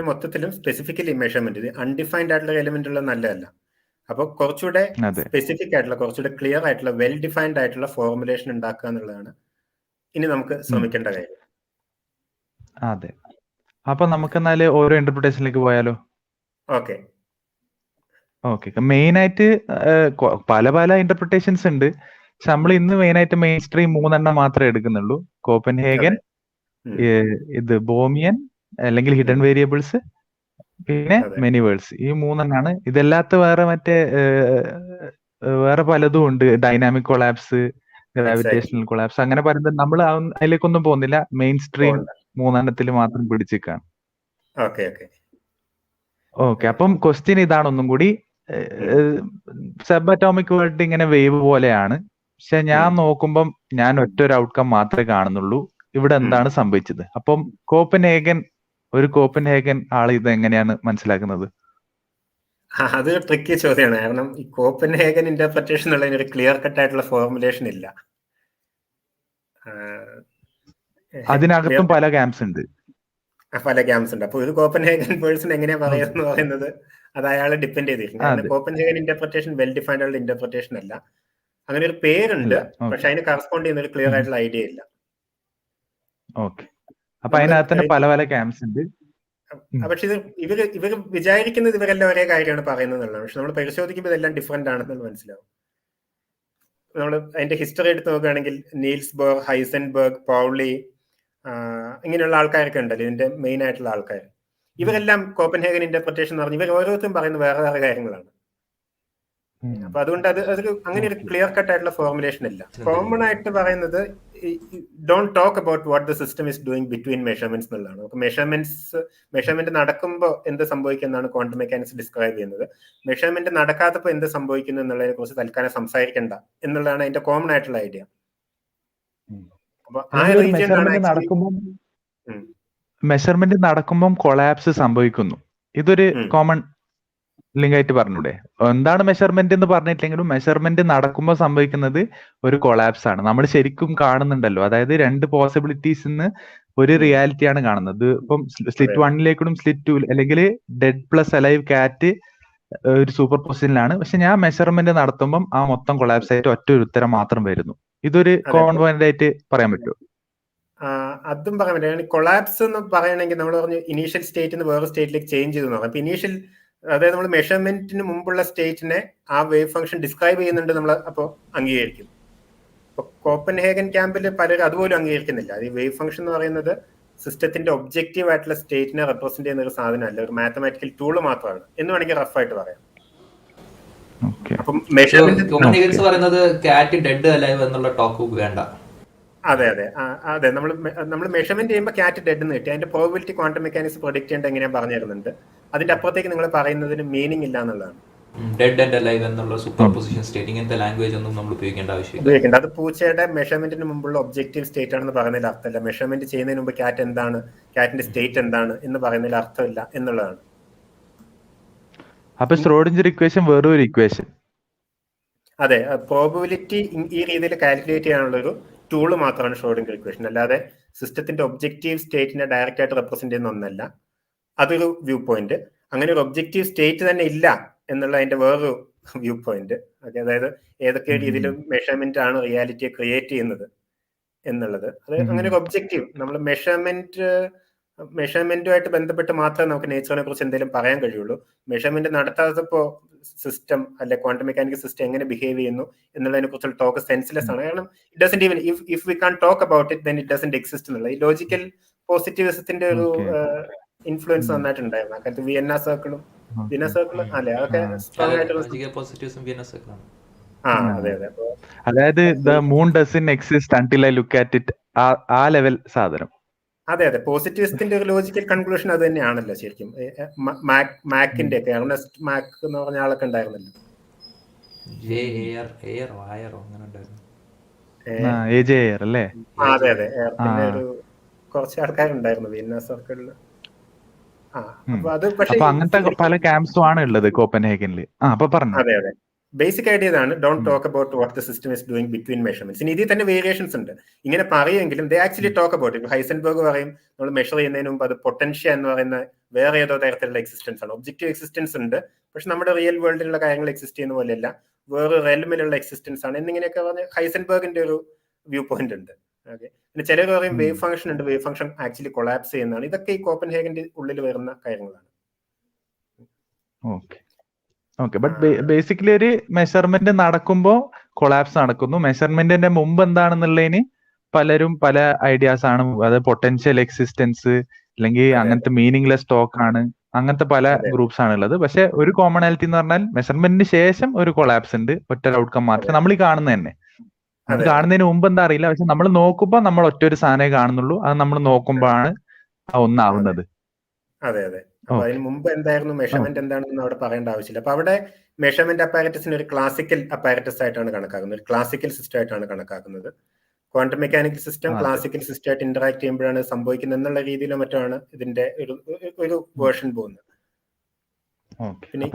മൊത്തത്തിലും specifically measurement undefined ആയിട്ടുള്ള element ഉള്ളത് നല്ലതല്ല. അപ്പോൾ കുറച്ചുകൂടെ സ്പെസിഫിക് ആയിട്ടുള്ള, കുറച്ചുകൂടെ ക്ലിയർ ആയിട്ടുള്ള, വെൽ ഡിഫൈൻഡ് ആയിട്ടുള്ള ഫോർമുലേഷൻ ഉണ്ടാക്കുക എന്നുള്ളതാണ് ഇനി നമുക്ക് ശ്രമിക്കേണ്ട കാര്യം. അതെ. അപ്പൊ നമുക്ക് എന്നാല് ഓരോ ഇന്റർപ്രിട്ടേഷനിലേക്ക് പോയാലോ? ഓക്കെ. മെയിൻ ആയിട്ട് പല പല ഇന്റർപ്രിട്ടേഷൻസ് ഉണ്ട്. പക്ഷെ നമ്മൾ ഇന്ന് മെയിൻ ആയിട്ട് മെയിൻ സ്ട്രീം 3 മാത്രമേ എടുക്കുന്നുള്ളൂ. കോപ്പൻഹേഗൻ, ഇത് ബോമിയൻ അല്ലെങ്കിൽ ഹിഡൻ വേരിയബിൾസ്, പിന്നെ മെനി വേൾഡ്സ്. ഈ 3 ഇതല്ലാത്ത വേറെ പലതും ഉണ്ട്. ഡൈനാമിക് കൊളാപ്സ്, ഗ്രാവിറ്റേഷണൽ കൊളാപ്സ്, അങ്ങനെ പറയുന്നത് നമ്മൾ അതിലേക്കൊന്നും പോകുന്നില്ല. മെയിൻ സ്ട്രീം 3 മാത്രം പിടിച്ചിരിക്കുകയാണ്. ഓക്കെ. അപ്പം ക്വസ്റ്റ്യൻ ഇതാണ് ഒന്നും കൂടി. സബ് അറ്റോമിക് വേൾഡ് ഇങ്ങനെ വേവ് പോലെയാണ്. പക്ഷെ ഞാൻ നോക്കുമ്പം ഞാൻ ഒറ്റൊരു ഔട്ട്കം മാത്രമേ കാണുന്നുള്ളൂ. ഇവിടെ എന്താണ് സംഭവിച്ചത്? അപ്പം ഒരു കോപ്പൻഹേഗൻ ആള് ഇത് എങ്ങനെയാണ് മനസ്സിലാക്കുന്നത്? അത് ട്രിക്കി ചോദ്യമാണ്. കാരണം ഈ കോപ്പൻഹേഗൻ ഇന്റർപ്രിറ്റേഷൻ ഉള്ളതിന് ഒരു ക്ലിയർ കട്ട് ആയിട്ടുള്ള ഫോർമുലേഷൻ ഇല്ല. അതിനകത്തും പല ക്യാമ്പ്സ് ഉണ്ട്. അപ്പൊ ഒരു കോപ്പൻഹേഗൻ പേഴ്സൺ എങ്ങനെയാ പറയുന്നത് അത് അയാളെ ഡിപ്പെൻഡ് ചെയ്തിരിക്കും. കോപ്പൻഹേഗൻ ഇന്റർപ്രിറ്റേഷൻ വെൽ ഡിഫൈൻഡ് ആയിട്ടുള്ള ഇന്റർപ്രിറ്റേഷൻ അല്ല. അങ്ങനെ ഒരു പേരുണ്ട്, പക്ഷെ അതിന് കറസ്പോണ്ട് ചെയ്യുന്ന ഒരു ക്ലിയർ ആയിട്ടുള്ള ഐഡിയ ഇല്ല. അപ്പൊ അതിനകത്ത് തന്നെ പല പല ക്യാമ്പ്സ് ഉണ്ട്. പക്ഷെ ഇവർ വിചാരിക്കുന്നത് ഇവരെല്ലാം ഒരേ കാര്യമാണ് പറയുന്നത് എന്നുള്ളതാണ്. പക്ഷെ നമ്മൾ പരിശോധിക്കുമ്പോൾ ഇതെല്ലാം ഡിഫറെന്റ് ആണെന്ന് മനസ്സിലാവും. നമ്മൾ അതിന്റെ ഹിസ്റ്ററി എടുത്ത് നോക്കുകയാണെങ്കിൽ നീൽസ് ബോർ, ഹൈസൻബർഗ്, പൗളി, ഇങ്ങനെയുള്ള ആൾക്കാരൊക്കെ ഉണ്ടല്ലോ ഇതിന്റെ മെയിൻ ആയിട്ടുള്ള ആൾക്കാർ. ഇവരെല്ലാം കോപ്പൻഹേഗൻ ഇന്റർപ്രിറ്റേഷൻ എന്ന് പറഞ്ഞ് ഇവർ ഓരോരുത്തരും പറയുന്നത് വേറെ വേറെ കാര്യങ്ങളാണ്. അപ്പൊ അതുകൊണ്ട് അതൊരു അങ്ങനെ ഒരു ക്ലിയർ കട്ട് ആയിട്ടുള്ള ഫോർമുലേഷൻ ഇല്ല. കോമൺ ആയിട്ട് പറയുന്നത് don't talk about what the system is doing between measurements എന്നുള്ളതാണ്. നമുക്ക് മെഷർമെന്റ് നടക്കുമ്പോൾ എന്ത് സംഭവിക്കുന്നതാണ് ക്വാണ്ടം മെക്കാനിക്സ് ഡിസ്ക്രൈബ് ചെയ്യുന്നത്. മെഷർമെന്റ് നടക്കാത്തപ്പോൾ എന്ത് സംഭവിക്കുന്നു എന്നുള്ളതിനെ കുറിച്ച് തൽക്കാലം സംസാരിക്കേണ്ട എന്നുള്ളതാണ് അതിന്റെ കോമൺ ആയിട്ടുള്ള ഐഡിയ. മെഷർമെന്റ് നടക്കുമ്പോൾ കൊളാപ്സ് സംഭവിക്കുന്നു. ഇതൊരു കോമൺ ലിങ്ക് ആയിട്ട് പറഞ്ഞൂടെ? എന്താണ് മെഷർമെന്റ് എന്ന് പറഞ്ഞിട്ടില്ലെങ്കിലും മെഷർമെന്റ് നടക്കുമ്പോൾ സംഭവിക്കുന്നത് ഒരു കൊളാപ്സ് ആണ്. നമ്മൾ ശരിക്കും കാണുന്നുണ്ടല്ലോ. അതായത് 2 പോസിബിലിറ്റീസ് ഒരു റിയാലിറ്റിയാണ് കാണുന്നത്. ഇപ്പം സ്ലിറ്റ് 1ലേക്കും സ്ലിറ്റ് 2 അല്ലെങ്കിൽ ഡെഡ് പ്ലസ് അലൈവ് കാറ്റ് ഒരു സൂപ്പർ പൊസിഷനിലാണ്. പക്ഷെ ഞാൻ മെഷർമെന്റ് നടത്തുമ്പോൾ ആ മൊത്തം കൊളാപ്സ് ആയിട്ട് ഒറ്റ ഒരു ഉത്തരം മാത്രം വരുന്നു. ഇതൊരു കോമൺ പോയിന്റ് ആയിട്ട് പറയാൻ പറ്റുമോ? അതും പറയാൻ പറ്റും. കൊളാപ്സ് എന്ന് പറയണമെങ്കിൽ നമ്മൾ പറഞ്ഞു ഇനീഷ്യൽ സ്റ്റേറ്റിൽ നിന്ന് വേറെ സ്റ്റേറ്റിലേക്ക് ചേഞ്ച് ചെയ്തു നോക്കാം. അപ്പൊ ഇനീഷ്യൽ, അതായത് നമ്മൾ മെഷർമെന്റിന് മുമ്പുള്ള സ്റ്റേറ്റിനെ ആ വേവ് ഫംഗ്ഷൻ ഡിസ്ക്രൈബ് ചെയ്യുന്നുണ്ട്, നമ്മൾ അപ്പോൾ അംഗീകരിക്കും. ഇപ്പൊ കോപ്പൻഹേഗൻ ക്യാമ്പിൽ പലരും അതുപോലും അംഗീകരിക്കുന്നില്ല. ഈ വേവ് ഫംഗ്ഷൻ എന്ന് പറയുന്നത് സിസ്റ്റത്തിന്റെ ഒബ്ജക്റ്റീവ് ആയിട്ടുള്ള സ്റ്റേറ്റിനെ റെപ്രസെന്റ് ചെയ്യുന്ന ഒരു സാധനമല്ല, ഒരു മാത്തമാറ്റിക്കൽ ടൂള് മാത്രമാണ് എന്ന് വേണമെങ്കിൽ റഫായിട്ട് പറയാം. കോപ്പൻഹേഗൻസ് പറയുന്നത് കാറ്റ് ഡെഡ് അലൈവ് എന്നുള്ള ടോക്ക് വേണ്ട. അതെ, നമ്മൾ മെഷർമെന്റ് ചെയ്യുമ്പോൾ കാറ്റ് ഡെഡ് എന്ന് കിട്ടി. അതിന്റെ പ്രോബിലിറ്റി ക്വാണ്ടം മെക്കാനിക്സ് പ്രൊഡിക്ട് ചെയ്യേണ്ട എങ്ങനെയാ പറഞ്ഞു തരുന്നുണ്ട്. അതിന്റെ അപ്പുറത്തേക്ക് നിങ്ങൾ പറയുന്നതിന് മീനിങ് ഇല്ല എന്നുള്ളതാണ്. ഡെഡ് ആൻഡ് അലൈവ് എന്നുള്ള സൂപ്പർ പൊസിഷൻ സ്റ്റേറ്റ്, ഇങ്ങനത്തെ ലാംഗ്വേജ് ഒന്നും നമ്മൾ ഉപയോഗിക്കേണ്ട ആവശ്യമില്ല. അത് പൂച്ചയുടെ മെഷർമെന്റിന് മുമ്പുള്ള ഒബ്ജക്റ്റീവ് സ്റ്റേറ്റ് ആണെന്ന് പറയുന്നതിൽ അർത്ഥമില്ല. മെഷർമെന്റ് ചെയ്യുന്നതിന് മുമ്പ് കാറ്റ് എന്താണ്, കാറ്റിന്റെ സ്റ്റേറ്റ് എന്താണ് എന്ന് പറയുന്നതിൽ അർത്ഥമില്ല എന്നുള്ളതാണ്. അപ്പൊ ശ്രോഡിഞ്ചർ ഇക്വേഷൻ വേറെ ഒരു ഇക്വേഷൻ. അതെ, പ്രോബിലിറ്റി ഈ രീതിയിൽ കാൽക്കുലേറ്റ് ചെയ്യാനുള്ള ഒരു ടൂള് മാത്രമാണ് ഷ്രോഡിംഗർ ഇക്വേഷൻ. അല്ലാതെ സിസ്റ്റത്തിന്റെ ഒബ്ജക്റ്റീവ് സ്റ്റേറ്റിനെ ഡയറക്റ്റ് ആയിട്ട് റെപ്രസെന്റ് ചെയ്യുന്ന ഒന്നല്ല. അതൊരു വ്യൂ പോയിന്റ്. അങ്ങനെ ഒരു ഒബ്ജക്റ്റീവ് സ്റ്റേറ്റ് തന്നെ ഇല്ല എന്നുള്ള അതിന്റെ വേറൊരു വ്യൂ പോയിന്റ്. അതായത് ഏതൊക്കെ രീതിയിൽ മെഷർമെന്റ് ആണ് റിയാലിറ്റിയെ ക്രിയേറ്റ് ചെയ്യുന്നത് എന്നുള്ളത്. അത് അങ്ങനെ ഒരു ഒബ്ജക്റ്റീവ് നമ്മൾ മെഷർമെന്റുമായിട്ട് ബന്ധപ്പെട്ട് മാത്രമേ നമുക്ക് നേച്ചറിനെ കുറിച്ച് എന്തെങ്കിലും പറയാൻ കഴിയുള്ളൂ. മെഷർമെന്റ് നടത്താത്തപ്പോ സിസ്റ്റം അല്ലെ ക്വാണ്ടം മെക്കാനിക്കൽ സിസ്റ്റം എങ്ങനെ ബിഹേവ് ചെയ്യുന്നു എന്നുള്ളതിനെ കുറിച്ചുള്ള ടോക്ക് സെൻസ്ലെസ് ആണ്. കാരണം it doesn't even if we can talk about it then it doesn't exist എന്നുള്ള ഈ ലോജിക്കൽ പോസിറ്റിവിസത്തിന്റെ ഒരു ഇൻഫ്ലുവൻസ് നന്നായിട്ടുണ്ടായിരുന്നു. അക്കാലത്ത് വിയന്ന സർക്കിളും അല്ലെ അതൊക്കെ സ്ട്രോങ് ആയിട്ടുള്ള. അതായത് the moon doesn't exist until I look at it, ആ ലെവൽ സാധനം. അതെ, പോസിറ്റിവിസ്റ്റിന്റെ ഒരു ലോജിക്കൽ കൺക്ലൂഷൻ അത് തന്നെയാണല്ലോ ശരിക്കും. മാക്കിന്റെ ഒക്കെ എർണസ്റ്റ് മാക്ക് എന്ന് പറഞ്ഞ ആളൊക്കെ ഉണ്ടായിരുന്നല്ലോ. അതെ, പിന്നെ ഒരു കുറച്ച് ആൾക്കാരുണ്ടായിരുന്നു വിയന്ന സർക്കിളില്. അങ്ങനത്തെ പല ക്യാമ്പ്സും ആണ് ഉള്ളത് കോപ്പൻഹേഗനിൽ. അതെ, ബേസിക് ഐഡിയ ഇതാണ്. Don't talk about what the system is doing between measurements. ഇനി ഇതിൽ തന്നെ വേരിയേഷൻസ് ഉണ്ട്. ഇങ്ങനെ പറയുമെങ്കിലും they actually talk about it. Heisenberg പറയും നമ്മൾ മെഷർ ചെയ്യുന്നതിന് മുമ്പ് അത് പൊട്ടൻഷ്യ എന്ന് പറയുന്ന വേറെ ഏതോ തരത്തിലുള്ള എക്സിസ്റ്റൻസ് ആണ്. ഒബ്ജക്റ്റീവ് എക്സിസ്റ്റൻസ് ഉണ്ട്, പക്ഷെ നമ്മുടെ റിയൽ വേൾഡിലുള്ള കാര്യങ്ങൾ എക്സിസ്റ്റ് ചെയ്യുന്ന പോലെയല്ല, വേറെ റെൽമിലുള്ള എക്സിസ്റ്റൻസ് ആണ് എന്നിങ്ങനെയൊക്കെ പറഞ്ഞ് ഹൈസൻബർഗിന്റെ ഒരു വ്യൂ പോയിന്റ് ഉണ്ട്. ഓക്കെ, പിന്നെ ചിലർ പറയും വേവ് ഫംഗ്ഷൻ ഉണ്ട്, വേവ് ഫംഗ്ഷൻ ആക്ച്വലി കൊളാപ്സ് ചെയ്യുന്നതാണ്. ഇതൊക്കെ ഈ കോപ്പൻഹേഗന്റെ ഉള്ളിൽ വരുന്ന കാര്യങ്ങളാണ്. ഓക്കെ ബട്ട് ബേസിക്കലി ഒരു മെഷർമെന്റ് നടക്കുമ്പോൾ കൊളാപ്സ് നടക്കുന്നു. മെഷർമെന്റിന്റെ മുമ്പ് എന്താണെന്നുള്ളതിന് പലരും പല ഐഡിയാസ് ആണ്. അത് പൊട്ടൻഷ്യൽ എക്സിസ്റ്റൻസ് അല്ലെങ്കിൽ അങ്ങനത്തെ മീനിങ്ലെസ് ടോക്ക് ആണ്, അങ്ങനത്തെ പല ഗ്രൂപ്പ്സ് ആണ് ഉള്ളത്. പക്ഷെ ഒരു കോമണാലിറ്റി എന്ന് പറഞ്ഞാൽ മെഷർമെന്റിന് ശേഷം ഒരു കൊളാപ്സ് ഉണ്ട്, ഒറ്റ ഔട്ട്കം മാത്രമേ നമ്മൾ ഈ കാണുന്നത് തന്നെ. നമ്മൾ കാണുന്നതിന് മുമ്പ് എന്താ അറിയില്ല, പക്ഷെ നമ്മൾ നോക്കുമ്പോൾ നമ്മൾ ഒറ്റ ഒരു സാധനമേ കാണുന്നുള്ളൂ. അത് നമ്മൾ നോക്കുമ്പോഴാണ് ഒന്നാവുന്നത്. അതെ അതെ. അപ്പൊ അതിന് മുമ്പ് എന്തായിരുന്നു മെഷർമെന്റ് എന്താണെന്ന് അവിടെ പറയേണ്ട ആവശ്യമില്ല. അപ്പൊ അവിടെ മെഷർമെന്റ് അപ്പാരറ്റസിന് ഒരു ക്ലാസിക്കൽ അപ്പാരറ്റസ് ആയിട്ടാണ് കണക്കാക്കുന്നത്, ഒരു ക്ലാസിക്കൽ സിസ്റ്റം ആയിട്ടാണ് കണക്കാക്കുന്നത്. Quantum mechanical system classical system ആയിട്ട് ഇന്ററാക്ട് ചെയ്യുമ്പോഴാണ് സംഭവിക്കുന്നത് എന്നുള്ള രീതിയിലോ മറ്റാണ് ഇതിന്റെ ഒരു വേർഷൻ പോകുന്നത്.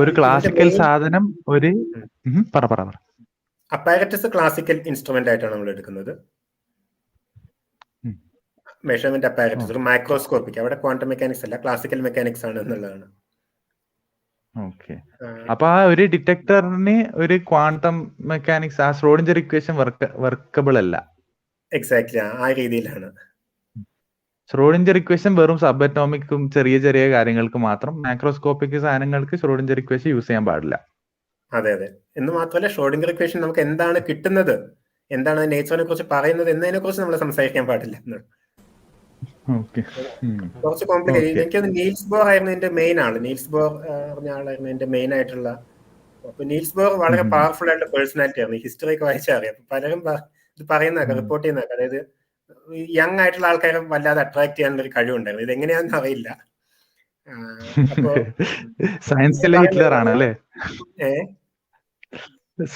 ഒരു ക്ലാസിക്കൽ സാധനം ഒരു അപ്പാരറ്റസ് ക്ലാസിക്കൽ ഇൻസ്ട്രുമെന്റ് ആയിട്ടാണ് നമ്മൾ എടുക്കുന്നത്. മെഷർമെന്റ് അപ്പാരറ്റസ് ഒരു മൈക്രോസ്കോപ്പിക്, അവിടെ ക്വാണ്ടം മെക്കാനിക്സ് അല്ല, ക്ലാസിക്കൽ മെക്കാനിക്സ് ആണ് എന്നുള്ളതാണ്. ഓക്കെ, അപ്പൊ ആ ഒരു ഡിറ്റക്ടറിന് ഒരു ക്വാണ്ടം മെക്കാനിക്സ്, ആ ശ്രോഡിഞ്ചർ ഇക്വേഷൻ വർക്കബിൾ അല്ല. എക്സാക്ട്ലി ആ രീതിയിലാണ്. ശ്രോഡിഞ്ചർ ഇക്വേഷൻ വെറും സബ് അറ്റോമിക്കും ചെറിയ ചെറിയ കാര്യങ്ങൾക്ക് മാത്രം, മാക്രോസ്കോപ്പിക് സാധനങ്ങൾക്ക് ശ്രോഡിഞ്ചർ ഇക്വേഷൻ യൂസ് ചെയ്യാൻ പാടില്ല. അതെ അതെ. എന്ന് മാത്രമല്ല ഷോർഡിംഗർ ഇക്വേഷൻ നമുക്ക് എന്താണ് കിട്ടുന്നത്, എന്താണ് നേച്ചറിനെ കുറിച്ച് പറയുന്നത് എന്നതിനെ കുറിച്ച് നമ്മൾ സംസാരിക്കാൻ പാടില്ല. കുറച്ച് കോംപ്ലിക്കേറ്റഡ്. എനിക്കത് നീൽസ് ബോർ ആയിരുന്നു എന്റെ മെയിൻ ആള്. നീൽസ് ബോർ പറഞ്ഞ ആളായിരുന്നു എന്റെ മെയിൻ ആയിട്ടുള്ള. അപ്പൊ നീൽസ് ബോർ വളരെ പവർഫുൾ ആയിട്ടുള്ള പേഴ്സണാലിറ്റി ആയിരുന്നു. ഹിസ്റ്ററി ഒക്കെ വായിച്ചാൽ അറിയാം. പലരും ഇത് പറയുന്നതൊക്കെ, റിപ്പോർട്ട് ചെയ്യുന്നതൊക്കെ, അതായത് യങ് ആയിട്ടുള്ള ആൾക്കാരെ വല്ലാതെ അട്രാക്ട് ചെയ്യാനുള്ള ഒരു കഴിവുണ്ടായിരുന്നു. ഇത് എങ്ങനെയാണെന്ന് അറിയില്ല. അപ്പോ സയൻസിലെ ഹിറ്റ്ലർ ആണല്ലേ?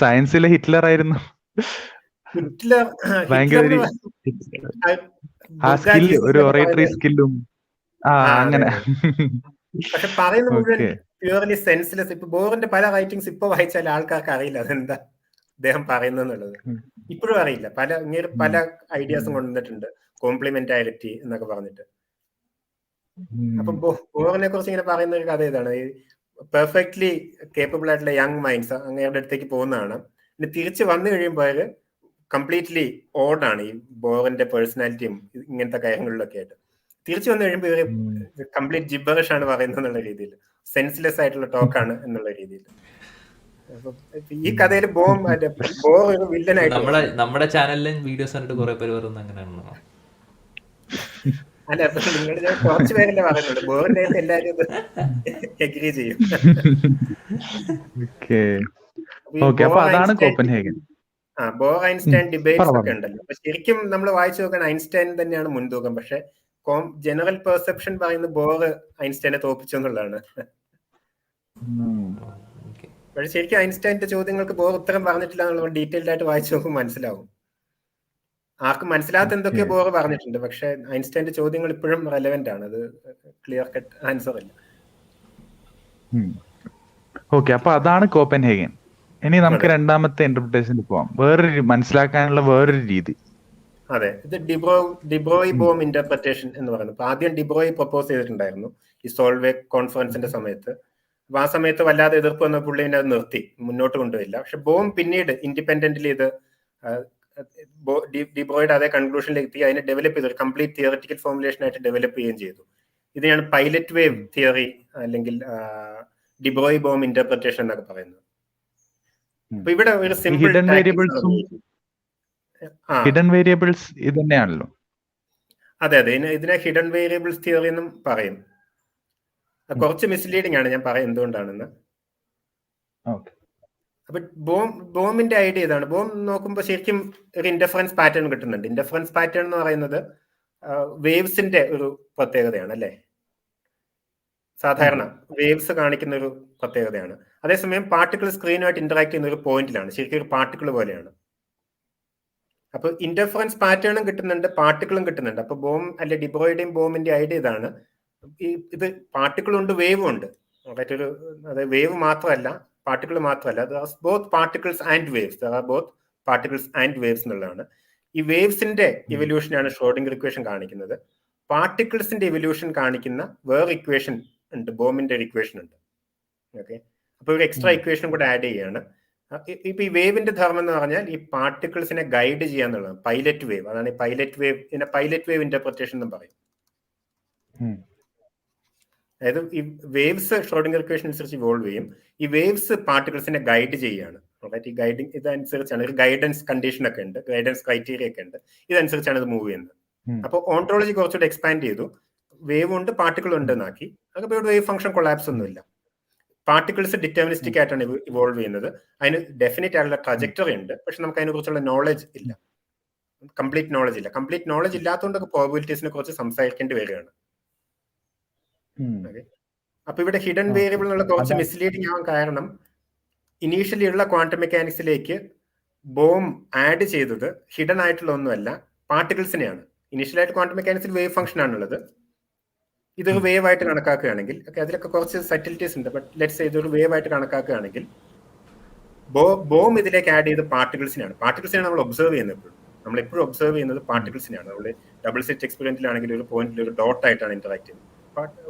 സയൻസിലെ ഹിറ്റ്ലർ ആയിരുന്നു. ഹിറ്റ്ലർ ആ സ്കിൽ, ഒരു ഒറേറ്ററി സ്കില്ലും അങ്ങനെ. പക്ഷെ പറയുന്ന മുഴുവൻ പ്യൂർലി സെൻസ്ലെസ്. ഇപ്പൊ ബോറിന്റെ പല റൈറ്റിംഗ്സ് ഇപ്പൊ വായിച്ചാൽ ആൾക്കാർക്ക് അറിയില്ല അതെന്താ അദ്ദേഹം പറയുന്നെന്നുള്ളത്. ഇപ്പോഴും അറിയില്ല. പല ഐഡിയാസും കൊണ്ടുവന്നിട്ടുണ്ട്, കോംപ്ലിമെന്റാരിറ്റി എന്നൊക്കെ പറഞ്ഞിട്ട്. അപ്പൊ ബോറിനെ കുറിച്ച് ഇങ്ങനെ പറയുന്ന ഒരു കഥ ഇതാണ്, പെർഫെക്റ്റ്ലി കേപ്പബിൾ ആയിട്ടുള്ള യങ് മൈൻഡ്സ് അങ്ങയുടെ അടുത്തേക്ക് പോകുന്നതാണ്. പിന്നെ തിരിച്ച് വന്നു കഴിയുമ്പോൾ കംപ്ലീറ്റ്ലി ഓഡാണ് ഈ ബോറിന്റെ പേഴ്സണാലിറ്റിയും ഇങ്ങനത്തെ കാര്യങ്ങളിലൊക്കെ ആയിട്ട്. തിരിച്ചു വന്നു കഴിയുമ്പോൾ ഇവര് കംപ്ലീറ്റ് ജിബറിഷ് ആണ് പറയുന്നത് എന്നുള്ള രീതിയിൽ, സെൻസ്ലെസ് ആയിട്ടുള്ള ടോക്കാണ് എന്നുള്ള രീതിയിൽ. ഈ കഥയിൽ ബോർ ഒരു വില്ലനായിട്ട്. നമ്മുടെ ചാനലിലും വീഡിയോസ് കണ്ടിട്ട് കുറെ പേര് പറയുന്നത് അങ്ങനെയാണോ? അല്ല, നിങ്ങൾ കുറച്ച് പേരല്ലേ പറയുന്നുള്ളൂ, ബോറിന്റെ എല്ലാവരും എഗ്രി ചെയ്യും. ബോർ ഐൻസ്റ്റൈൻ ഡിബേറ്റ്സ് ഒക്കെ ഉണ്ടല്ലോ. അപ്പൊ ശരിക്കും നമ്മൾ വായിച്ചു നോക്കാൻ ഐൻസ്റ്റൈൻ തന്നെയാണ് മുൻതൂക്കം. പക്ഷെ ജനറൽ പെർസെപ്ഷൻ പറയുന്നത് ബോർ ഐൻസ്റ്റൈനെ തോപ്പിച്ചു എന്നുള്ളതാണ്. പക്ഷെ ശരിക്കും ഐൻസ്റ്റൈന്റെ ചോദ്യങ്ങൾക്ക് ബോർ ഉത്തരം പറഞ്ഞിട്ടില്ല എന്നുള്ളത് ഡീറ്റെയിൽഡ് ആയിട്ട് വായിച്ചു നോക്കുമ്പോൾ മനസ്സിലാവും. ആർക്കും മനസ്സിലാത്ത എന്തൊക്കെയോ ബോർ പറഞ്ഞിട്ടുണ്ട്, പക്ഷെ ഐൻസ്റ്റൈന്റെ ചോദ്യങ്ങൾ ഇപ്പോഴും റെലവെന്റ് ആണ്. അത് ക്ലിയർ കട്ട് ആൻസർ അല്ല. ഓക്കെ, അപ്പൊ അതാണ് കോപ്പൻഹേഗൻ. ഇനി നമുക്ക് രണ്ടാമത്തെ ഇന്റർപ്രിട്ടേഷനിൽ പോവാം, വേറൊരു മനസ്സിലാക്കാനുള്ള വേറൊരു രീതി. അതെ, ഇത് ഡിബ്രോയി ബോം ഇന്റർപ്രിട്ടേഷൻ എന്ന് പറയുന്നത്. അപ്പൊ ആദ്യം ഡിബ്രോയി പ്രപ്പോസ് ചെയ്തിട്ടുണ്ടായിരുന്നു ഈ സോൾവേ കോൺഫറൻസിന്റെ സമയത്ത്. അപ്പൊ ആ സമയത്ത് വല്ലാതെ എതിർപ്പ് വന്ന പുള്ളിനെ അത് നിർത്തി, മുന്നോട്ട് കൊണ്ടുപോയില്ല. പക്ഷെ ബോം പിന്നീട് ഇൻഡിപെൻഡന്റ്ലി ഇത് ഡിബ്രോയുടെ അതേ കൺക്ലൂഷനിലേക്ക് എത്തി, അതിനെ ഡെവലപ്പ് ചെയ്തു, ഒരു കംപ്ലീറ്റ് തിയററ്റിക്കൽ ഫോർമുലേഷൻ ആയിട്ട് ഡെവലപ്പ് ചെയ്യുകയും ചെയ്തു. ഇതിനാണ് പൈലറ്റ് വേവ് തിയറി അല്ലെങ്കിൽ ഡിബ്രോയി ബോം ഇന്റർപ്രിട്ടേഷൻ എന്നൊക്കെ പറയുന്നത്. അപ്പൊ ഇവിടെ ഒരു സിമ്പിൾ ഹിഡൻ വേരിയബിൾസ് ഇത് തന്നെയാണല്ലോ. അതെ അതെ, ഇതിനെ ഹിഡൻ വേരിയബിൾസ് തിയറി എന്നും പറയും. കുറച്ച് മിസ്ലീഡിംഗ് ആണ്, ഞാൻ പറയാം എന്തുകൊണ്ടാണെന്ന്. അപ്പൊ ബോമിന്റെ ഐഡിയ ഇതാണ്. ബോം നോക്കുമ്പോൾ ശരിക്കും ഒരു ഇന്റർഫറൻസ് പാറ്റേൺ കിട്ടുന്നുണ്ട്. ഇന്റർഫറൻസ് പാറ്റേൺ എന്ന് പറയുന്നത് വേവ്സിന്റെ ഒരു പ്രത്യേകതയാണ് അല്ലെ, സാധാരണ വേവ്സ് കാണിക്കുന്ന ഒരു പ്രത്യേകതയാണ്. അതേസമയം പാർട്ടിക്കിൾ സ്ക്രീനുമായിട്ട് ഇന്ററാക്ട് ചെയ്യുന്ന ഒരു പോയിന്റിലാണ്, ശരിക്കും ഒരു പാർട്ടിക്കിൾ പോലെയാണ്. അപ്പൊ ഇന്റർഫറൻസ് പാറ്റേണും കിട്ടുന്നുണ്ട്, പാർട്ടിക്കിളും കിട്ടുന്നുണ്ട്. അപ്പൊ ബോം അല്ലെ ഡിബ്രോയുടെയും ബോമിന്റെ ഐഡിയ ഇതാണ്, ഇത് പാർട്ടിക്കിളും ഉണ്ട് വേവും ഉണ്ട്. ഒരു അതായത് വേവ് മാത്രമല്ല, പാർട്ടിക്കിൾ മാത്രമല്ല, both particles and waves, both particles and waves എന്നുള്ളതാണ്. ഈ വേവ്സിന്റെ ഇവല്യൂഷനാണ് ഷ്രോഡിംഗർ ഇക്വേഷൻ കാണിക്കുന്നത്. പാർട്ടിക്കിൾസിന്റെ ഇവല്യൂഷൻ കാണിക്കുന്ന വേറെ ഇക്വേഷൻ ഉണ്ട്, ബോമിന്റെ ഒരു ഇക്വേഷൻ ഉണ്ട്. ഓക്കെ, അപ്പൊ ഒരു എക്സ്ട്രാ ഇക്വേഷൻ കൂടെ ആഡ് ചെയ്യാണ്. ഇപ്പൊ ഈ വേവിന്റെ ധർമ്മം എന്ന് പറഞ്ഞാൽ ഈ പാർട്ടിക്കിൾസിനെ ഗൈഡ് ചെയ്യാന്നുള്ളതാണ്. പൈലറ്റ് വേവ്, അതാണ് ഈ പൈലറ്റ് വേവ്, ഇതിനെ പൈലറ്റ് വേവ് ഇന്റർപ്രിറ്റേഷൻ എന്നും പറയും. അതായത് ഈ വേവ്സ് ഷ്രോഡിംഗർ ഇക്വേഷൻ അനുസരിച്ച് ഇവോൾവ് ചെയ്യും. ഈ വേവ്സ് പാർട്ടിക്കിൾസിനെ ഗൈഡ് ചെയ്യുകയാണ്. ഈ ഗൈഡിങ് ഇതനുസരിച്ചാണ്, ഒരു ഗൈഡൻസ് കണ്ടീഷൻ ഒക്കെ ഉണ്ട്, ഗൈഡൻസ് ക്രൈറ്റീരിയ ഒക്കെ ഉണ്ട്, ഇതനുസരിച്ചാണ് ഇത് മൂവ് ചെയ്യുന്നത്. അപ്പോൾ ഓൺട്രോളജി കുറച്ചുകൂടെ എക്സ്പാൻഡ് ചെയ്തു, വേവ് ഉണ്ട് പാർട്ടിക്കിൾ ഉണ്ട് എന്നാക്കി. അതൊക്കെ ഇവിടെ വേവ് ഫംഗ്ഷൻ കൊളാപ്സ് ഒന്നുമില്ല. പാർട്ടിക്കിൾസ് ഡിറ്റർമിനിസ്റ്റിക് ആയിട്ടാണ് ഇവോൾവ് ചെയ്യുന്നത്. അതിന് ഡെഫിനറ്റ് ആയിട്ടുള്ള ട്രജക്ടറി ഉണ്ട്, പക്ഷെ നമുക്ക് അതിനെ കുറിച്ചുള്ള നോളജ് ഇല്ല, കംപ്ലീറ്റ് നോളജ് ഇല്ല. കംപ്ലീറ്റ് നോളജ് ഇല്ലാത്തതുകൊണ്ടൊക്കെ പ്രോബിലിറ്റീസിനെ കുറിച്ച് സംസാരിക്കേണ്ടി വരികയാണ്. അപ്പൊ ഇവിടെ ഹിഡൻ വേരിയബിൾ എന്നുള്ള കുറച്ച് മിസ്ലീഡിംഗ് ആവാൻ കാരണം, ഇനീഷ്യലി ഉള്ള ക്വാണ്ടം മെക്കാനിക്സിലേക്ക് ബോം ആഡ് ചെയ്തത് ഹിഡൻ ആയിട്ടുള്ള ഒന്നുമല്ല, പാർട്ടിക്കിൾസിനെയാണ്. ഇനീഷ്യലായിട്ട് ക്വാണ്ടം മെക്കാനിക്സിൽ വേവ് ഫംഗ്ഷൻ ആണുള്ളത്. ഇതൊരു വേവ് ആയിട്ട് കണക്കാക്കുകയാണെങ്കിൽ, അതിലൊക്കെ കുറച്ച് സറ്റിലിറ്റീസ് ഉണ്ട്, ബട്ട് ലെറ്റ്സ് സേ ഇതൊരു വേവ് ആയിട്ട് കണക്കാക്കുകയാണെങ്കിൽ ബോം ഇതിലേക്ക് ആഡ് ചെയ്ത് പാർട്ടിക്കിൾസിനെയാണ്. പാർട്ടിക്കിൾസിനെയാണ് നമ്മൾ ഒബ്സർവ് ചെയ്യുന്നത്. നമ്മൾ എപ്പോഴും ഒബ്സർവ് ചെയ്യുന്നത് പാർട്ടിക്കിൾസിനെയാണ്. നമ്മൾ ഡബിൾ സ്ലിറ്റ് എക്സ്പെരിമെന്റിലാണെങ്കിൽ ഒരു പോയിന്റിൽ ഒരു ഡോട്ട് ആയിട്ടാണ് ഇന്ററാക്ട് ചെയ്യുന്നത്.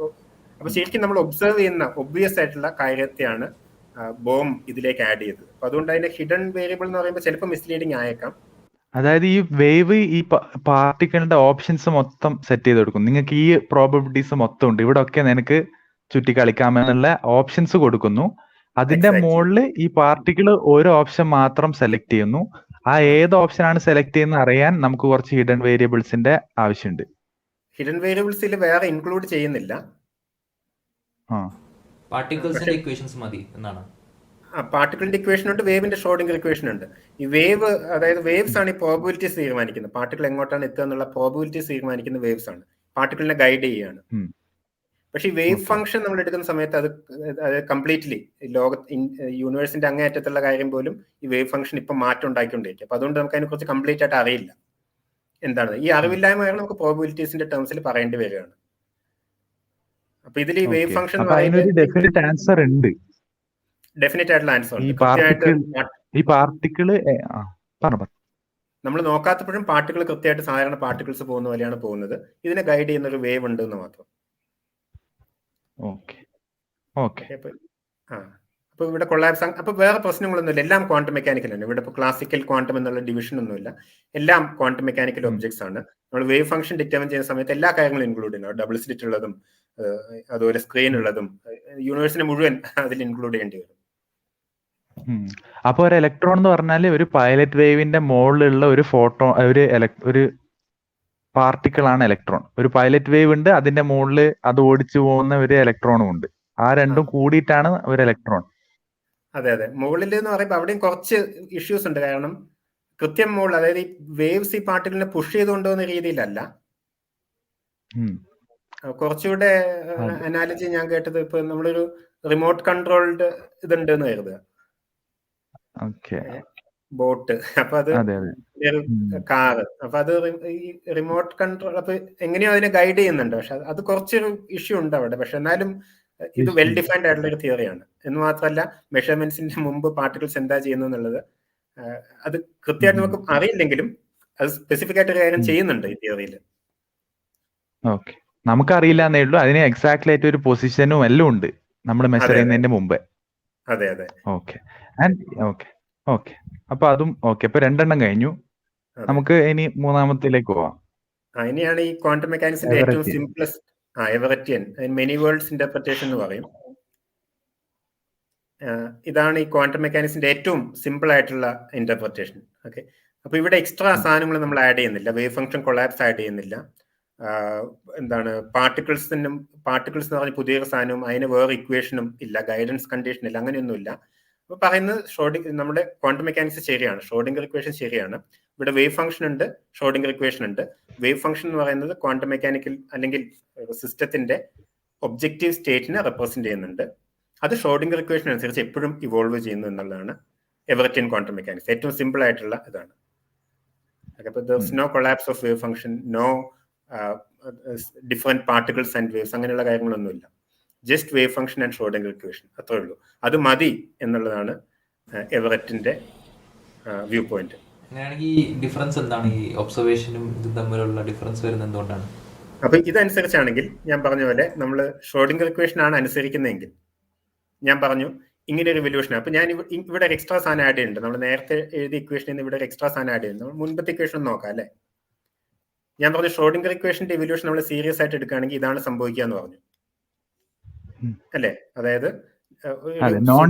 അപ്പൊ ശരിക്കും നമ്മൾ ഒബ്സർവ് ചെയ്യുന്ന ഒബ്വിയസ് ആയിട്ടുള്ള കാര്യത്തെയാണ് ബോം ഇതിലേക്ക് ആഡ് ചെയ്തത്. അപ്പൊ അതുകൊണ്ട് അതിന്റെ ഹിഡൻ വേരിയബിൾ എന്ന് പറയുമ്പോൾ ചിലപ്പോൾ മിസ്ലീഡിംഗ് ആയേക്കാം. അതായത് ഈ വേവ് ഈ പാർട്ടിക്കിളിന്റെ ഓപ്ഷൻസ് മൊത്തം സെറ്റ് ചെയ്ത് കൊടുക്കും. നിങ്ങൾക്ക് ഈ പ്രോബബിലിറ്റീസ് മൊത്തം ഉണ്ട്, ഇവിടെ ഒക്കെ നിനക്ക് ചുറ്റി കളിക്കാമെന്നുള്ള ഓപ്ഷൻസ് കൊടുക്കുന്നു. അതിന്റെ മുകളിൽ ഈ പാർട്ടിക്കിൾ ഓരോ ഓപ്ഷൻ മാത്രം സെലക്ട് ചെയ്യുന്നു. ആ ഏത് ഓപ്ഷൻ ആണ് സെലക്ട് ചെയ്യുന്നത് അറിയാൻ നമുക്ക് കുറച്ച് ഹിഡൻ വേരിയബിൾസിന്റെ ആവശ്യമുണ്ട്. ഹിഡൻ വേരിയബിൾസിൽ വേറെ ഇൻക്ലൂഡ് ചെയ്യുന്നില്ല, പാർട്ടിക്കിൾസിന്റെ ഇക്വേഷൻസ് മതി എന്നാണ്. പാർട്ടിക്കിളിന്റെ ഇക്വേഷൻ ഉണ്ട്, വേവിന്റെ ഷ്രോഡിംഗർ ഇക്വേഷൻ ഉണ്ട്. ഈ വേവ്, അതായത് വേവ്സ് ആണ് ഈ പ്രോബിലിറ്റീസ് തീരുമാനിക്കുന്നത്. പാർട്ടിക്കിൾ എങ്ങോട്ടാണ് എത്തുക എന്നുള്ള പ്രോബിലിറ്റീസ് തീരുമാനിക്കുന്ന വേവ്സ് ആണ്, പാർട്ടിക്കിളിനെ ഗൈഡ് ചെയ്യുകയാണ്. പക്ഷെ ഈ വേവ് ഫംഗ്ഷൻ നമ്മൾ എടുക്കുന്ന സമയത്ത് അത് കംപ്ലീറ്റ്ലി യൂണിവേഴ്സിന്റെ അങ്ങേയറ്റത്തുള്ള കാര്യം പോലും ഈ വേവ് ഫംഗ്ഷൻ ഇപ്പൊ മാറ്റം ഉണ്ടാക്കിക്കൊണ്ടിരിക്കും. അപ്പൊ അതുകൊണ്ട് നമുക്ക് അതിനെ കുറിച്ച് കംപ്ലീറ്റ് ആയിട്ട് അറിയില്ല എന്താണ്. ഈ അറിവില്ലായ്മ നമുക്ക് പ്രോബിലിറ്റീസിന്റെ ടേംസിൽ പറയേണ്ടി വരികയാണ്. അപ്പൊ ഇതിൽ ഈ വേവ് ഫംഗ്ഷൻ ഡെഫിനറ്റ് ആൻസർ ഉണ്ട്, ഡെഫിനറ്റ് ആയിട്ടുള്ള ആൻസർ ഉണ്ട്. ഈ പാർട്ടിക്കിള് നമ്മൾ നോക്കാത്തപ്പോഴും പാർട്ടിക്കിൾ കൃത്യമായിട്ട് സാധാരണ പാർട്ടിക്കിൾസ് പോകുന്ന പോലെയാണ് പോകുന്നത്. ഇതിനെ ഗൈഡ് ചെയ്യുന്ന ഒരു വേവ് ഉണ്ട് എന്ന് മാത്രം. അപ്പൊ ഇവിടെ കൊളാപ്സ്, അപ്പൊ വേറെ പ്രശ്നങ്ങളൊന്നുമില്ല, എല്ലാം ക്വാണ്ടം മെക്കാനിക്കൽ ആണ്. ഇവിടെ ഇപ്പൊ ക്ലാസിക്കൽ ക്വാണ്ടം എന്നുള്ള ഡിവിഷൻ ഒന്നുമില്ല, എല്ലാം ക്വാണ്ടം മെക്കാനിക്കൽ ഒബ്ജക്ട്സ് ആണ്. നമ്മൾ വേവ് ഫംഗ്ഷൻ ഡിറ്റർമിൻ ചെയ്യുന്ന സമയത്ത് എല്ലാ കാര്യങ്ങളും ഇൻക്ലൂഡ് ചെയ്യുന്നു. ഡബിൾ സ്ലിറ്റ് ഉള്ളതും അതുപോലെ സ്ക്രീൻ ഉള്ളതും യൂണിവേഴ്സിനെ മുഴുവൻ അതിൽ ഇൻക്ലൂഡ് ചെയ്യേണ്ടി വരും. അപ്പൊ ഒരു ഇലക്ട്രോൺ എന്ന് പറഞ്ഞാല് ഒരു പൈലറ്റ് വേവിന്റെ മുകളിലുള്ള ഒരു ഫോട്ടോ, ഒരു പാർട്ടിക്കിൾ ആണ് ഇലക്ട്രോൺ. ഒരു പൈലറ്റ് വേവ് ഉണ്ട്, അതിന്റെ മുകളിൽ അത് ഓടിച്ചു പോകുന്ന ഒരു ഇലക്ട്രോണും ഉണ്ട്. ആ രണ്ടും കൂടിയിട്ടാണ് ഒരു ഇലക്ട്രോൺ. അതെ അതെ, മുകളിൽ എന്ന് പറയുമ്പോൾ അവിടെയും കുറച്ച് ഇഷ്യൂസ് ഉണ്ട്. കാരണം കൃത്യം മുകളിൽ, അതായത് ഈ വേവ്സ് ഈ പാർട്ടിക്കിളിനെ പുഷ് ചെയ്തുകൊണ്ടുപോകുന്ന രീതിയിലല്ല. കുറച്ചുകൂടെ അനാലജി ഞാൻ കേട്ടത്, ഇപ്പൊ നമ്മളൊരു റിമോട്ട് കൺട്രോൾഡ് ഇതുണ്ട് എന്ന് കരുതുക, ബോട്ട്, അപ്പൊ അത് കാറ്, അപ്പൊ അത് ഈ റിമോട്ട് കൺട്രോൾ, അപ്പൊ എങ്ങനെയോ അതിനെ ഗൈഡ് ചെയ്യുന്നുണ്ട്. പക്ഷെ അത് കുറച്ചൊരു ഇഷ്യൂ ഉണ്ട് അവിടെ. പക്ഷെ എന്നാലും ഇത് വെൽ ഡിഫൈൻഡ് ആയിട്ടുള്ള ഒരു തിയറിയാണ്. എന്ന് മാത്രമല്ല, മെഷർമെന്റ്സിന്റെ മുമ്പ് പാർട്ടിക്കിൾസ് എന്താ ചെയ്യുന്നത് എന്നുള്ളത് അത് കൃത്യമായിട്ട് നമുക്ക് അറിയില്ലെങ്കിലും അത് സ്പെസിഫിക് ആയിട്ട് ഒരു കാര്യം ചെയ്യുന്നുണ്ട് ഈ തിയറിയിൽ. ഓക്കെ, നമുക്കറിയില്ല എന്നേ ഉള്ളൂ, അതിന് എക്സാക്ട്ലി ആയിട്ട് ഒരു പൊസിഷനും എല്ലാം ഉണ്ട് നമ്മൾ മെഷർ ചെയ്യുന്നതിന്റെ മുമ്പേ. അതെ അതെ, ഓക്കെ ഓക്കെ. അപ്പൊ അതും ഓക്കെ. അപ്പൊ 2 എണ്ണം കഴിഞ്ഞു. നമുക്ക് ഇനി മൂന്നാമത്തിലേക്ക് പോവാം. ഇനിയാണ് ഈ ക്വാണ്ടം മെക്കാനിക്സിന്റെ ഏറ്റവും സിംപ്ലസ്റ്റ്, എവററ്റിയൻ, മെനി വേൾഡ്സ് ഇന്റർപ്രിറ്റേഷൻ എന്ന് പറയും. ഇതാണ് ഈ ക്വാണ്ടം മെക്കാനിക്സിന്റെ ഏറ്റവും സിമ്പിൾ ആയിട്ടുള്ള ഇന്റർപ്രിറ്റേഷൻ. ഓക്കെ, അപ്പൊ ഇവിടെ എക്സ്ട്രാ സാധനങ്ങൾ നമ്മൾ ആഡ് ചെയ്യുന്നില്ല, വേവ് ഫംഗ്ഷൻ കൊളാപ്സ് ആഡ് ചെയ്യുന്നില്ല. എന്താണ് പാർട്ടിക്കിൾസ് എന്ന് പറഞ്ഞ പുതിയൊരു സാധനവും അതിന് വേറെ ഇക്വേഷനും ഇല്ല, ഗൈഡൻസ് കണ്ടീഷൻ ഇല്ല, അങ്ങനെയൊന്നുമില്ല. അപ്പൊ പറയുന്നത് നമ്മുടെ ക്വാണ്ടം മെക്കാനിക്സ് ശരിയാണ്, ഷ്രോഡിംഗർ ഇക്വേഷൻ ശരിയാണ്. ഇവിടെ വേവ് ഫംഗ്ഷൻ ഉണ്ട്, ഷ്രോഡിംഗർ ഇക്വേഷൻ ഉണ്ട്. വേവ് ഫംഗ്ഷൻ എന്ന് പറയുന്നത് ക്വാണ്ടം മെക്കാനിക്കൽ അല്ലെങ്കിൽ സിസ്റ്റത്തിന്റെ ഒബ്ജക്റ്റീവ് സ്റ്റേറ്റിനെ റെപ്രസെന്റ് ചെയ്യുന്നുണ്ട്. അത് ഷ്രോഡിംഗർ ഇക്വേഷൻ അനുസരിച്ച് എപ്പോഴും ഇവോൾവ് ചെയ്യുന്നു എന്നുള്ളതാണ് എവററ്റിയൻ ക്വാണ്ടം മെക്കാനിക്സ്. ഏറ്റവും സിമ്പിൾ ആയിട്ടുള്ള ഇതാണ്. അപ്പൊ there's no collapse of wave function, no different particles and waves, അങ്ങനെയുള്ള കാര്യങ്ങളൊന്നുമില്ല. Just wave function and Schrödinger equation, അത്രേ ഉള്ളൂ. അത് മതി എന്നുള്ളതാണ് എവററ്റിന്റെ വ്യൂ പോയിന്റ്. അങ്ങനെയാണെങ്കിൽ ഡിഫറൻസ് എന്താണ്? ഈ ഒബ്സർവേഷനും ഇതും തമ്മിലുള്ള ഡിഫറൻസ് വരുന്നത് എന്തുകൊണ്ടാണ്? അപ്പൊ ഇതനുസരിച്ചാണെങ്കിൽ ഞാൻ പറഞ്ഞ പോലെ നമ്മൾ ഷ്രോഡിംഗർ ഇക്വേഷൻ ആണ് അനുസരിക്കുന്നതെങ്കിൽ ഞാൻ പറഞ്ഞു ഇങ്ങനെ ഒരു ഇവല്യൂഷൻ. അപ്പൊ ഞാൻ ഇവിടെ ഒരു എക്സ്ട്രാ സാധനം ആഡ് ചെയ്യുന്നുണ്ട്. നമ്മൾ നേരത്തെ എഴുതിയ ഇക്വേഷനിൽ നിന്ന് ഇവിടെ ഒരു എക്സ്ട്രാ സാധനം ആഡ് ചെയ്യുന്നു. നമ്മൾ മുൻപത്തെ ഇക്വേഷൻ നോക്കാം അല്ലെ. ഞാൻ പറഞ്ഞു ഷ്രോഡിംഗർ ഇക്വേഷന്റെ ഇവല്യൂഷൻ നമ്മൾ സീരിയസ് ആയിട്ട് എടുക്കുകയാണെങ്കിൽ ഇതാണ് സംഭവിക്കുക എന്ന് പറഞ്ഞു അല്ലെ. അതായത് non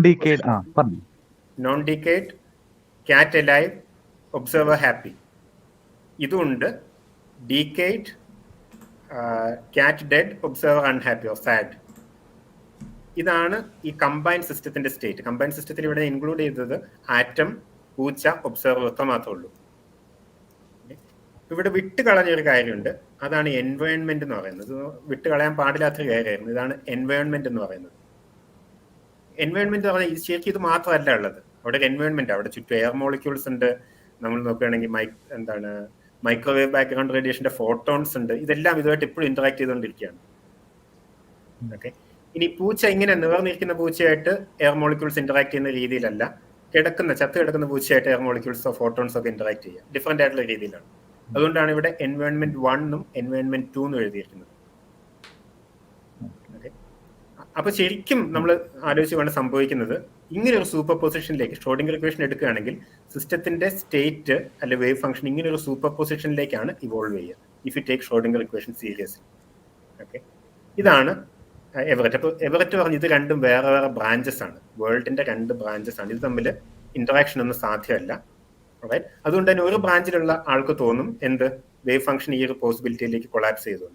decayed cat alive observer happy. ഇതുണ്ട് decayed cat dead observer unhappy or sad. ഇതാണ് ഈ കമ്പൈൻഡ് സിസ്റ്റത്തിന്റെ സ്റ്റേറ്റ്. കമ്പൈൻഡ് സിസ്റ്റത്തിൽ ഇവിടെ ഇൻക്ലൂഡ് ചെയ്തത് ആറ്റം, പൂച്ച, ഒബ്സർവർ മാത്രമേ ഉള്ളൂ. ഇവിടെ വിട്ടുകളഞ്ഞൊരു കാര്യമുണ്ട്, അതാണ് എൻവയോൺമെന്റ് എന്ന് പറയുന്നത്. വിട്ടുകളയാൻ പാടില്ലാത്തൊരു കാര്യമായിരുന്നു. ഇതാണ് എൻവയോൺമെന്റ് എന്ന് പറയുന്നത്. എൻവയോൺമെന്റ് എന്ന് പറഞ്ഞാൽ ശരിക്കും ഇത് മാത്രമല്ല ഉള്ളത്. അവിടെ ഒരു എൻവയോൺമെന്റ്, അവിടെ ചുറ്റും എയർ മോളിക്യൂൾസ് ഉണ്ട്. നമ്മൾ നോക്കുകയാണെങ്കിൽ മൈക്രോവേവ് ബാക്ക്ഗ്രൗണ്ട് റേഡിയേഷന്റെ ഫോട്ടോൺസ് ഉണ്ട്. ഇതെല്ലാം ഇതുമായിട്ട് എപ്പോഴും ഇന്ററാക്ട് ചെയ്തുകൊണ്ടിരിക്കുകയാണ്. ഓക്കെ. ഇനി പൂച്ച ഇങ്ങനെ നിവർന്നിരിക്കുന്ന പൂച്ചയായിട്ട് എയർ മോളിക്യൂൾസ് ഇന്ററാക്ട് ചെയ്യുന്ന രീതിയിലല്ല, ചത്ത് കിടക്കുന്ന പൂച്ചയായിട്ട് എയർ മോളിക്യൂൾസോ ഫോട്ടോൺസോ ഒക്കെ ഇന്ററാക്ട് ചെയ്യുക ഡിഫറെന്റ് ആയിട്ടുള്ള രീതിയിലാണ്. അതുകൊണ്ടാണ് ഇവിടെ എൻവയോൺമെന്റ് 1 എൻവയോൺമെന്റ് 2 എഴുതിയിരിക്കുന്നത്. അപ്പൊ ശരിക്കും നമ്മൾ ആലോചിച്ച് വേണം സംഭവിക്കുന്നത് ഇങ്ങനെ ഒരു സൂപ്പർ പൊസിഷനിലേക്ക് ഷ്രോഡിംഗർ ഇക്വേഷൻ എടുക്കുകയാണെങ്കിൽ സിസ്റ്റത്തിന്റെ സ്റ്റേറ്റ് അല്ലെ വേവ് ഫംഗ്ഷൻ ഇങ്ങനെ ഒരു സൂപ്പർ പൊസിഷനിലേക്കാണ് ഇവോൾവ് ചെയ്യുക if you take Schrödinger equation seriously. Okay. ഇതാണ് എവററ്റ്. അപ്പോൾ എവററ്റ് പറഞ്ഞ് ഇത് രണ്ടും വേറെ വേറെ ബ്രാഞ്ചസ് ആണ്, വേൾഡിന്റെ 2 ബ്രാഞ്ചസ് ആണ്. ഇത് തമ്മിൽ ഇന്ററാക്ഷൻ ഒന്നും സാധ്യമല്ല. റൈറ്റ്. അതുകൊണ്ട് തന്നെ ഒരു ബ്രാഞ്ചിലുള്ള ആൾക്ക് തോന്നും എന്ത് വേവ് ഫംഗ്ഷൻ ഈ ഒരു പോസിബിലിറ്റിയിലേക്ക് കൊളാപ്സ് ചെയ്തു.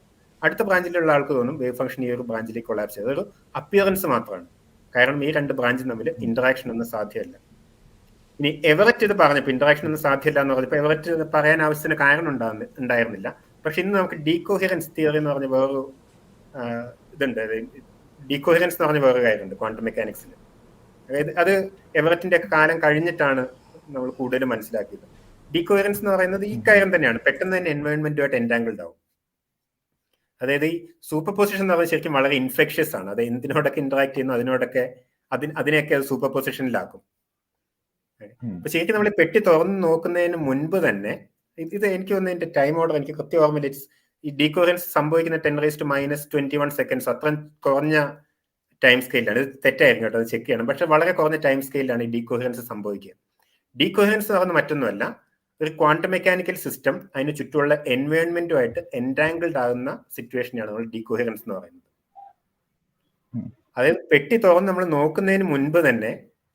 അടുത്ത ബ്രാഞ്ചിലുള്ള ആൾക്ക് തോന്നും വേവ് ഫംഗ്ഷൻ ഈ ഒരു ബ്രാഞ്ചിലേക്ക് കൊളാപ്സ് ചെയ്തു. അതൊരു അപ്പിയറൻസ് മാത്രമാണ്, കാരണം ഈ 2 ബ്രാഞ്ചും തമ്മിൽ ഇന്ററാക്ഷൻ ഒന്നും സാധ്യമല്ല. ഇനി എവററ്റ് ഇത് പറഞ്ഞപ്പോൾ ഇന്ററാക്ഷൻ ഒന്നും സാധ്യമല്ല എന്ന് പറഞ്ഞപ്പോൾ എവററ്റ് പറയാൻ ആവശ്യത്തിന് കാരണം ഉണ്ടായിരുന്നില്ല. പക്ഷെ ഇന്ന് നമുക്ക് ഡീകോഹിറൻസ് തിയറി എന്ന് പറഞ്ഞ വേറൊരു ഇതുണ്ട്. ഡീകോഹിറൻസ് എന്ന് പറഞ്ഞ വേറൊരു കാര്യമുണ്ട് ക്വാണ്ടം മെക്കാനിക്സിൽ. അതായത് അത് എവററ്റിന്റെ ഒക്കെ കാലം കഴിഞ്ഞിട്ടാണ് നമ്മൾ കൂടുതൽ മനസ്സിലാക്കിയത്. ഡീകോഹിറൻസ് എന്ന് പറയുന്നത് ഈ കാര്യം തന്നെയാണ്, പെട്ടെന്ന് തന്നെ എൻവയോൺമെന്റുമായിട്ട് എൻറ്റാങ്കിൾഡ് ആവും. അതായത് ഈ സൂപ്പർ പൊസിഷൻ എന്ന് പറയുന്നത് ശരിക്കും വളരെ ഇൻഫെക്ഷ്യസ് ആണ്. അത് എന്തിനോടൊക്കെ ഇന്ററാക്ട് ചെയ്യുന്നു അതിനെയൊക്കെ അത് സൂപ്പർ പൊസിഷനിലാക്കും. അപ്പൊ ശരിക്കും നമ്മൾ പെട്ടി തുറന്ന് നോക്കുന്നതിന് മുൻപ് തന്നെ ഇത് എനിക്ക് തോന്നുന്നു എന്റെ ടൈം ഓർഡർ എനിക്ക് കൃത്യം ഓർമ്മയില്ല. ഈ ഡീകോഹിറൻസ് സംഭവിക്കുന്ന 10⁻⁻21 സെക്കൻഡ്സ്, അത്ര കുറഞ്ഞ ടൈം സ്കെയിലാണ്. ഇത് തെറ്റായിരുന്നു കേട്ടോ, അത് ചെക്ക് ചെയ്യണം. പക്ഷെ വളരെ കുറഞ്ഞ ടൈം സ്കെയിലാണ് ഈ ഡീകോഹിറൻസ് സംഭവിക്കുക. ഡീകോഹിറൻസ് എന്ന് പറയുന്നത് മറ്റൊന്നുമല്ല, ഒരു ക്വാണ്ടം മെക്കാനിക്കൽ സിസ്റ്റം അതിന് ചുറ്റുമുള്ള എൻവയോൺമെന്റുമായിട്ട് എൻറ്റാങ്കിൾഡ് ആകുന്ന സിറ്റുവേഷനാണ് നമ്മൾ ഡീകോഹിറൻസ് എന്ന് പറയുന്നത്. അതായത് പെട്ടി തുറന്ന് നമ്മൾ നോക്കുന്നതിന് മുൻപ് തന്നെ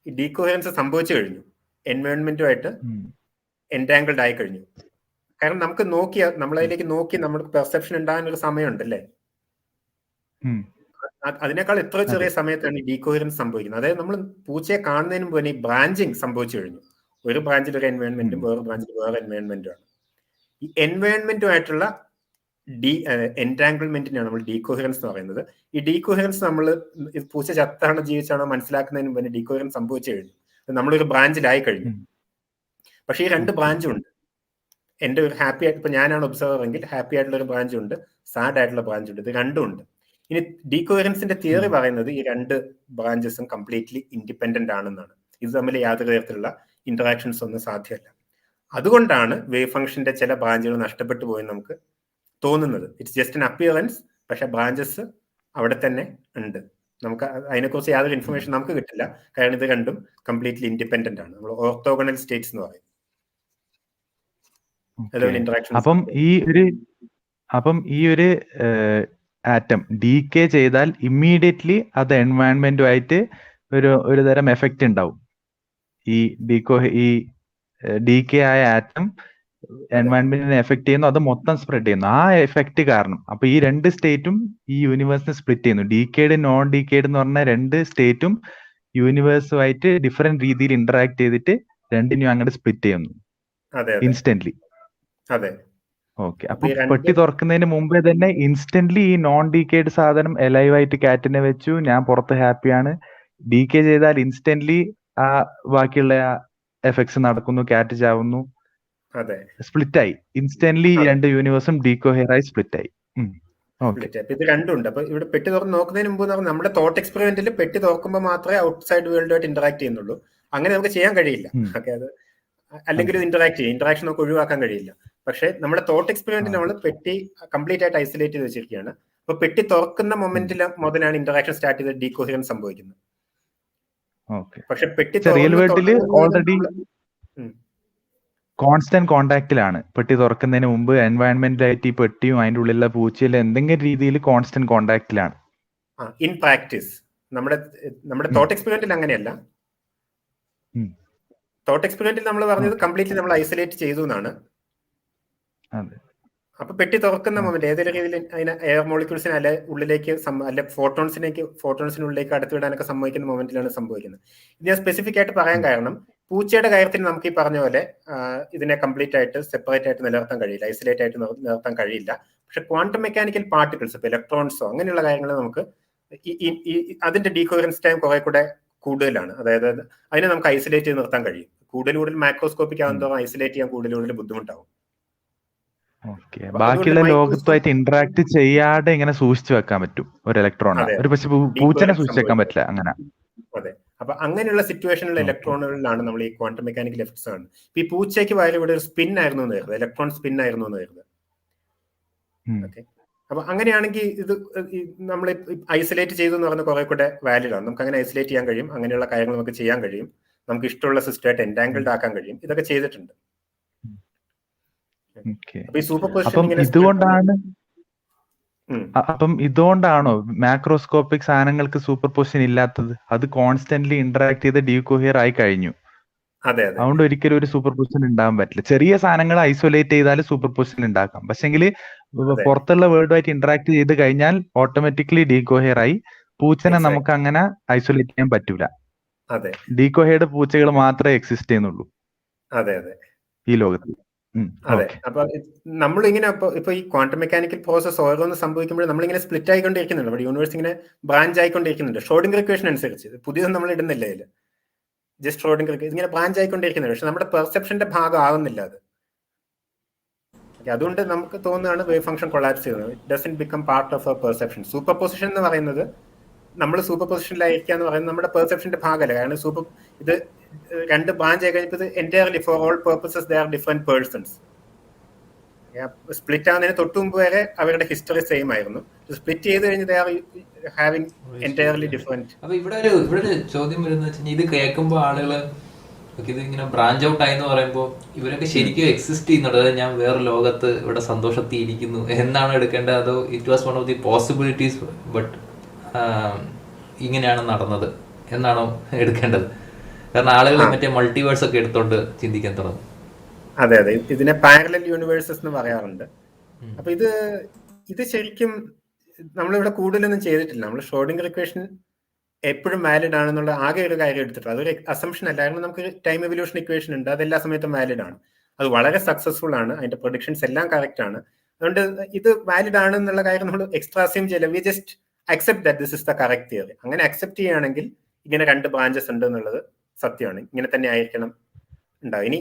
ഈ ഡീകോഹിറൻസ് സംഭവിച്ചു കഴിഞ്ഞു, എൻവയോൺമെന്റുമായിട്ട് എൻറ്റാങ്കിൾഡ് ആയി കഴിഞ്ഞു. കാരണം നമുക്ക് നമ്മളതിലേക്ക് നോക്കി നമുക്ക് പെർസെപ്ഷൻ ഉണ്ടാകാൻ ഒരു സമയമുണ്ടല്ലേ. അതിനേക്കാൾ എത്ര ചെറിയ സമയത്താണ് ഈ ഡീകോഹിറൻസ് സംഭവിക്കുന്നത്. അതായത് നമ്മൾ പൂച്ചയെ കാണുന്നതിന് മുമ്പ് തന്നെ ഈ ബ്രാഞ്ചിങ് സംഭവിച്ചു കഴിഞ്ഞു. ഒരു ബ്രാഞ്ചിൽ ഒരു എൻവയോൺമെന്റും വേറെ ബ്രാഞ്ചിൽ വേറെ എൻവയോൺമെന്റുമാണ്. ഈ എൻവയോൺമെന്റുമായിട്ടുള്ള എൻറ്റാങ്കിൾമെന്റിനാണ് നമ്മൾ ഡീകോഹിറൻസ് എന്ന് പറയുന്നത്. ഈ ഡീകോഹിറൻസ് നമ്മൾ പൂച്ച ചത്താണോ ജീവിച്ചാണോ മനസ്സിലാക്കുന്നതിന് മുമ്പ് ഡീകോഹിറൻസ് സംഭവിച്ചു കഴിഞ്ഞു, നമ്മളൊരു ബ്രാഞ്ചിലായി കഴിഞ്ഞു. പക്ഷെ ഈ 2 ബ്രാഞ്ചും ഉണ്ട്. എന്റെ ഒരു ഹാപ്പി ആയിട്ട്, ഇപ്പൊ ഞാനാണ് ഒബ്സർവർ എങ്കിൽ ഹാപ്പി ആയിട്ടുള്ള ഒരു ബ്രാഞ്ച് ഉണ്ട്, സാഡ് ആയിട്ടുള്ള ബ്രാഞ്ച് ഉണ്ട്. ഇത് രണ്ടും ഉണ്ട്. ഇനി ഡീകോഹിറൻസിന്റെ തിയറി പറയുന്നത് ഈ 2 ബ്രാഞ്ചസും കംപ്ലീറ്റ്ലി ഇൻഡിപെൻഡന്റ് ആണെന്നാണ്. ഇത് തമ്മിൽ യാതൊരു തരത്തിലുള്ള ഇന്ററാക്ഷൻസ് ഒന്നും സാധ്യമല്ല. അതുകൊണ്ടാണ് വേവ് ഫംഗ്ഷന്റെ ചില ബ്രാഞ്ചുകൾ നഷ്ടപ്പെട്ടു പോയെന്ന് നമുക്ക് തോന്നുന്നത്. ഇറ്റ്സ് ജസ്റ്റ് എൻ അപ്പിയറൻസ്, പക്ഷെ ബ്രാഞ്ചസ് അവിടെ തന്നെ ഉണ്ട്. നമുക്ക് അതിനെക്കുറിച്ച് യാതൊരു ഇൻഫർമേഷൻ നമുക്ക് കിട്ടില്ല, കാരണം ഇത് രണ്ടും കംപ്ലീറ്റ്ലി ഇൻഡിപെൻഡന്റ് ആണ്. നമ്മൾ ഓർത്തോഗണൽ സ്റ്റേറ്റ്സ് എന്ന് പറയും. അപ്പം ഈ ഒരു ആറ്റം ഡീകേ ചെയ്താൽ ഇമ്മീഡിയറ്റ്ലി അത് എൻവയോൺമെന്റുമായിട്ട് ഒരു തരം എഫക്റ്റ് ഉണ്ടാവും. ഈ ഡീകേ ആയ ആറ്റം എൻവയോൺമെന്റിനെ എഫക്ട് ചെയ്യുന്നു, അത് മൊത്തം സ്പ്രെഡ് ചെയ്യുന്നു. ആ എഫക്റ്റ് കാരണം അപ്പൊ ഈ 2 സ്റ്റേറ്റും ഈ യൂണിവേഴ്സിനെ സ്പ്ലിറ്റ് ചെയ്യുന്നു. ഡീക്കേഡ് നോൺ ഡീക്കേഡ് എന്ന് പറഞ്ഞ 2 സ്റ്റേറ്റും യൂണിവേഴ്സുമായിട്ട് ഡിഫറെന്റ് രീതിയിൽ ഇന്ററാക്ട് ചെയ്തിട്ട് രണ്ടിനും അങ്ങോട്ട് സ്പ്ലിറ്റ് ചെയ്യുന്നു ഇൻസ്റ്റന്റ്ലി. ഓക്കെ. അപ്പൊ പെട്ടി തുറക്കുന്നതിന് മുമ്പേ തന്നെ ഇൻസ്റ്റന്റ്ലി ഈ നോൺ ഡീക്കേഡ് സാധനം എലൈവ് ആയിട്ട് കാറ്റിനെ വെച്ചു, ഞാൻ പുറത്ത് ഹാപ്പിയാണ്. ഡീകേ ചെയ്താൽ ഇൻസ്റ്റന്റ്ലി ആ ബാക്കിയുള്ള എഫക്ട്സ് നടക്കുന്നു, കാറ്റ് ചാവുന്നു, സ്പ്ലിറ്റ് ആയി. ഇൻസ്റ്റന്റ്ലി 2 യൂണിവേഴ്സും ഡീകോഹിയറായി സ്പ്ലിറ്റ് ആയി. ഇത് രണ്ടുണ്ട്. അപ്പൊ ഇവിടെ പെട്ടി തുറന്ന് നോക്കുന്നതിന് മുമ്പ് നമ്മുടെ തോട്ട് എക്സ്പെരിമെന്റിൽ പെട്ടി തുറക്കുമ്പോൾ മാത്രമേ ഔട്ട്സൈഡ് വേൾഡുമായിട്ട് ഇന്ററാക്ട് ചെയ്യുന്നുള്ളൂ. അങ്ങനെ നമുക്ക് ചെയ്യാൻ കഴിയില്ല. ഓക്കെ. അത് അല്ലെങ്കിൽ ഇന്ററാക്ട് ചെയ്യും, ഇന്ററാക്ഷൻ നമുക്ക് ഒഴിവാക്കാൻ കഴിയില്ല. പക്ഷെ നമ്മുടെ തോട്ട് എക്സ്പെരിമെന്റിൽ നമ്മൾ പെട്ടി കംപ്ലീറ്റ് ആയിട്ട് ഐസൊലേറ്റ് ചെയ്ത് വെച്ചിരിക്കുകയാണ്. അപ്പൊ പെട്ടി തുറക്കുന്ന മൊമെന്റിൽ മുതലാണ് ഇന്ററാക്ഷൻ സ്റ്റാർട്ട് ചെയ്ത് ഡീകോഹിറൻസ് സംഭവിക്കുന്നത്. പക്ഷെ പെട്ടി റിയൽ വേൾഡിൽ ഓൾറെഡി കോൺസ്റ്റന്റ് കോണ്ടാക്റ്റിലാണ്. പെട്ടി തുറക്കുന്നതിന് മുമ്പ് എൻവയൺമെന്റിലായിട്ട് ഈ പെട്ടിയും അതിന്റെ ഉള്ളിലുള്ള പൂച്ചയിലും എന്തെങ്കിലും രീതിയിൽ കോൺസ്റ്റന്റ് കോണ്ടാക്റ്റിലാണ്. ഇൻ പ്രാക്ടീസ് നമ്മുടെ തോട്ട് എക്സ്പെരിമെന്റിൽ അങ്ങനെയല്ല. തോട്ട് എക്സ്പെരിമെന്റിൽ നമ്മൾ പറഞ്ഞത് കംപ്ലീറ്റ്ലി നമ്മൾ ഐസൊലേറ്റ് ചെയ്തു എന്നാണ്. അപ്പൊ പെട്ടി തുറക്കുന്ന മൊമെന്റ് ഏതെങ്കിലും രീതിയിൽ അതിന് എയർ മോളിക്യൂൾസിനെ അല്ലെ ഉള്ളിലേക്ക് അല്ലെ ഫോട്ടോൺസിനുള്ളിലേക്ക് അടുത്തുവിടാനൊക്കെ സംഭവിക്കുന്ന മൊമെന്റിലാണ് സംഭവിക്കുന്നത്. ഇത് ഞാൻ സ്പെസിഫിക് ആയിട്ട് പറയാൻ കാരണം പൂച്ചയുടെ കാര്യത്തിൽ നമുക്ക് ഈ പറഞ്ഞ പോലെ ഇതിനെ കംപ്ലീറ്റ് ആയിട്ട് സെപ്പറേറ്റ് ആയിട്ട് നിലനിർത്താൻ കഴിയില്ല, ഐസൊലേറ്റ് ആയിട്ട് നിലനിർത്താൻ കഴിയില്ല. പക്ഷെ ക്വാണ്ടം മെക്കാനിക്കൽ പാർട്ടിക്കിൾസ്, ഇപ്പൊ ഇലക്ട്രോൺസോ അങ്ങനെയുള്ള കാര്യങ്ങൾ നമുക്ക് അതിന്റെ ഡീകോഹറൻസ് ടൈം കുറെ കൂടെ കൂടുതലാണ്. അതായത് അതിനെ നമുക്ക് ഐസൊലേറ്റ് ചെയ്ത് നിർത്താൻ കഴിയും. കൂടുതൽ മാക്രോസ്കോപ്പിക് ആകുന്നതോറും ഐസൊലേറ്റ് ചെയ്യാൻ കൂടുതൽ ബുദ്ധിമുട്ടാവും. ബാക്കിയുള്ള ലോകത്തുമായിട്ട് ഇന്ററാക്ട് ചെയ്യാതെ ഇങ്ങനെ സൂക്ഷിച്ചു വെക്കാൻ പറ്റും ഒരു ഇലക്ട്രോൺ. ഒരു പക്ഷെ പൂച്ചനെ സൂക്ഷിച്ചു വെക്കാൻ പറ്റില്ല അങ്ങനെ. അതെ, അപ്പൊ അങ്ങനെയുള്ള സിറ്റുവേഷനിലുള്ള ഇലക്ട്രോണുകളിലാണ് നമ്മൾ ഈ ക്വാണ്ടം മെക്കാനിക്കൽ എഫക്ട്സ് ആണ്. ഈ പൂച്ചയ്ക്ക് വരെ ഇവിടെ ഒരു സ്പിൻ ആയിരുന്നു എന്ന് കരുതുക, ഇലക്ട്രോൺ സ്പിൻ ആയിരുന്നു എന്ന് കരുതുക. ഓക്കെ, അപ്പൊ അങ്ങനെയാണെങ്കിൽ ഇത് നമ്മൾ ഐസൊലേറ്റ് ചെയ്തു എന്ന് പറഞ്ഞാൽ കുറെ കൂടെ വാലിഡ് ആണ്. നമുക്ക് അങ്ങനെ ഐസൊലേറ്റ് ചെയ്യാൻ കഴിയും, അങ്ങനെയുള്ള കാര്യങ്ങൾ നമുക്ക് ചെയ്യാൻ കഴിയും, നമുക്ക് ഇഷ്ടമുള്ള സിസ്റ്റമായിട്ട് എൻറ്റാങ്കിൾഡ് ആക്കാൻ കഴിയും. ഇതൊക്കെ ചെയ്തിട്ടുണ്ട്. ഇതുകൊണ്ടാണോ മാക്രോസ്കോപ്പിക് സാധനങ്ങൾക്ക് സൂപ്പർ പൊസിഷൻ ഇല്ലാത്തത്? അത് കോൺസ്റ്റന്റ്ലി ഇന്ററാക്ട് ചെയ്ത് ഡീകോഹിയർ ആയി കഴിഞ്ഞു. അതുകൊണ്ട് ഒരിക്കലും ഒരു സൂപ്പർ പൊസിഷൻ ഉണ്ടാകാൻ പറ്റില്ല. ചെറിയ സാധനങ്ങൾ ഐസൊലേറ്റ് ചെയ്താൽ സൂപ്പർ പൊസിഷൻ ഉണ്ടാക്കാം. പക്ഷെങ്കിൽ പുറത്തുള്ള വേൾഡുമായിട്ട് ഇന്ററാക്ട് ചെയ്ത് കഴിഞ്ഞാൽ ഓട്ടോമാറ്റിക്കലി ഡീകോഹിയർ ആയി. പൂച്ചനെ നമുക്ക് അങ്ങനെ ഐസൊലേറ്റ് ചെയ്യാൻ പറ്റൂല. ഡീകോഹിയർഡ് പൂച്ചകൾ മാത്രമേ എക്സിസ്റ്റ് ചെയ്യുന്നുള്ളൂ ഈ ലോകത്ത്. അതെ, അപ്പൊ നമ്മളിങ്ങനെ ഇപ്പൊ ഈ ക്വാണ്ടം മെക്കാനിക്കൽ പ്രോസസ് ഓരോന്ന് സംഭവിക്കുമ്പോൾ നമ്മളിങ്ങനെ സ്പ്ലിറ്റ് ആയിക്കൊണ്ടിരിക്കുന്നുണ്ട്. നമ്മുടെ യൂണിവേഴ്സ് ഇങ്ങനെ ബ്രാഞ്ച് ആയിക്കൊണ്ടിരിക്കുന്നുണ്ട്. ഷ്രോഡിംഗർ ഇക്വേഷൻ അനുസരിച്ച് പുതിയതൊന്നും നമ്മൾ ഇടുന്നില്ല ഇതിൽ. ജസ്റ്റ് ഷ്രോഡിംഗർ ഇങ്ങനെ ബ്രാഞ്ച് ആയിക്കൊണ്ടിരിക്കുന്നുണ്ട്. പക്ഷെ നമ്മുടെ പെർസെപ്ഷന്റെ ഭാഗം ആവുന്നില്ല അത്. അതുകൊണ്ട് നമുക്ക് തോന്നുകയാണ് വേവ് ഫംഗ്ഷൻ കൊളാപ്സ് ചെയ്യുന്നത്. It doesn't become part of A perception. Super position എന്ന് പറയുന്നത് നമ്മൾ സൂപ്പർ പൊസിഷനിലായിരിക്കുക എന്ന് പറയുന്നത് നമ്മുടെ പെർസെപ്ഷന്റെ ഭാഗമല്ല. കാരണം ഇത് രണ്ട് ബ്രാഞ്ച് ആയി കഴിഞ്ഞപ്പോൾ ഇത് entirely for all purposes they are different persons. Split ആവുന്നതിന് തൊട്ട് മുമ്പ് വരെ അവരുടെ ഹിസ്റ്ററി സെയിം ആയിരുന്നു. സ്പ്ലിറ്റ് ചെയ്ത് കഴിഞ്ഞ് they are having entirely different. അപ്പൊ ഇവിടെ ഒരു ചോദ്യം വരുന്നത് വെച്ചാൽ ഇത് കേൾക്കുമ്പോൾ ആളുകള് ഇത് ഇങ്ങനെ ബ്രാഞ്ച് ഔട്ട് ആയി എന്ന് പറയുമ്പോൾ ഇവരൊക്കെ ശരിക്കും എക്സിസ്റ്റ് ചെയ്യുന്നുണ്ട്, അതായത് ഞാൻ വേറെ ലോകത്ത് ഇവിടെ സന്തോഷത്തിൽ ഇരിക്കുന്നു എന്നാണ് എടുക്കേണ്ടത്, അതോ it was one of the possibilities but ഇങ്ങനെയാണ് നടന്നത് എന്നാണോ എടുക്കേണ്ടത്? കാരണം ആളുകൾ മറ്റേ മൾട്ടിവേഴ്സ് ഒക്കെ എടുത്തോണ്ട് ചിന്തിക്കാൻ തുടങ്ങും. അതെ, ഇതിനെ പാരലൽ യൂണിവേഴ്സസ് എന്ന് പറയാറുണ്ട്. അപ്പൊ ഇത് ശരിക്കും നമ്മളിവിടെ കൂടുതലൊന്നും ചെയ്തിട്ടില്ല. നമ്മൾ ഷ്രോഡിംഗർ ഇക്വേഷൻ എപ്പോഴും വാലിഡ് ആണെന്നുള്ള ആകെ ഒരു കാര്യം എടുത്തിട്ട് അതൊരു അസംഷൻ അല്ലായിരുന്നു. നമുക്ക് ടൈം എവല്യൂഷൻ ഇക്വേഷൻ ഉണ്ട്, അത് എല്ലാ സമയത്തും വാലിഡ് ആണ്. അത് വളരെ സക്സസ്ഫുൾ ആണ്, അതിന്റെ പ്രൊഡിക്ഷൻസ് എല്ലാം കറക്റ്റ് ആണ്. അതുകൊണ്ട് ഇത് വാലിഡ് ആണ് എന്നുള്ള കാര്യം നമ്മൾ എക്സ്ട്രാ അസ്യൂം ചെയ്യില്ല. We just accept that this is the correct theory. അങ്ങനെ അക്സെപ്റ്റ് ചെയ്യുകയാണെങ്കിൽ ഇങ്ങനെ രണ്ട് ബ്രാഞ്ചസ് ഉണ്ട് എന്നുള്ളത് സത്യമാണ്, ഇങ്ങനെ തന്നെ ആയിരിക്കണം ഉണ്ടാവും. ഇനി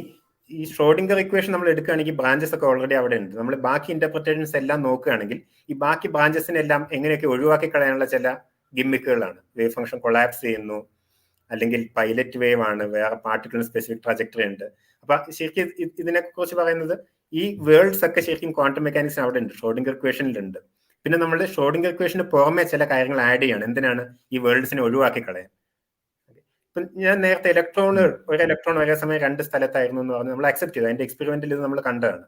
ഈ ഷ്രോഡിംഗർ ഇക്വേഷൻ നമ്മൾ എടുക്കുകയാണെങ്കിൽ ബ്രാഞ്ചസ് ഒക്കെ ഓൾറെഡി അവിടെ ഉണ്ട്. നമ്മൾ ബാക്കി ഇന്റർപ്രിറ്റേഷൻസ് എല്ലാം നോക്കുകയാണെങ്കിൽ ഈ ബാക്കി ബ്രാഞ്ചസിനെല്ലാം എങ്ങനെയൊക്കെ ഒഴിവാക്കി കളയാനുള്ള ചില ഗിമ്മിക്കുകളാണ്. വേവ് ഫംഗ്ഷൻ കൊളാപ്സ് ചെയ്യുന്നു, അല്ലെങ്കിൽ പൈലറ്റ് വേവ് ആണ്, വേറെ പാർട്ടിക്കിളിന് സ്പെസിഫിക് ട്രജക്ടറി ഉണ്ട്. അപ്പൊ ശരിക്കും ഇതിനെ കുറിച്ച് പറയുന്നത് ഈ വേൾഡ്സ് ഒക്കെ ശരിക്കും ക്വാണ്ടം മെക്കാനിക്സ് അവിടെ ഉണ്ട്, ഷ്രോഡിംഗർ ഇക്വേഷനിലുണ്ട്. പിന്നെ നമ്മൾ ഷ്രോഡിംഗർ ഇക്വേഷന് പുറമെ ചില കാര്യങ്ങൾ ആഡ് ചെയ്യാണ്. എന്തിനാണ്? ഈ വേൾഡ്സിനെ ഒഴിവാക്കി കളയാൻ. ഇപ്പൊ ഞാൻ നേരത്തെ ഒരു ഇലക്ട്രോൺ ഒരേ സമയം രണ്ട് സ്ഥലത്തായിരുന്നു എന്ന് പറഞ്ഞ് നമ്മൾ അക്സെപ്റ്റ് ചെയ്തു. അതിന്റെ എക്സ്പെരിമെന്റിൽ ഇത് നമ്മൾ കണ്ടതാണ്.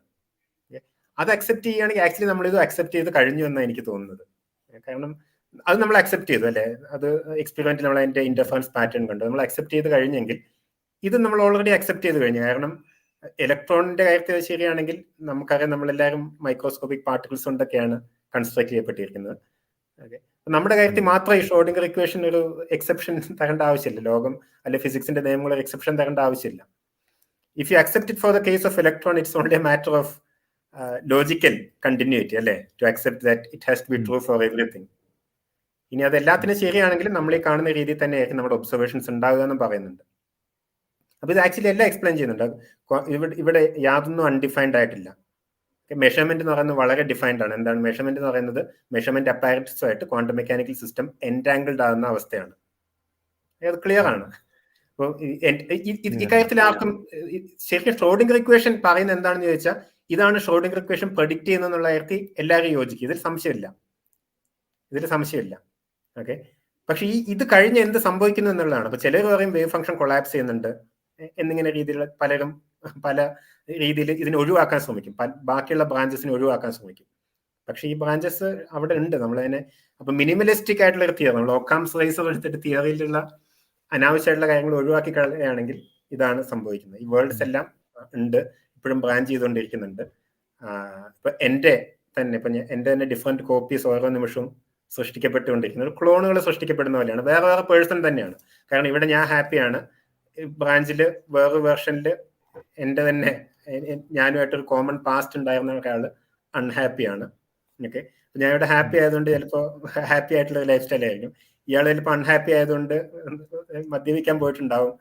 അത് അക്സെപ്റ്റ് ചെയ്യുകയാണെങ്കിൽ ആക്ച്വലി നമ്മൾ ഇത് അക്സെപ്റ്റ് ചെയ്ത് കഴിഞ്ഞു എന്നാണ് എനിക്ക് തോന്നുന്നത്. കാരണം അത് നമ്മൾ അക്സെപ്റ്റ് ചെയ്തു അല്ലെ, അത് എക്സ്പെരിമെന്റിൽ നമ്മൾ അതിന്റെ ഇന്റർഫറൻസ് പാറ്റേൺ കണ്ടു, നമ്മൾ അക്സെപ്റ്റ് ചെയ്ത് കഴിഞ്ഞെങ്കിൽ ഇത് നമ്മൾ ഓൾറെഡി അക്സെപ്റ്റ് ചെയ്ത് കഴിഞ്ഞു. കാരണം ഇലക്ട്രോണിന്റെ കാര്യത്തിൽ ശരിയാണെങ്കിൽ നമുക്കറിയാം നമ്മളെല്ലാവരും മൈക്രോസ്കോപ്പിക് പാർട്ടിക്കിൾസ് കൊണ്ടൊക്കെയാണ് കൺസ്ട്രക്ട് ചെയ്യപ്പെട്ടിരിക്കുന്നത്. ഓക്കെ, നമ്മുടെ കാര്യത്തിൽ മാത്രം ഈ ഷ്രോഡിംഗർ ഇക്വേഷൻ ഒരു എക്സെപ്ഷൻ തരേണ്ട ആവശ്യമില്ല. ലോകം അല്ലെ ഫിസിക്സിന്റെ നിയമങ്ങൾ ഒരു എക്സെപ്ഷൻ തരേണ്ട ആവശ്യമില്ല. If you accept it for the case of electron, it's only a matter of logical continuity അല്ലെ, to accept that it has to be true for everything. ഇനി അത് എല്ലാത്തിനും ശരിയാണെങ്കിലും നമ്മൾ ഈ കാണുന്ന രീതിയിൽ തന്നെയായിരിക്കും നമ്മുടെ ഒബ്സർവേഷൻസ് ഉണ്ടാവുക എന്നും പറയുന്നുണ്ട്. അപ്പൊ ഇത് ആക്ച്വലി എല്ലാം എക്സ്പ്ലെയിൻ ചെയ്യുന്നുണ്ട്. ഇവിടെ യാതൊന്നും അൺഡിഫൈൻഡ് ആയിട്ടില്ല. മെഷർമെന്റ് എന്ന് പറയുന്നത് വളരെ ഡിഫൈൻഡ് ആണ്. എന്താണ് മെഷർമെന്റ് എന്ന് പറയുന്നത്? Measurement അപ്പാരറ്റസുമായിട്ട് quantum mechanical system entangled ആകുന്ന അവസ്ഥയാണ്. അത് ക്ലിയർ ആണ്. അപ്പോൾ ഇക്കാര്യത്തിൽ ആർക്കും ശരിക്കും ഷ്രോഡിംഗർ ഇക്വേഷൻ പറയുന്നത് എന്താണെന്ന് ചോദിച്ചാൽ ഇതാണ് ഷ്രോഡിംഗർ ഇക്വേഷൻ പ്രഡിക്റ്റ് ചെയ്യുന്നുള്ള കാര്യത്തിൽ എല്ലാവരും യോജിക്കും. ഇതിൽ സംശയമില്ല. ഓക്കെ, പക്ഷെ ഇത് കഴിഞ്ഞ് എന്ത് സംഭവിക്കുന്നു എന്നുള്ളതാണ്. അപ്പൊ ചിലർ പറയും വേവ് ഫംഗ്ഷൻ കൊളാപ്സ് ചെയ്യുന്നുണ്ട് എന്നിങ്ങനെ രീതിയിലുള്ള പല രീതിയിൽ ഇതിനെ ഒഴിവാക്കാൻ ശ്രമിക്കും, ബാക്കിയുള്ള ബ്രാഞ്ചസിനെ ഒഴിവാക്കാൻ ശ്രമിക്കും. പക്ഷെ ഈ ബ്രാഞ്ചസ് അവിടെ ഉണ്ട്. നമ്മളതിനെ അപ്പൊ മിനിമലിസ്റ്റിക് ആയിട്ടുള്ള ഒരു തിയറി, നമ്മൾ ഒക്കാംസ് റൈസർ എടുത്തിട്ട് തിയറിയിലുള്ള അനാവശ്യമായിട്ടുള്ള കാര്യങ്ങൾ ഒഴിവാക്കി കളയുകയാണെങ്കിൽ ഇതാണ് സംഭവിക്കുന്നത്. ഈ വേൾഡ്സ് എല്ലാം ഉണ്ട്, ഇപ്പോഴും ബ്രാഞ്ച് ചെയ്തുകൊണ്ടിരിക്കുന്നുണ്ട്. ഇപ്പൊ എന്റെ തന്നെ ഡിഫറെന്റ് കോപ്പീസ് ഓരോ നിമിഷവും സൃഷ്ടിക്കപ്പെട്ടുകൊണ്ടിരിക്കുന്നത്, ക്ലോണുകൾ സൃഷ്ടിക്കപ്പെടുന്ന പോലെയാണ്. വേറെ പേഴ്സൺ തന്നെയാണ്. കാരണം ഇവിടെ ഞാൻ ഹാപ്പിയാണ്, ബ്രാഞ്ചിൽ വേറൊരു വേർഷനിൽ എൻ്റെ തന്നെ ഞാനുമായിട്ടൊരു കോമൺ പാസ്റ്റ് ഉണ്ടായിരുന്ന ഒരാള് അൺഹാപ്പിയാണ്. ഓക്കെ, ഞാൻ ഇവിടെ ഹാപ്പി ആയതുകൊണ്ട് ചിലപ്പോൾ ഹാപ്പി ആയിട്ടുള്ള ലൈഫ് സ്റ്റൈൽ ആയിരിക്കും. ഇയാൾ ചിലപ്പോൾ അൺഹാപ്പി ആയതുകൊണ്ട് മദ്യപിക്കാൻ പോയിട്ടുണ്ടാവും,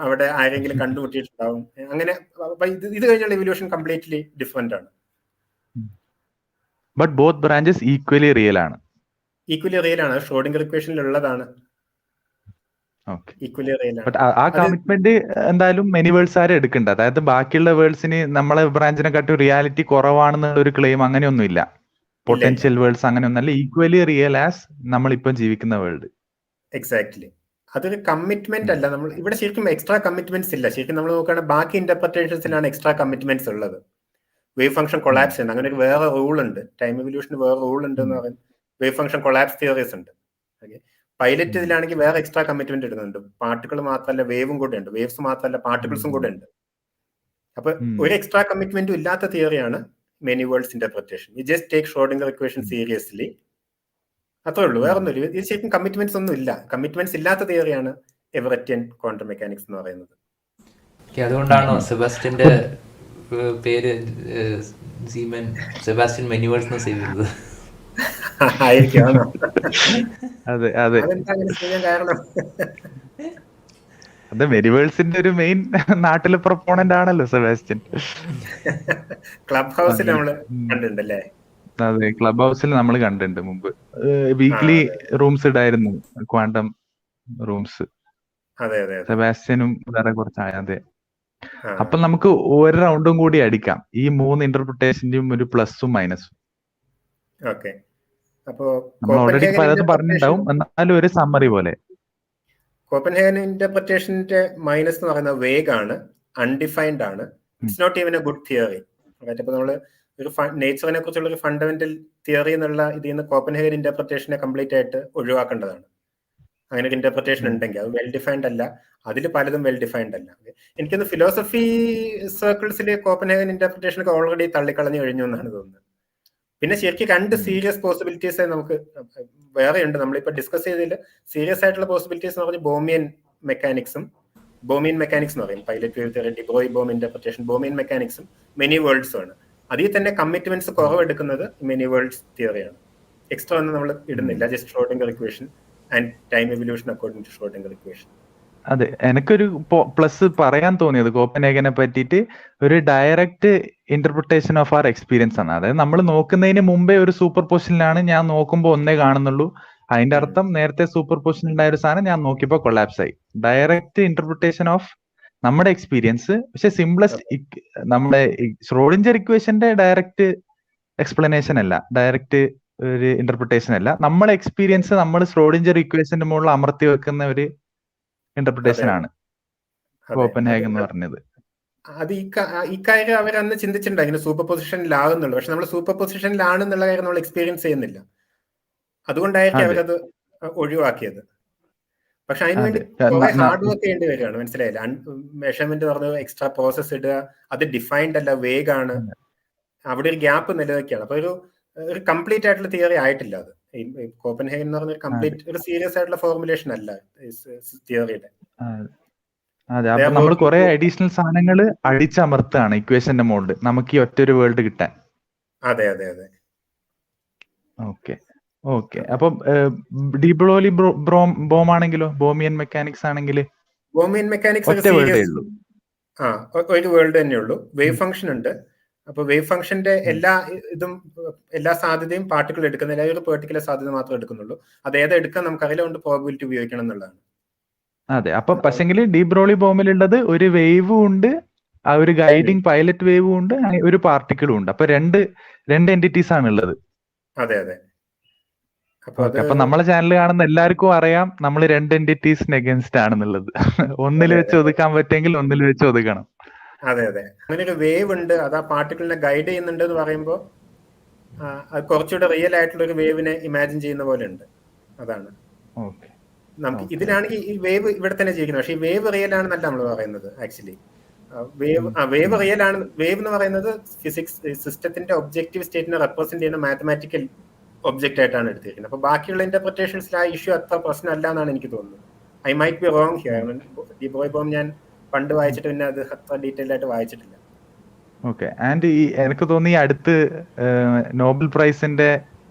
അവിടെ ആരെങ്കിലും കണ്ടുമുട്ടിയിട്ടുണ്ടാവും. അങ്ങനെ ഇത് കഴിഞ്ഞുള്ള ഇവല്യൂഷൻ കംപ്ലീറ്റ്ലി ഡിഫറെന്റ് ആണ്. But both branches equally real ആണ്. ഷ്രോഡിംഗർ ഇക്വേഷനിൽ ഉള്ളതാണ്. ഈക്വലി റിയൽ ആണ്. ആ കമ്മിറ്റ്മെന്റ് എന്തായാലും മെനി വേൾഡ്സ് എടുക്കണ്ട. അതായത് ബാക്കിയുള്ള വേൾഡ്സിന് നമ്മളെ ബ്രാഞ്ചിനെ കാട്ടി റിയാലിറ്റി കുറവാണെന്നുള്ള ഒരു ക്ലെയിം അങ്ങനെയൊന്നും ഇല്ല. പൊട്ടൻഷ്യൽ വേൾഡ്സ് അങ്ങനെയൊന്നല്ല, ഈക്വലി റിയൽ ആസ് നമ്മളിപ്പം ജീവിക്കുന്ന വേൾഡ്. എക്സാക്ട്ലി, അതൊരു കമ്മിറ്റ്മെന്റ് അല്ല. നമ്മൾ ഇവിടെ ശരിക്കും എക്സ്ട്രാ കമ്മിറ്റ്മെന്റ്സ് ഇല്ല. ശരിക്കും നമ്മൾ നോക്കുകയാണെങ്കിൽ ബാക്കി ഇന്റർപ്രിറ്റേഷൻസിലാണ് എക്സ്ട്രാ കമ്മിറ്റ്മെന്റ്സ് ഉള്ളത്. വേവ് ഫംഗ്ഷൻ കൊളാപ്സ് ചെയ്യുന്നത്, അങ്ങനെ ഒരു വേറെ റൂൾ ഉണ്ട്. ടൈം എവല്യൂഷന് വേറെ റൂൾ ഉണ്ട് എന്ന് പറയുന്നത് വേവ് ഫംഗ്ഷൻ കൊളാപ്സ് തിയറീസ് ഉണ്ട്. ഓക്കെ, പൈലറ്റ് ഇതിലാണെങ്കിൽ വേറെ എക്സ്ട്രാ കമ്മിറ്റ്മെന്റ് ഇടുന്നുണ്ട്. പാർട്ടിക്കിൾ മാത്രമല്ല വേവും കൂടെ ഉണ്ട്, വേവ്സ് മാത്രമല്ല പാർട്ടിക്കിൾസും കൂടെ ഉണ്ട്. അപ്പൊ ഒരു എക്സ്ട്രാ കമ്മിറ്റ്മെന്റും ഇല്ലാത്ത തിയറിയാണ് many worlds interpretation. You just take Schrödinger equation seriously, അത്രേ ഉള്ളൂ. വേറെ ഒന്നുമില്ല. ഇത് ശരിക്കും കമ്മിറ്റ്മെന്റ്സ് ഒന്നും ഇല്ല. കമ്മിറ്റ്മെന്റ്സ് ഇല്ലാത്ത തിയറിയാണ് എവററ്റിയൻ ക്വാണ്ടം മെക്കാനിക്സ് എന്ന് പറയുന്നത്. അതുകൊണ്ടാണോ സെബാസ്റ്റ്യന്റെ പേര് സെബാസ്റ്റ്യൻ മെനി വേൾഡ്സ് എന്ന് സേവ് ചെയ്തത്? അതെ, മെനി വേൾഡ്സിന്റെ ഒരു മെയിൻ നാട്ടിലെ പ്രൊപ്പോണന്റ് ആണല്ലോ സെബാസ്റ്റ്യൻ. ക്ലബ് ഹൗസിൽ നമ്മൾ കണ്ടിട്ടുണ്ടല്ലേ? അതെ, ക്ലബ് ഹൗസിൽ നമ്മൾ കണ്ടിട്ടുണ്ട് മുമ്പ്. വീക്ക്ലി റൂംസ് ഇടായിരുന്നു, ക്വാണ്ടം റൂംസ്. സെബാസ്റ്റ്യനും വേറെ കുറച്ച്. അതെ, അപ്പൊ നമുക്ക് ഒരു റൗണ്ടും കൂടി അടിക്കാം ഈ 3 ഇന്റർപ്രിട്ടേഷന്റെയും ഒരു പ്ലസും മൈനസും. ഓക്കെ, അപ്പോ നമ്മൾ ഓൾറെഡി പലതും പറഞ്ഞിട്ടുണ്ടാവും, എന്നാലും ഒരു സമ്മറി പോലെ. കോപ്പൻഹേഗൻ ഇന്റർപ്രിറ്റേഷന്റെ മൈനസ് എന്ന് പറയുന്നത് വേഗ് ആണ്, അൺഡിഫൈൻഡ് ആണ്, it's not even a good theory. അപ്പൊ നമ്മള് ഒരു നേച്ചറിനെ കുറിച്ചുള്ള ഒരു ഫണ്ടമെന്റൽ തിയറി എന്നുള്ള ഇതിൽ നിന്ന് കോപ്പൻഹേഗൻ ഇന്റർപ്രിറ്റേഷനെ കംപ്ലീറ്റ് ആയിട്ട് ഒഴിവാക്കേണ്ടതാണ്. അങ്ങനെ ഒരു ഇന്റർപ്രിറ്റേഷൻ ഉണ്ടെങ്കിൽ അത് വെൽ ഡിഫൈൻഡ് അല്ല, അതിൽ പലതും വെൽ ഡിഫൈൻഡ് അല്ല. എനിക്കൊന്ന് ഫിലോസഫി സർക്കിൾസിൽ കോപ്പൻഹേഗൻ ഇന്റർപ്രിറ്റേഷൻ ഒക്കെ ഓൾറെഡി തള്ളിക്കളഞ്ഞു കഴിഞ്ഞു എന്നാണ് തോന്നുന്നത്. പിന്നെ ശരിക്കും 2 സീരിയസ് പോസിബിലിറ്റീസ് നമുക്ക് വേറെ ഉണ്ട്. നമ്മളിപ്പോ ഡിസ്കസ് ചെയ്തതിൽ സീരിയസ് ആയിട്ടുള്ള പോസിബിലിറ്റീസ് എന്ന് പറഞ്ഞാൽ ബോമിയൻ മെക്കാനിക്സ് എന്ന് പറയും. Pilot wave theory, de Broglie Bohm interpretation, Bohmian മെക്കാനിക്സും മെനി വേൾഡ്സും ആണ്. അതിൽ തന്നെ കമ്മിറ്റ്മെന്റ്സ് കുറവെടുക്കുന്നത് മെനി വേൾഡ്സ് തിയറിയാണ്. എക്സ്ട്രാ ഒന്നും നമ്മൾ ഇടുന്നില്ല, just Schrodinger equation and time evolution according to Schrodinger equation. അതെ, എനിക്കൊരു പ്ലസ് പറയാൻ തോന്നിയത് കോപ്പൻഹേഗനെ പറ്റിയിട്ട് ഒരു direct interpretation of our experience ആണ്. അതായത് നമ്മൾ നോക്കുന്നതിന് മുമ്പേ ഒരു സൂപ്പർ പൊസിഷനിലാണ്, ഞാൻ നോക്കുമ്പോൾ ഒന്നേ കാണുന്നുള്ളൂ. അതിന്റെ അർത്ഥം നേരത്തെ സൂപ്പർ പൊസിഷൻ ഉണ്ടായ ഒരു സാധനം ഞാൻ നോക്കിയപ്പോൾ കൊളാപ്സ് ആയി. ഡയറക്റ്റ് ഇന്റർപ്രിട്ടേഷൻ ഓഫ് നമ്മുടെ എക്സ്പീരിയൻസ്. പക്ഷെ സിംപ്ലസ്റ്റ് നമ്മുടെ ഷ്രോഡിംഗർ ഇക്വേഷന്റെ ഡയറക്റ്റ് എക്സ്പ്ലനേഷൻ അല്ല, ഡയറക്റ്റ് ഒരു ഇന്റർപ്രിട്ടേഷൻ അല്ല. നമ്മുടെ എക്സ്പീരിയൻസ് നമ്മൾ ഷ്രോഡിംഗർ ഇക്വേഷന്റെ മുകളിൽ അമർത്തി വെക്കുന്ന ഒരു ഇന്റർപ്രിട്ടേഷൻ ആണ് കോപ്പൻഹേഗൻ എന്ന് പറഞ്ഞത്. അത് ഈ കാര്യം അവർ അന്ന് ചിന്തിച്ചിട്ടുണ്ടോ ഇങ്ങനെ സൂപ്പർ പൊസിഷനിലാകുന്നുള്ളൂ. പക്ഷെ നമ്മൾ സൂപ്പർ പൊസിഷനിലാണെന്നുള്ള കാര്യം നമ്മൾ എക്സ്പീരിയൻസ് ചെയ്യുന്നില്ല. അതുകൊണ്ടായിരിക്കും അവരത് ഒഴിവാക്കിയത്. പക്ഷെ അതിനുവേണ്ടി കുറെ ഹാർഡ് വർക്ക് ചെയ്യേണ്ടി വരികയാണ്. മനസ്സിലായില്ല? മെഷർമെന്റ് പറഞ്ഞത് എക്സ്ട്രാ പ്രോസസ് ഇടുക, അത് ഡിഫൈൻഡ് അല്ല, വേഗ് ആണ്. അവിടെ ഒരു ഗ്യാപ്പ് നിലനിൽക്കുകയാണ്. അപ്പൊ ഒരു കംപ്ലീറ്റ് ആയിട്ടുള്ള തിയറി ആയിട്ടില്ല അത്. കോപ്പൻഹേഗൻ എന്ന് പറഞ്ഞ കംപ്ലീറ്റ് ഒരു സീരിയസ് ആയിട്ടുള്ള ഫോർമുലേഷൻ അല്ല തിയറിയുടെ. അതെ, അപ്പൊ നമ്മൾ കുറെ അഡീഷണൽ സാധനങ്ങൾ അടിച്ചമർത്താണ് ഇക്വേഷന്റെ മുകളിൽ നമുക്ക് ഈ ഒറ്റൊരു വേൾഡ് കിട്ടാൻ. അതെ അതെ അതെ. ഓക്കെ. അപ്പം ഡിബ്രോലി ബോം ആണെങ്കിലോ, ബോമിയൻ മെക്കാനിക്സ് ആണെങ്കിൽ ബോമിയൻ മെക്കാനിക്സ് ഒരു വേൾഡ് തന്നെയുള്ളൂ. വേവ് ഫംഗ്ഷൻ ഉണ്ട്. അപ്പൊ വേവ് ഫംഗ്ഷന്റെ എല്ലാ സാധ്യതയും പാർട്ടിക്കിൾ എടുക്കുന്നില്ല, ഒരു പെർട്ടിക്കുലർ സാധ്യത മാത്രമേ എടുക്കുന്നുള്ളൂ. അത് ഏതാ എടുക്കാൻ നമുക്കറിയില്ല, കൊണ്ട് പ്രോബിലിറ്റി ഉപയോഗിക്കണം എന്നുള്ളതാണ്. അതെ, അപ്പൊ പക്ഷെങ്കിൽ ഡി ബ്രോളി ബോമിലുള്ളത് ഒരു വേവും ഉണ്ട്, ആ ഒരു ഗൈഡിങ് പൈലറ്റ് വേവും ഉണ്ട്, ഒരു പാർട്ടിക്കിളും ഉണ്ട്. അപ്പൊ രണ്ട് എൻറ്റിറ്റീസ് ആണ് ഉള്ളത്. അതെ അതെ. അപ്പൊ നമ്മളെ ചാനൽ കാണുന്ന എല്ലാവർക്കും അറിയാം നമ്മൾ രണ്ട് എൻറ്റിറ്റീസിന് എഗൻസ്റ്റ് ആണെന്നുള്ളത്. ഒന്നിൽ വെച്ച് ഒതുക്കാൻ പറ്റുമെങ്കിൽ ഒന്നിൽ വെച്ച് ഒതുക്കണം. അതെ അതെ. അങ്ങനെ ഒരു വേവ് ഉണ്ട്, അത് ആ പാർട്ടിക്കിളിനെ ഗൈഡ് ചെയ്യുന്നുണ്ട് എന്ന് പറയുമ്പോൾ അത് കുറച്ചുകൂടെ റിയൽ ആയിട്ടുള്ള ഒരു വേവിനെ ഇമാജിൻ ചെയ്യുന്ന പോലെ ഉണ്ട്. അതാണ് നമുക്ക് ഇതിലാണെങ്കിൽ ഈ വേവ് ഇവിടെ തന്നെ ജീവിക്കുന്നത്. പക്ഷെ ഈ വേവ് റിയൽ ആണെന്നല്ല നമ്മൾ പറയുന്നത്. ആക്ച്വലി വേവ് റിയൽ ആണ്. വേവ് എന്ന് പറയുന്നത് ഫിസിക്സ് സിസ്റ്റത്തിന്റെ ഒബ്ജക്റ്റീവ് സ്റ്റേറ്റിനെ റെപ്രസെന്റ് ചെയ്യുന്ന മാത്തമാറ്റിക്കൽ ഒബ്ജക്റ്റ് ആയിട്ടാണ് എടുത്തിരിക്കുന്നത്. അപ്പൊ ബാക്കിയുള്ള ഇന്റർപ്രിട്ടേഷൻസിൽ ആ ഇഷ്യൂ അത്ര പ്രശ്നമല്ല എന്നാണ് എനിക്ക് തോന്നുന്നത്. I might be wrong here. De Broglie Bohm ഞാൻ പണ്ട് വായിച്ചിട്ട് പിന്നെ അത് അത്ര ഡീറ്റെയിൽ ആയിട്ട് വായിച്ചിട്ടില്ല. ഓക്കെ. ആൻഡ് ഈ എനിക്ക് തോന്നി അടുത്ത് നോബൽ പ്രൈസിന്റെ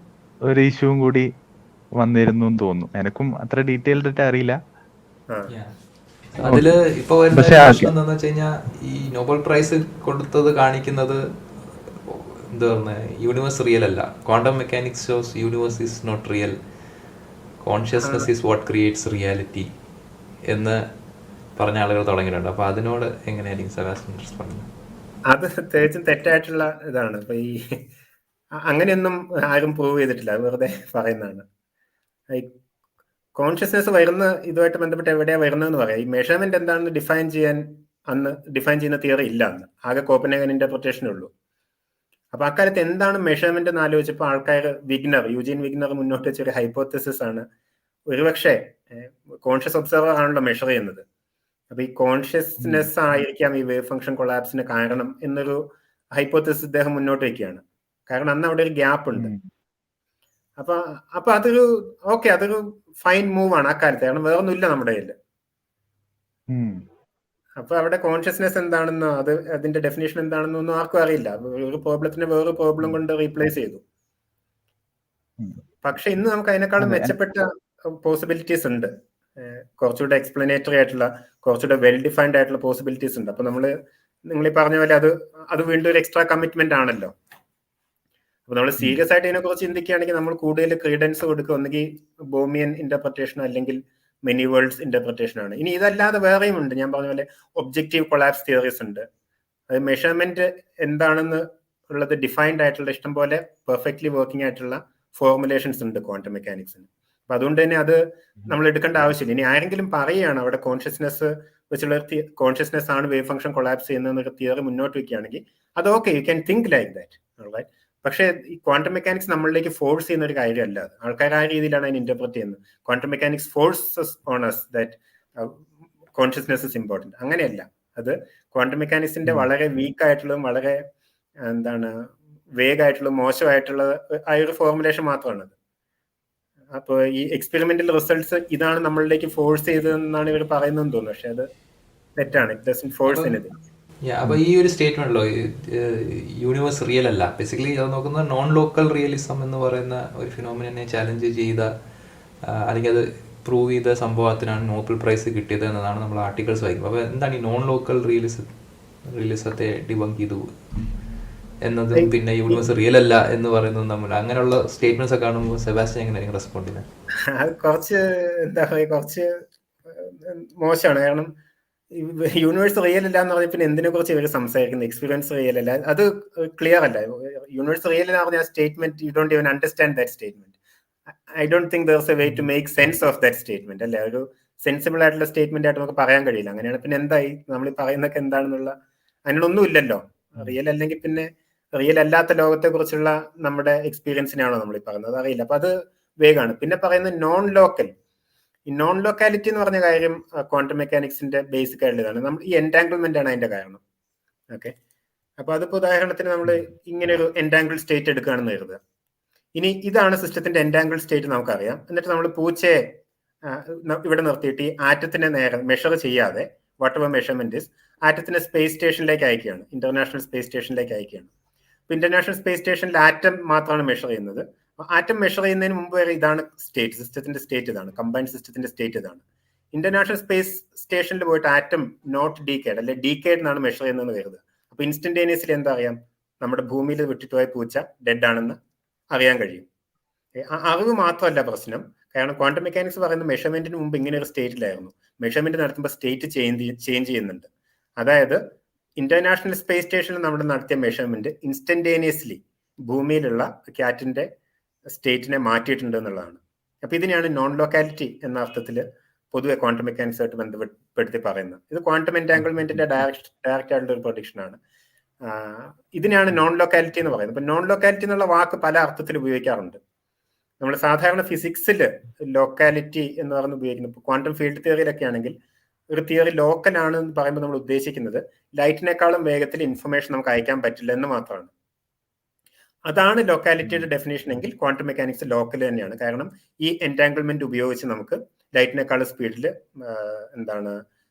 ഒരു ഇഷ്യൂവും കൂടി വന്നിരുന്നു എന്ന് തോന്നുന്നു. എനിക്കും അത്ര ഡീറ്റെയിൽഡ് ആയിട്ട് അറിയില്ല. അതില് ഇപ്പൊ വരുന്ന പ്രശ്നം എന്താന്ന് വെച്ച് കഴിഞ്ഞാൽ ഈ നോബൽ പ്രൈസ് കൊടുത്തത് കാണിക്കുന്നത് എന്താ പറഞ്ഞ യൂണിവേഴ്സ് റിയൽ അല്ല. Quantum mechanics shows universe is not real, consciousness is what creates reality എന്ന് പറഞ്ഞ ആളുകൾ തുടങ്ങിയിട്ടുണ്ട്. അപ്പൊ അതിനോട് എങ്ങനെയായിരിക്കും സെബാസ്റ്റ്യൻ റെസ്പോണ്ട്? അത് തികച്ചും തെറ്റായിട്ടുള്ള ഇതാണ്. ഇപ്പൊ ഈ അങ്ങനെയൊന്നും ആരും പ്രൂവ് ചെയ്തിട്ടില്ല, വെറുതെ പറയുന്നതാണ്. ഈ കോൺഷ്യസ്നെസ് വരുന്ന ഇതുമായിട്ട് ബന്ധപ്പെട്ട് എവിടെയാണ് വരുന്നതെന്ന് പറയാം. ഈ മെഷർമെന്റ് എന്താണെന്ന് ഡിഫൈൻ ചെയ്യുന്ന തിയറി ഇല്ല അന്ന്. ആകെ കോപ്പൻഹേഗൻ ഇന്റർപ്രിട്ടേഷനേ ഉള്ളൂ. അപ്പൊ അക്കാലത്ത് എന്താണ് മെഷർമെന്റ് എന്ന് ആലോചിച്ചപ്പോൾ ആൾക്കാർ യൂജീൻ വിഗ്നർ മുന്നോട്ട് വെച്ച ഒരു ഹൈപ്പോത്തസിസ് ആണ്, ഒരുപക്ഷെ കോൺഷ്യസ് ഒബ്സർവർ ആണല്ലോ മെഷർ ചെയ്യുന്നത്. അപ്പൊ ഈ കോൺഷ്യസ്നെസ് ആയിരിക്കാം ഈ വേവ് ഫംഗ്ഷൻ കൊളാപ്സിന് കാരണം എന്നൊരു ഹൈപ്പോത്തസിസ് ഇദ്ദേഹം മുന്നോട്ട് വയ്ക്കുകയാണ്. കാരണം അന്ന് അവിടെ ഒരു ഗ്യാപ്പ് ഉണ്ട്. അപ്പൊ അതൊരു ഫൈൻ മൂവ് ആണ് അക്കാലത്ത്. കാരണം വേറൊന്നും ഇല്ല നമ്മുടെ കയ്യിൽ. അപ്പൊ അവിടെ കോൺഷ്യസ്നെസ് എന്താണെന്നോ അതിന്റെ ഡെഫിനേഷൻ എന്താണെന്നോ ഒന്നും ആർക്കും അറിയില്ല. ഒരു പ്രോബ്ലത്തിനെ വേറൊരു പ്രോബ്ലം കൊണ്ട് റീപ്ലേസ് ചെയ്തു. പക്ഷെ ഇന്ന് നമുക്ക് അതിനേക്കാളും മെച്ചപ്പെട്ട പോസിബിലിറ്റീസ് ഉണ്ട്. കുറച്ചുകൂടെ എക്സ്പ്ലനേറ്ററി ആയിട്ടുള്ള, കുറച്ചുകൂടെ വെൽ ഡിഫൈൻഡ് ആയിട്ടുള്ള പോസിബിലിറ്റീസ് ഉണ്ട്. അപ്പൊ നിങ്ങൾ ഈ പറഞ്ഞ പോലെ അത് വീണ്ടും ഒരു എക്സ്ട്രാ കമ്മിറ്റ്മെന്റ് ആണല്ലോ. അപ്പൊ നമ്മൾ സീരിയസ് ആയിട്ട് ഇതിനെ കുറിച്ച് ചിന്തിക്കുകയാണെങ്കിൽ നമ്മൾ കൂടുതൽ ക്രീഡൻസ് കൊടുക്കുക ഒന്നുകിൽ ബോമിയൻ ഇന്റർപ്രിട്ടേഷൻ അല്ലെങ്കിൽ മെനി വേൾഡ്സ് ഇന്റർപ്രിട്ടേഷൻ ആണ്. ഇനി ഇതല്ലാതെ വേറെയും ഉണ്ട്. ഞാൻ പറഞ്ഞ പോലെ ഒബ്ജക്റ്റീവ് കൊളാപ്സ് തിയറീസ് ഉണ്ട്. അത് മെഷർമെന്റ് എന്താണെന്ന് ഉള്ളത് ഡിഫൈൻഡ് ആയിട്ടുള്ള ഇഷ്ടംപോലെ പെർഫെക്റ്റ്ലി വർക്കിംഗ് ആയിട്ടുള്ള ഫോർമുലേഷൻസ് ഉണ്ട് ക്വാണ്ടം മെക്കാനിക്സിന്. അപ്പൊ അതുകൊണ്ട് തന്നെ അത് നമ്മൾ എടുക്കേണ്ട ആവശ്യമില്ല. ഇനി ആരെങ്കിലും പറയുകയാണ് അവിടെ കോൺഷ്യസ്നെസ് വെച്ചുള്ള കോൺഷ്യസ്നെസ് ആണ് വേവ് ഫംഗ്ഷൻ കൊളാപ്സ് ചെയ്യുന്നതെന്നൊരു തിയറി മുന്നോട്ട് വയ്ക്കുകയാണെങ്കിൽ അത് okay, you can think like that. പക്ഷേ ഈ ക്വാണ്ടം മെക്കാനിക്സ് നമ്മളിലേക്ക് ഫോഴ്സ് ചെയ്യുന്ന ഒരു കാര്യമല്ല. ആൾക്കാർ ആ രീതിയിലാണ് അതിനെ ഇന്റർപ്രറ്റ് ചെയ്യുന്നത്. Quantum mechanics forces on us that consciousness is important. അങ്ങനെയല്ല. അത് ക്വാണ്ടം മെക്കാനിക്സിന്റെ വളരെ വീക്ക് ആയിട്ടുള്ളതും വളരെ വേഗമായിട്ടുള്ളതും മോശമായിട്ടുള്ള ആ ഒരു ഫോർമുലേഷൻ മാത്രമാണ് അത്. അപ്പൊ ഈ എക്സ്പെരിമെന്റൽ റിസൾട്ട്സ് ഇതാണ് നമ്മളിലേക്ക് ഫോഴ്സ് ചെയ്തതെന്നാണ് ഇവർ പറയുന്നതെന്ന് തോന്നുന്നു. പക്ഷെ അത് തെറ്റാണ്. It doesn't force anything. അപ്പൊ ഈ ഒരു സ്റ്റേറ്റ്മെന്റല്ലോ യൂണിവേഴ്സ് റിയൽ അല്ല, ബേസിക്കലി അത് നോക്കുന്നത് നോൺ ലോക്കൽ റിയലിസം എന്ന് പറയുന്ന ഒരു ഫിനോമിനെ ചാലഞ്ച് ചെയ്ത അല്ലെങ്കിൽ അത് പ്രൂവ് ചെയ്ത സംഭവത്തിനാണ് നോബൽ പ്രൈസ് കിട്ടിയത് എന്നതാണ് നമ്മൾ ആർട്ടിക്കിൾസ് വായിക്കുന്നത്. അപ്പൊ എന്താണ് ഈ നോൺ ലോക്കൽ റിയലിസത്തെ ഡിബങ്ക് ചെയ്തു എന്നതും പിന്നെ യൂണിവേഴ്സ് റിയൽ അല്ല എന്ന് പറയുന്നതും തമ്മിൽ അങ്ങനെയുള്ള സ്റ്റേറ്റ്മെന്റ്സ് ഒക്കെ കാണുമ്പോൾ സെബാസ്റ്റ്യൻ എങ്ങനെയായിരിക്കും റെസ്പോണ്ട് ചെയ്യുന്നത്? അത് കുറച്ച് കുറച്ച് മോശമാണ്. കാരണം യൂണിവേഴ്സ് റിയൽ അല്ല എന്ന് പറഞ്ഞാൽ പിന്നെ എന്തിനെ കുറിച്ച് ഇവർ സംസാരിക്കുന്നത്? എക്സ്പീരിയൻസ് റിയൽ അല്ല, അത് ക്ലിയർ അല്ല. യൂണിവേഴ്സ് റിയൽ എന്ന് പറഞ്ഞ statement you don't even understand that statement. I don't think there is a way to make sense of that statement. അല്ലെ, ഒരു സെൻസിബിൾ ആയിട്ടുള്ള സ്റ്റേറ്റ്മെന്റ് ആയിട്ട് നമുക്ക് പറയാൻ കഴിയില്ല. അങ്ങനെയാണ് പിന്നെ എന്തായി നമ്മൾ പറയുന്നൊക്കെ എന്താണെന്നുള്ള അതിനൊന്നും ഇല്ലല്ലോ. റിയൽ അല്ലെങ്കിൽ പിന്നെ റിയൽ അല്ലാത്ത ലോകത്തെ കുറിച്ചുള്ള നമ്മുടെ എക്സ്പീരിയൻസിനാണോ നമ്മൾ ഈ പറയുന്നത്? അറിയില്ല. അപ്പൊ അത് വേഗമാണ്. പിന്നെ പറയുന്നത് നോൺ ലോക്കൽ. ഈ നോൺ ലോക്കാലിറ്റി എന്ന് പറഞ്ഞ കാര്യം ക്വാണ്ടം മെക്കാനിക്സിന്റെ ബേസിക് ആയിട്ടുള്ളതാണ്. നമ്മൾ ഈ എൻറ്റാങ്കിൾമെന്റ് ആണ് അതിന്റെ കാരണം. ഓക്കെ, അപ്പൊ അതിപ്പോ ഉദാഹരണത്തിന് നമ്മൾ ഇങ്ങനെ ഒരു എൻറ്റാങ്കിൾ സ്റ്റേറ്റ് എടുക്കുകയാണെന്ന് കരുതുക. ഇനി ഇതാണ് സിസ്റ്റത്തിന്റെ എൻറ്റാങ്കിൾ സ്റ്റേറ്റ് നമുക്കറിയാം. എന്നിട്ട് നമ്മൾ പൂച്ചയെ ഇവിടെ നിർത്തിയിട്ട് ഈ ആറ്റത്തിനെ നേരെ മെഷർ ചെയ്യാതെ വാട്ട് എവർ മെഷർമെന്റ് ഇസ് ആറ്റത്തിനെ സ്പേസ് സ്റ്റേഷനിലേക്ക് അയക്കുകയാണ്, ഇന്റർനാഷണൽ സ്പേസ് സ്റ്റേഷനിലേക്ക് അയക്കുകയാണ്. അപ്പൊ ഇന്റർനാഷണൽ സ്പേസ് സ്റ്റേഷനിൽ ആറ്റം മാത്രമാണ് മെഷർ ചെയ്യുന്നത്. ആറ്റം മെഷർ ചെയ്യുന്നതിന് മുമ്പ് വരെ ഇതാണ് സ്റ്റേറ്റ്, സിസ്റ്റത്തിന്റെ സ്റ്റേറ്റ് ഇതാണ്, കമ്പൈൻഡ് സിസ്റ്റത്തിന്റെ സ്റ്റേറ്റ് ഇതാണ്. ഇന്റർനാഷണൽ സ്പേസ് സ്റ്റേഷനിൽ പോയിട്ട് ആറ്റം നോട്ട് ഡീക്കേഡ് അല്ലെ ഡീക്കേഡ് എന്നാണ് മെഷർ ചെയ്യുന്നതെന്ന് കരുതുക. അപ്പൊ ഇൻസ്റ്റന്റേനിയസ്ലി എന്താ അറിയാം? നമ്മുടെ ഭൂമിയിൽ വിട്ടിട്ട് പോയ പൂച്ച ഡെഡ് ആണെന്ന് അറിയാൻ കഴിയും. അറിവ് മാത്രമല്ല പ്രശ്നം. കാരണം ക്വാണ്ടം മെക്കാനിക്സ് പറയുന്ന മെഷർമെന്റിന് മുമ്പ് ഇങ്ങനെ ഒരു സ്റ്റേറ്റിലായിരുന്നു. മെഷർമെന്റ് നടത്തുമ്പോൾ സ്റ്റേറ്റ് ചേഞ്ച് ചെയ്യുന്നുണ്ട്. അതായത് ഇന്റർനാഷണൽ സ്പേസ് സ്റ്റേഷനിൽ നമ്മൾ നടത്തിയ മെഷർമെന്റ് ഇൻസ്റ്റന്റേനിയസ്ലി ഭൂമിയിലുള്ള ക്യാറ്റിന്റെ സ്റ്റേറ്റിനെ മാറ്റിയിട്ടുണ്ട് എന്നുള്ളതാണ്. അപ്പൊ ഇതിനെയാണ് നോൺ ലോക്കാലിറ്റി എന്ന അർത്ഥത്തിൽ പൊതുവെ ക്വാണ്ടം മെക്കാനിക്സ് ആയിട്ട് ബന്ധപ്പെടുത്തി പറയുന്നത്. ഇത് ക്വാണ്ടം എൻറ്റാങ്കിൾമെന്റിന്റെ ഡയറക്റ്റ് ആയിട്ടുള്ള ഒരു പ്രൊഡിക്ഷൻ ആണ്. ഇതിനെയാണ് നോൺ ലോക്കാലിറ്റി എന്ന് പറയുന്നത്. അപ്പൊ നോൺ ലോക്കാലിറ്റി എന്നുള്ള വാക്ക് പല അർത്ഥത്തിൽ ഉപയോഗിക്കാറുണ്ട്. നമ്മൾ സാധാരണ ഫിസിക്സിൽ ലോക്കാലിറ്റി എന്ന് പറഞ്ഞ് ഉപയോഗിക്കുന്നു. ഇപ്പോൾ ക്വാണ്ടം ഫീൽഡ് തിയറിയിലൊക്കെ ആണെങ്കിൽ ഒരു തിയറി ലോക്കൽ ആണ് എന്ന് പറയുമ്പോൾ നമ്മൾ ഉദ്ദേശിക്കുന്നത് ലൈറ്റിനേക്കാളും വേഗത്തിൽ ഇൻഫർമേഷൻ നമുക്ക് അയക്കാൻ പറ്റില്ല എന്ന് മാത്രമാണ്. അതാണ് ലൊക്കാലിറ്റിയുടെ ഡെഫിനേഷൻ എങ്കിൽ ക്വാണ്ടം മെക്കാനിക്സ് ലോക്കൽ തന്നെയാണ്. കാരണം ഈ എൻറ്റാങ്കിൾമെന്റ് ഉപയോഗിച്ച് നമുക്ക് ലൈറ്റിനേക്കാളും സ്പീഡിൽ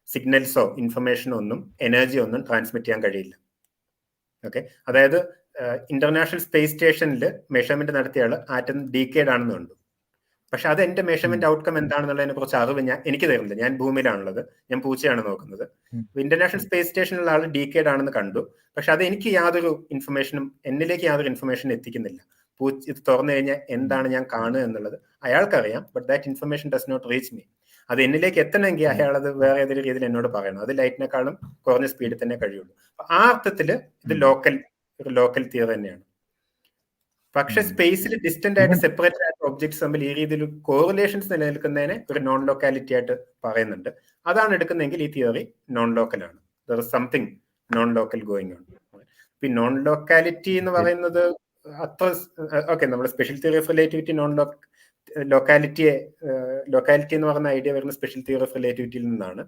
സിഗ്നൽസോ ഇൻഫർമേഷനോ ഒന്നും എനർജി ഒന്നും ട്രാൻസ്മിറ്റ് ചെയ്യാൻ കഴിയില്ല. ഓക്കെ, അതായത് ഇന്റർനാഷണൽ സ്പേസ് സ്റ്റേഷനിൽ മെഷർമെന്റ് നടത്തിയ ആൾ ആറ്റം ഡീക്കേഡ് ആണെന്ന് കണ്ടു. പക്ഷെ അത് എന്റെ മെഷർമെന്റ് ഔട്ട്കം എന്താണെന്നുള്ളതിനെ കുറിച്ച് അറിവ് എനിക്ക് തരുന്നില്ല. ഞാൻ ഭൂമിയിലാണുള്ളത്, ഞാൻ പൂച്ചയാണ് നോക്കുന്നത്. ഇന്റർനാഷണൽ സ്പേസ് സ്റ്റേഷനിലുള്ള ആൾ ഡീക്കേഡ് ആണെന്ന് കണ്ടു, പക്ഷെ അത് എനിക്ക് യാതൊരു ഇൻഫർമേഷനും എന്നിലേക്ക് യാതൊരു ഇൻഫർമേഷൻ എത്തിക്കുന്നില്ല. ഇത് തുറന്നു കഴിഞ്ഞാൽ എന്താണ് ഞാൻ കാണുക എന്നുള്ളത് അയാൾക്കറിയാം, but that information does not reach me. അത് എന്നിലേക്ക് എത്തണമെങ്കിൽ അയാൾ അത് വേറെ ഏതൊരു രീതിയിൽ എന്നോട് പറയണം. അത് ലൈറ്റിനേക്കാളും കുറഞ്ഞ സ്പീഡിൽ തന്നെ കഴിയുള്ളൂ. ആ അർത്ഥത്തിൽ ഇത് ലോക്കൽ തിയറി തന്നെയാണ്. പക്ഷെ സ്പേസിൽ ഡിസ്റ്റന്റ് ആയിട്ട് സെപ്പറേറ്റ് ആയിട്ട് ഒബ്ജക്ട്സ് തമ്മിൽ ഈ രീതിയിൽ കോറിലേഷൻസ് നിലനിൽക്കുന്നതിനെ ഒരു നോൺ ലോക്കാലിറ്റി ആയിട്ട് പറയുന്നുണ്ട്. അതാണ് എടുക്കുന്നതെങ്കിൽ ഈ തിയറി നോൺ ലോക്കലാണ്. There is something non local going on. ഈ നോൺ ലോക്കാലിറ്റി എന്ന് പറയുന്നത് അത്ര ഓക്കെ, നമ്മുടെ special theory of relativity locality എന്ന് പറയുന്ന ഐഡിയ വരുന്ന സ്പെഷ്യൽ തിയറി ഓഫ് റിലേറ്റിവിറ്റിയിൽ നിന്നാണ്.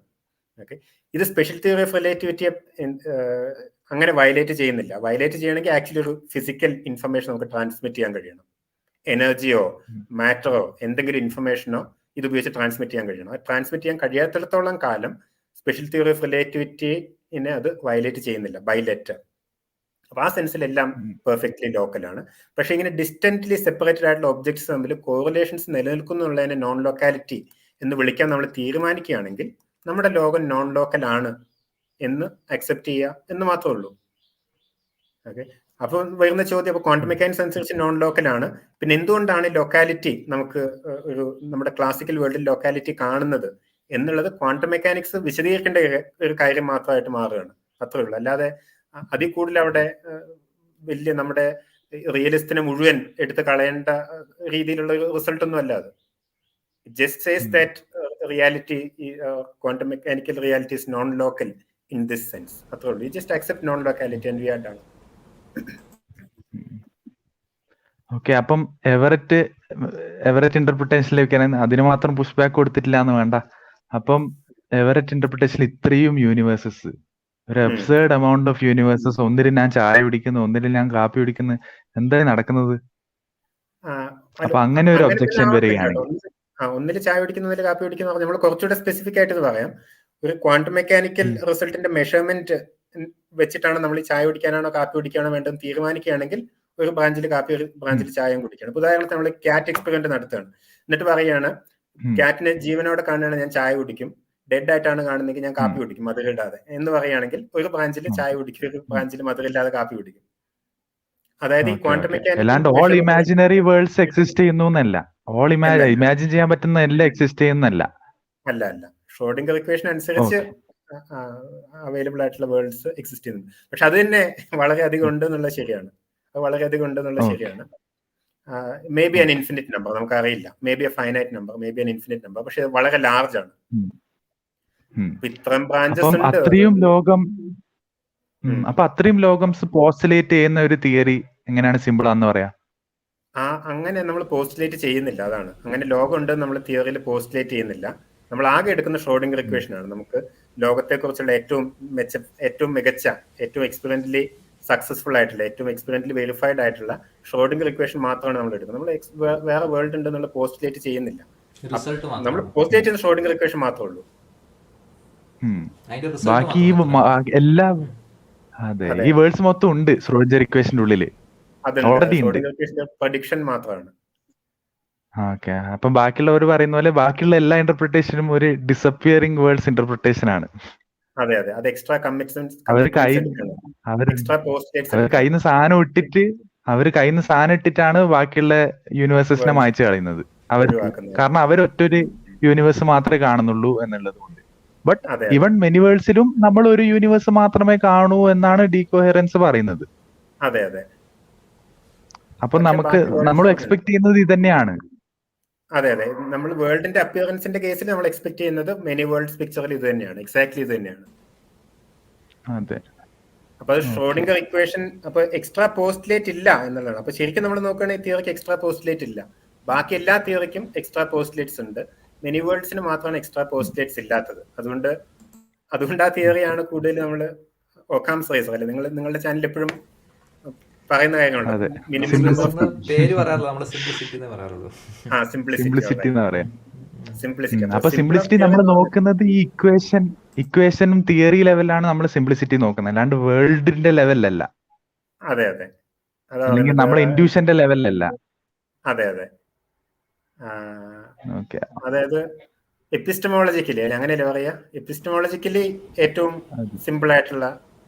ഓക്കെ, ഇത് സ്പെഷ്യൽ തിയറി ഓഫ് റിലേറ്റിവിറ്റിയെ അങ്ങനെ വയലേറ്റ് ചെയ്യുന്നില്ല. വയലേറ്റ് ചെയ്യണമെങ്കിൽ ആക്ച്വലി ഒരു ഫിസിക്കൽ ഇൻഫർമേഷൻ നമുക്ക് ട്രാൻസ്മിറ്റ് ചെയ്യാൻ കഴിയണം. എനർജിയോ മാറ്ററോ എന്തെങ്കിലും ഇൻഫർമേഷനോ ഇത് ഉപയോഗിച്ച് ട്രാൻസ്മിറ്റ് ചെയ്യാൻ കഴിയണം. അത് ട്രാൻസ്മിറ്റ് ചെയ്യാൻ കഴിയാത്തിടത്തോളം കാലം സ്പെഷ്യൽ തിയറി ഓഫ് റിലേറ്റിവിറ്റിനെ അത് വയലേറ്റ് ചെയ്യുന്നില്ല ബൈ ലെറ്റർ. അപ്പൊ ആ സെൻസിലെല്ലാം പെർഫെക്റ്റ്ലി ലോക്കലാണ്. പക്ഷെ ഇങ്ങനെ ഡിസ്റ്റന്റ്ലി സെപ്പറേറ്റഡ് ആയിട്ടുള്ള ഒബ്ജക്ട്സ് തമ്മിൽ കോറിലേഷൻസ് നിലനിൽക്കുന്നുള്ളതിനെ നോൺ ലോക്കാലിറ്റി എന്ന് വിളിക്കാൻ നമ്മൾ തീരുമാനിക്കുകയാണെങ്കിൽ നമ്മുടെ ലോകം നോൺ ലോക്കൽ ആണ് എന്ന് അക്സെപ്റ്റ് ചെയ്യുക എന്ന് മാത്രമേ ഉള്ളൂ. ഓക്കെ, അപ്പൊ വരുന്ന ചോദ്യം, അപ്പൊ ക്വാണ്ടം മെക്കാനിക്സ് അനുസരിച്ച് നോൺ ലോക്കൽ ആണ്, പിന്നെ എന്തുകൊണ്ടാണ് ലൊക്കാലിറ്റി നമുക്ക് നമ്മുടെ ക്ലാസിക്കൽ വേൾഡിൽ ലൊക്കാലിറ്റി കാണുന്നത് എന്നുള്ളത് ക്വാണ്ടം മെക്കാനിക്സ് വിശദീകരിക്കേണ്ട ഒരു കാര്യം മാത്രമായിട്ട് മാറുകയാണ്. അത്രേ ഉള്ളൂ. അല്ലാതെ അതിൽ കൂടുതൽ അവിടെ വലിയ നമ്മുടെ റിയലിസ്റ്റിനെ മുഴുവൻ എടുത്ത് കളയേണ്ട രീതിയിലുള്ള ഒരു റിസൾട്ട് ഒന്നും അല്ല അത്. Just says that reality, quantum mechanical reality is known local in this sense. That's all. We just accept non-locality and we are done. Okay, അപ്പം എവററ്റ് ഇന്റർപ്രിട്ടേഷനിലേക്ക് അതിന് മാത്രം പുഷ് ബാക്ക് കൊടുത്തിട്ടില്ല എന്ന് വേണ്ട. അപ്പം എവററ്റ് ഇന്റർപ്രിട്ടേഷനിൽ ഇത്രയും യൂണിവേഴ്സസ്, ഒരു അബ്സേർഡ് എമൗണ്ട് ഓഫ് യൂണിവേഴ്സസ്, ഒന്നിൽ ഞാൻ ചായ കുടിക്കുന്നു, ഒന്നിൽ ഞാൻ കാപ്പി കുടിക്കുന്നു, എന്താ നടക്കുന്നത്? അപ്പൊ അങ്ങനെ ഒരു ഒബ്ജക്ഷൻ വരികയാണെങ്കിൽ ഒന്നിൽ ചായ കുടിക്കുന്നതിൽ കാപ്പി കുടിക്കുന്ന നമ്മൾ കുറച്ചുകൂടെ സ്പെസിഫിക് ആയിട്ട് പറയാം. ഒരു ക്വാണ്ടം മെക്കാനിക്കൽ റിസൾട്ടിന്റെ മെഷർമെന്റ് വെച്ചിട്ടാണ് നമ്മൾ ഈ ചായ കുടിക്കാനാണോ കാപ്പി കുടിക്കാനോ വേണ്ടതെന്ന് തീരുമാനിക്കുകയാണെങ്കിൽ ഒരു ബ്രാഞ്ചിൽ കാപ്പി, ഒരു ബ്രാഞ്ചിൽ ചായയും കുടിക്കണം. ഉദാഹരണത്തിന് നമ്മൾ ക്യാറ്റ് എക്സ്പെരിമെന്റ് നടത്തുകയാണ്. എന്നിട്ട് പറയുകയാണ് ക്യാറ്റിനെ ജീവനോടെ കാണുകയാണ് ഞാൻ ചായ കുടിക്കും, ഡെഡ് ആയിട്ടാണ് കാണുന്നെങ്കിൽ ഞാൻ കാപ്പി കുടിക്കും മധുരമില്ലാതെ എന്ന് പറയുകയാണെങ്കിൽ ഒരു ബ്രാഞ്ചിൽ ചായ കുടിക്കും, ഒരു ബ്രാഞ്ചിൽ മധുരമില്ലാതെ കാപ്പി കുടിക്കും. അതായത് ഈ quantum mechanics all imaginary worlds exist ചെയ്യുന്നല്ല, ഓൾ ഇമാജിൻ ചെയ്യാൻ പറ്റുന്ന എല്ലാം എക്സിസ്റ്റ് ചെയ്യുന്നല്ല. അല്ല, ഷ്രോഡിംഗർ ഇക്വേഷൻ അനുസരിച്ച് അവൈലബിൾ ആയിട്ടുള്ള വേൾഡ്സ് എക്സിസ്റ്റ് ചെയ്യുന്നുണ്ട്. പക്ഷെ അത് തന്നെ വളരെയധികം ഉണ്ട് എന്നുള്ളത് ശരിയാണ്. അത് വളരെയധികം ഉണ്ട് എന്നുള്ളത് ശരിയാണ്. May be an infinite number, നമുക്കറിയില്ല. May be a finite number, may be an infinite number. പക്ഷെ വളരെ ലാർജ് ആണ്. ഇത്രയും ബ്രാഞ്ചസ് ഉണ്ട്. അത്രയും ലോകംസ് പോസ്റ്റുലേറ്റ് ചെയ്യുന്ന ഒരു തിയറി എങ്ങനെയാണ് സിമ്പിൾ ആണെന്ന് പറയാം? അങ്ങനെ നമ്മൾ പോസ്റ്റുലേറ്റ് ചെയ്യുന്നില്ല. അതാണ്, അങ്ങനെ ലോകം ഉണ്ട് നമ്മൾ തിയറിയിൽ പോസ്റ്റുലേറ്റ് ചെയ്യുന്നില്ല. നമ്മൾ ആകെ എടുക്കുന്ന ഷ്രോഡിംഗർ ഇക്വേഷൻ ആണ്. നമുക്ക് ലോകത്തെക്കുറിച്ചുള്ള ഏറ്റവും മികച്ച, ഏറ്റവും എക്സ്പെരിമെന്റലി സക്സസ്ഫുൾ ആയിട്ടുള്ള, ഏറ്റവും എക്സ്പെരിമെന്റലി വെരിഫൈഡ് ആയിട്ടുള്ള ഷ്രോഡിംഗർ ഇക്വേഷൻ മാത്രമാണ് നമ്മൾ എടുക്കുന്നത്. നമ്മൾ വേറെ വേൾഡ് ഉണ്ട് എന്നുള്ള പോസ്റ്റുലേറ്റ് ചെയ്യുന്നില്ല. നമ്മൾ പോസ്റ്റുലേറ്റ് ചെയ്യുന്ന ഷ്രോഡിംഗർ ഇക്വേഷൻ മാത്രമേ ഉള്ളൂ. ബാക്കി എല്ലാ ഈ വേൾഡ്സ് മൊത്തം ഉണ്ട് ഷ്രോഡിംഗർ ഇക്വേഷന്റെ ഉള്ളില്. പ്രഡിക്ഷൻ മാത്രമാണ്. ഓക്കെ, അപ്പൊ ബാക്കിയുള്ളവർ പറയുന്ന പോലെ ബാക്കിയുള്ള എല്ലാ ഇന്റർപ്രിട്ടേഷനും ഒരു ഡിസപ്പിയറിംഗ് വേൾഡ്സ് ഇന്റർപ്രിട്ടേഷൻ ആണ്. അതെ, അത് എക്സ്ട്രാ കമ്മിറ്റ്മെന്റ്. അവർ കയ്യിൽ നിന്ന് സാധനം ഇട്ടിട്ടാണ് ബാക്കിയുള്ള യൂണിവേഴ്സസിനെ മായ്ച്ചു കളയുന്നത്. കാരണം അവർ ഒറ്റൊരു യൂണിവേഴ്സ് മാത്രമേ കാണുന്നുള്ളൂ എന്നുള്ളത് കൊണ്ട്. ബട്ട് അതെ ഈവൻ മെനിവേഴ്സിലും നമ്മൾ ഒരു യൂണിവേഴ്സ് മാത്രമേ കാണൂ എന്നാണ് ഡീകോഹറൻസ് പറയുന്നത്. അതെ അതെ അപ്പൊ പക്ഷെ നമുക്ക് ബാക്കി നമ്മൾ വേൾഡ്സ് എക്സ്പെക്ട് ചെയ്യുന്നത് ഇത് തന്നെയാണ്. അതെ അതെ നമ്മൾ വേൾഡിന്റെ അപ്പിയറൻസിന്റെ കേസിൽ നമ്മൾ എക്സ്പെക്ട് ചെയ്യുന്നത് മെനി വേൾഡ്സ് പിക്ചറിൽ ഇത് തന്നെയാണ്, എക്സാക്ട്ലി ഇത് തന്നെയാണ്. അതെ, അപ്പൊ അത് ഓക്കെ. ഷ്രോഡിംഗർ ഇക്വേഷൻ അപ്പൊ എക്സ്ട്രാ പോസ്റ്റ്ലേറ്റ് ഇല്ല എന്നുള്ളതാണ്. അപ്പൊ ശരിക്കും നമ്മൾ നോക്കുകയാണെങ്കിൽ തിയറിക്ക് എക്സ്ട്രാ പോസ്റ്റ്ലേറ്റ് ഇല്ല, ബാക്കി എല്ലാ തിയറിക്കും എക്സ്ട്രാ പോസ്റ്റ്ലേറ്റ്സ് ഉണ്ട്, മെനി വേൾഡ്സിന് മാത്രമാണ് എക്സ്ട്രാ പോസ്റ്റ്ലേറ്റ്സ് ഇല്ലാത്തത്. അതുകൊണ്ട് ആ തിയറിയാണ് കൂടുതൽ നമ്മൾ ഒക്കാംസ് റൈസർ അല്ലെ നിങ്ങളുടെ ചാനൽ എപ്പോഴും പറയുന്ന കാര്യങ്ങളുണ്ട്. അതെ, മിനിമം നമ്മൾ നമ്പർ പേര് പറയാറില്ല, നമ്മള് സിംപ്ലിസിറ്റി എന്നേ പറയാറുള്ളൂ. സിംപ്ലിസിറ്റി എന്ന് പറയാം. സിംപ്ലിസിറ്റി. അപ്പൊ സിംപ്ലിസിറ്റി നമ്മൾ നോക്കുന്നത് ഈ ഇക്വേഷനും തിയറി ലെവലിലാണ് നമ്മൾ സിംപ്ലിസിറ്റി നോക്കുന്നത്, അല്ലാണ്ട് വേൾഡിന്റെ ലെവലിലല്ല, അതെ അതെ അതാ അല്ലെങ്കിൽ പറയുന്നത്. നമ്മുടെ ഇൻഡ്യൂഷന്റെ ലെവലിലല്ല. അതെ അതെ ഓക്കെ, അതായത് എപ്പിസ്റ്റമോളജിക്കലി അങ്ങനെയല്ലേ പറയാ, എപ്പിസ്റ്റമോളജിക്കലി ഏറ്റവും സിമ്പിൾ ആയിട്ടുള്ള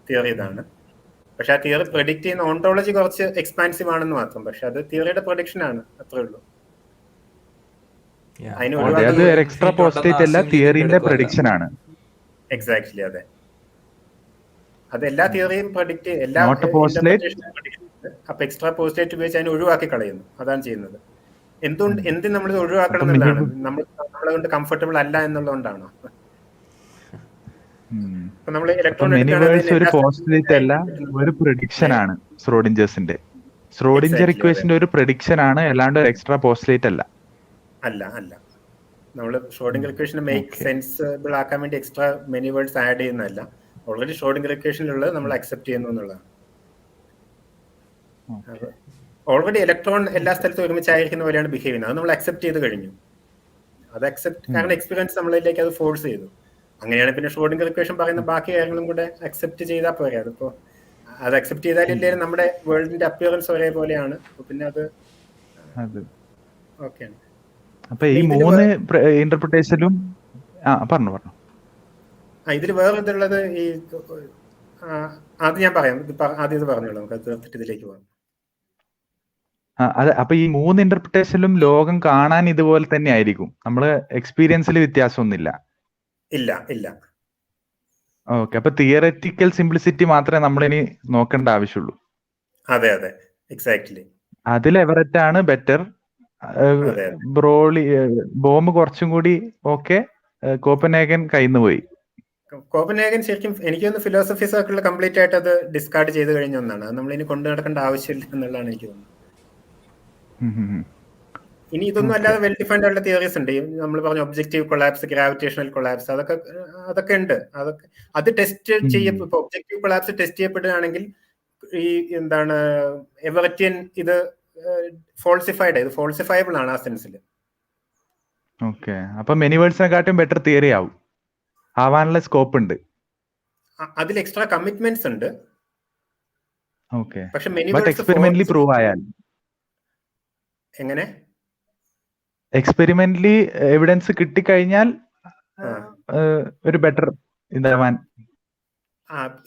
തിയറി ഇതാണ്. പക്ഷെ ആ തിയറി പ്രഡിക്റ്റ് ചെയ്യുന്ന ഓണ്ടോളജി കുറച്ച് എക്സ്പാൻസീവ് ആണെന്ന് മാത്രം. പക്ഷെ അത് തിയറിയുടെ പ്രൊഡിക്ഷൻ ആണ്, അത്രേ ഉള്ളൂ. അതിന് അതെ, അത് എക്സ്ട്രാ പോസ്റ്റേറ്റ് അല്ല, തിയറിന്റെ പ്രഡിക്ഷൻ ആണ്. എക്സാക്ട്ലി, അതെ. അത് എല്ലാ തിയറിയും പ്രഡിക്റ്റ്, എല്ലാ Not a postulate. അപ്പൊ എക്സ്ട്രാ പോസ്റ്റേറ്റ് ഉപയോഗിച്ച് അതിനെ ഒഴിവാക്കി കളയുന്നു, അതാണ് ചെയ്യുന്നത്. എന്ത് നമ്മൾ ഒഴിവാക്കണം അപ്പം എന്നുള്ളതാണ്, നമ്മളെ കൊണ്ട് കംഫർട്ടബിൾ അല്ല എന്നുള്ളതുകൊണ്ടാണോ? അപ്പൊ നമ്മൾ ഇലക്ട്രോൺ മെനിവേഴ്സ് ഒരു പോസ്റ്റുലേറ്റ് അല്ല, ഒരു പ്രഡിക്ഷൻ ആണ്. ശ്രോഡിഞ്ചർ ഇക്വേഷന്റെ ഒരു പ്രഡിക്ഷൻ ആണ്, അല്ലാണ്ട് ഒരു എക്സ്ട്രാ പോസ്റ്റുലേറ്റ് അല്ല. അല്ല നമ്മൾ ഷ്രോഡിംഗർ ഇക്വേഷനെ മേക്ക് സെൻസിബിൾ ആക്കാൻ വേണ്ടി എക്സ്ട്രാ മെനി വേർഡ്സ് ആഡ് ചെയ്യുന്നതല്ല, ഓൾറെഡി ഷ്രോഡിംഗർ ഇക്വേഷനിലുള്ളത് നമ്മൾ അക്സെപ്റ്റ് ചെയ്യുന്നു എന്നുള്ളതാണ്. ഓൾറെഡി ഇലക്ട്രോൺ എല്ലാ സ്ഥലത്തും ഒരുമിച്ചായിരിക്കുന്ന പോലെയാണ് ബിഹേവ് ചെയ്യുന്നത്, അത് നമ്മൾ അക്സെപ്റ്റ് ചെയ്ത് കഴിഞ്ഞു. അത് കാരണം എക്സ്പീരിയൻസ് നമ്മളിലേക്ക് അത് ഫോഴ്സ് ചെയ്തു. അങ്ങനെയാണ് പിന്നെ ഷ്രോഡിംഗർ ഇക്വേഷൻ പറയുന്ന ബാക്കി കാര്യങ്ങളും കൂടെ അക്സെപ്റ്റ് ചെയ്താൽ പോരെ. അതിപ്പോ അത് അക്സെപ്റ്റ് ചെയ്താലില്ലേ നമ്മുടെ വേൾഡിന്റെ അപ്പിയറൻസ് ഒരേപോലെയാണ്, പിന്നെ അത് ഓക്കെയാണ്. അപ്പൊ ഈ മൂന്ന് ഇന്റർപ്രിട്ടേഷനിലും പറഞ്ഞു ഇതിൽ വേറെ ഇതുള്ളത് ഈ അത് ഞാൻ പറയാം, ആദ്യം ഇത് പറഞ്ഞോളൂ, നമുക്ക് അത് തീർത്തിട്ട് ഇതിലേക്ക് പോകാം. അതെ, അപ്പൊ ഈ മൂന്ന് ഇന്റർപ്രിട്ടേഷനിലും ലോകം കാണാൻ ഇതുപോലെ തന്നെ ആയിരിക്കും, നമ്മള് എക്സ്പീരിയൻസിൽ വ്യത്യാസമൊന്നുമില്ല. ഇല്ല. ഓക്കെ, അപ്പൊ തിയററ്റിക്കൽ സിംപ്ലിസിറ്റി മാത്രമേ നമ്മളിനി നോക്കേണ്ട ആവശ്യമുള്ളൂ. അതെ എക്സാക്ട്ലി. അതിൽ എവററ്റ് ആണ് ബെറ്റർ. ബോംബ് കുറച്ചും കൂടി ഓക്കെ. കോപ്പൻഹേഗൻ കയ്യിന്ന് പോയി. കോപ്പൻഹേഗൻ ശരിക്കും എനിക്ക് തോന്നുന്നു ഫിലോസഫി സർക്കിളിൽ കംപ്ലീറ്റ് ആയിട്ട് അത് ഡിസ്കാർഡ് ചെയ്ത് കഴിഞ്ഞ ഒന്നാണ്. അത് നമ്മളിനി കൊണ്ടു നടക്കേണ്ട ആവശ്യമില്ല എന്നുള്ളതാണ് എനിക്ക് തോന്നുന്നത്. ഇനി ഇതൊന്നും അല്ലാതെ വെൽ ഡിഫൈൻഡ് ആയിട്ടുള്ള തിയറീസ് ഉണ്ട്. നമ്മൾ പറഞ്ഞ ഒബ്ജക്റ്റീവ് കൊളാപ്സ്, ഗ്രാവിറ്റേഷണൽ കൊളാപ്സ്, അതൊക്കെ ഉണ്ട്. അത് ടെസ്റ്റ് ഇപ്പൊ ഒബ്ജക്റ്റീവ് കൊളാപ്സ് ടെസ്റ്റ് ചെയ്യപ്പെടുകയാണെങ്കിൽ ഈ എന്താണ് എവററ്റിയൻ ഇത് ഫോൾസിഫയബിൾ ആണ് ആ സെൻസിൽ. ഓക്കെ, അപ്പൊ മെനിവേഴ്സിനെക്കാട്ടും ബെറ്റർ തിയറി ആവാനുള്ള സ്കോപ്പ് ഉണ്ട്. അതിൽ എക്സ്ട്രാ കമ്മിറ്റ്മെന്റ്സ് ഉണ്ട്. ഓക്കെ, ബട്ട് എക്സ്പെരിമെന്റലി പ്രൂവ് ആയാൽ എങ്ങനെ എക്സ്പെരിമെന്റലി എവിഡൻസ് കിട്ടിക്കഴിഞ്ഞാൽ ഒരു ബെറ്റർ ഇതാവാൻ.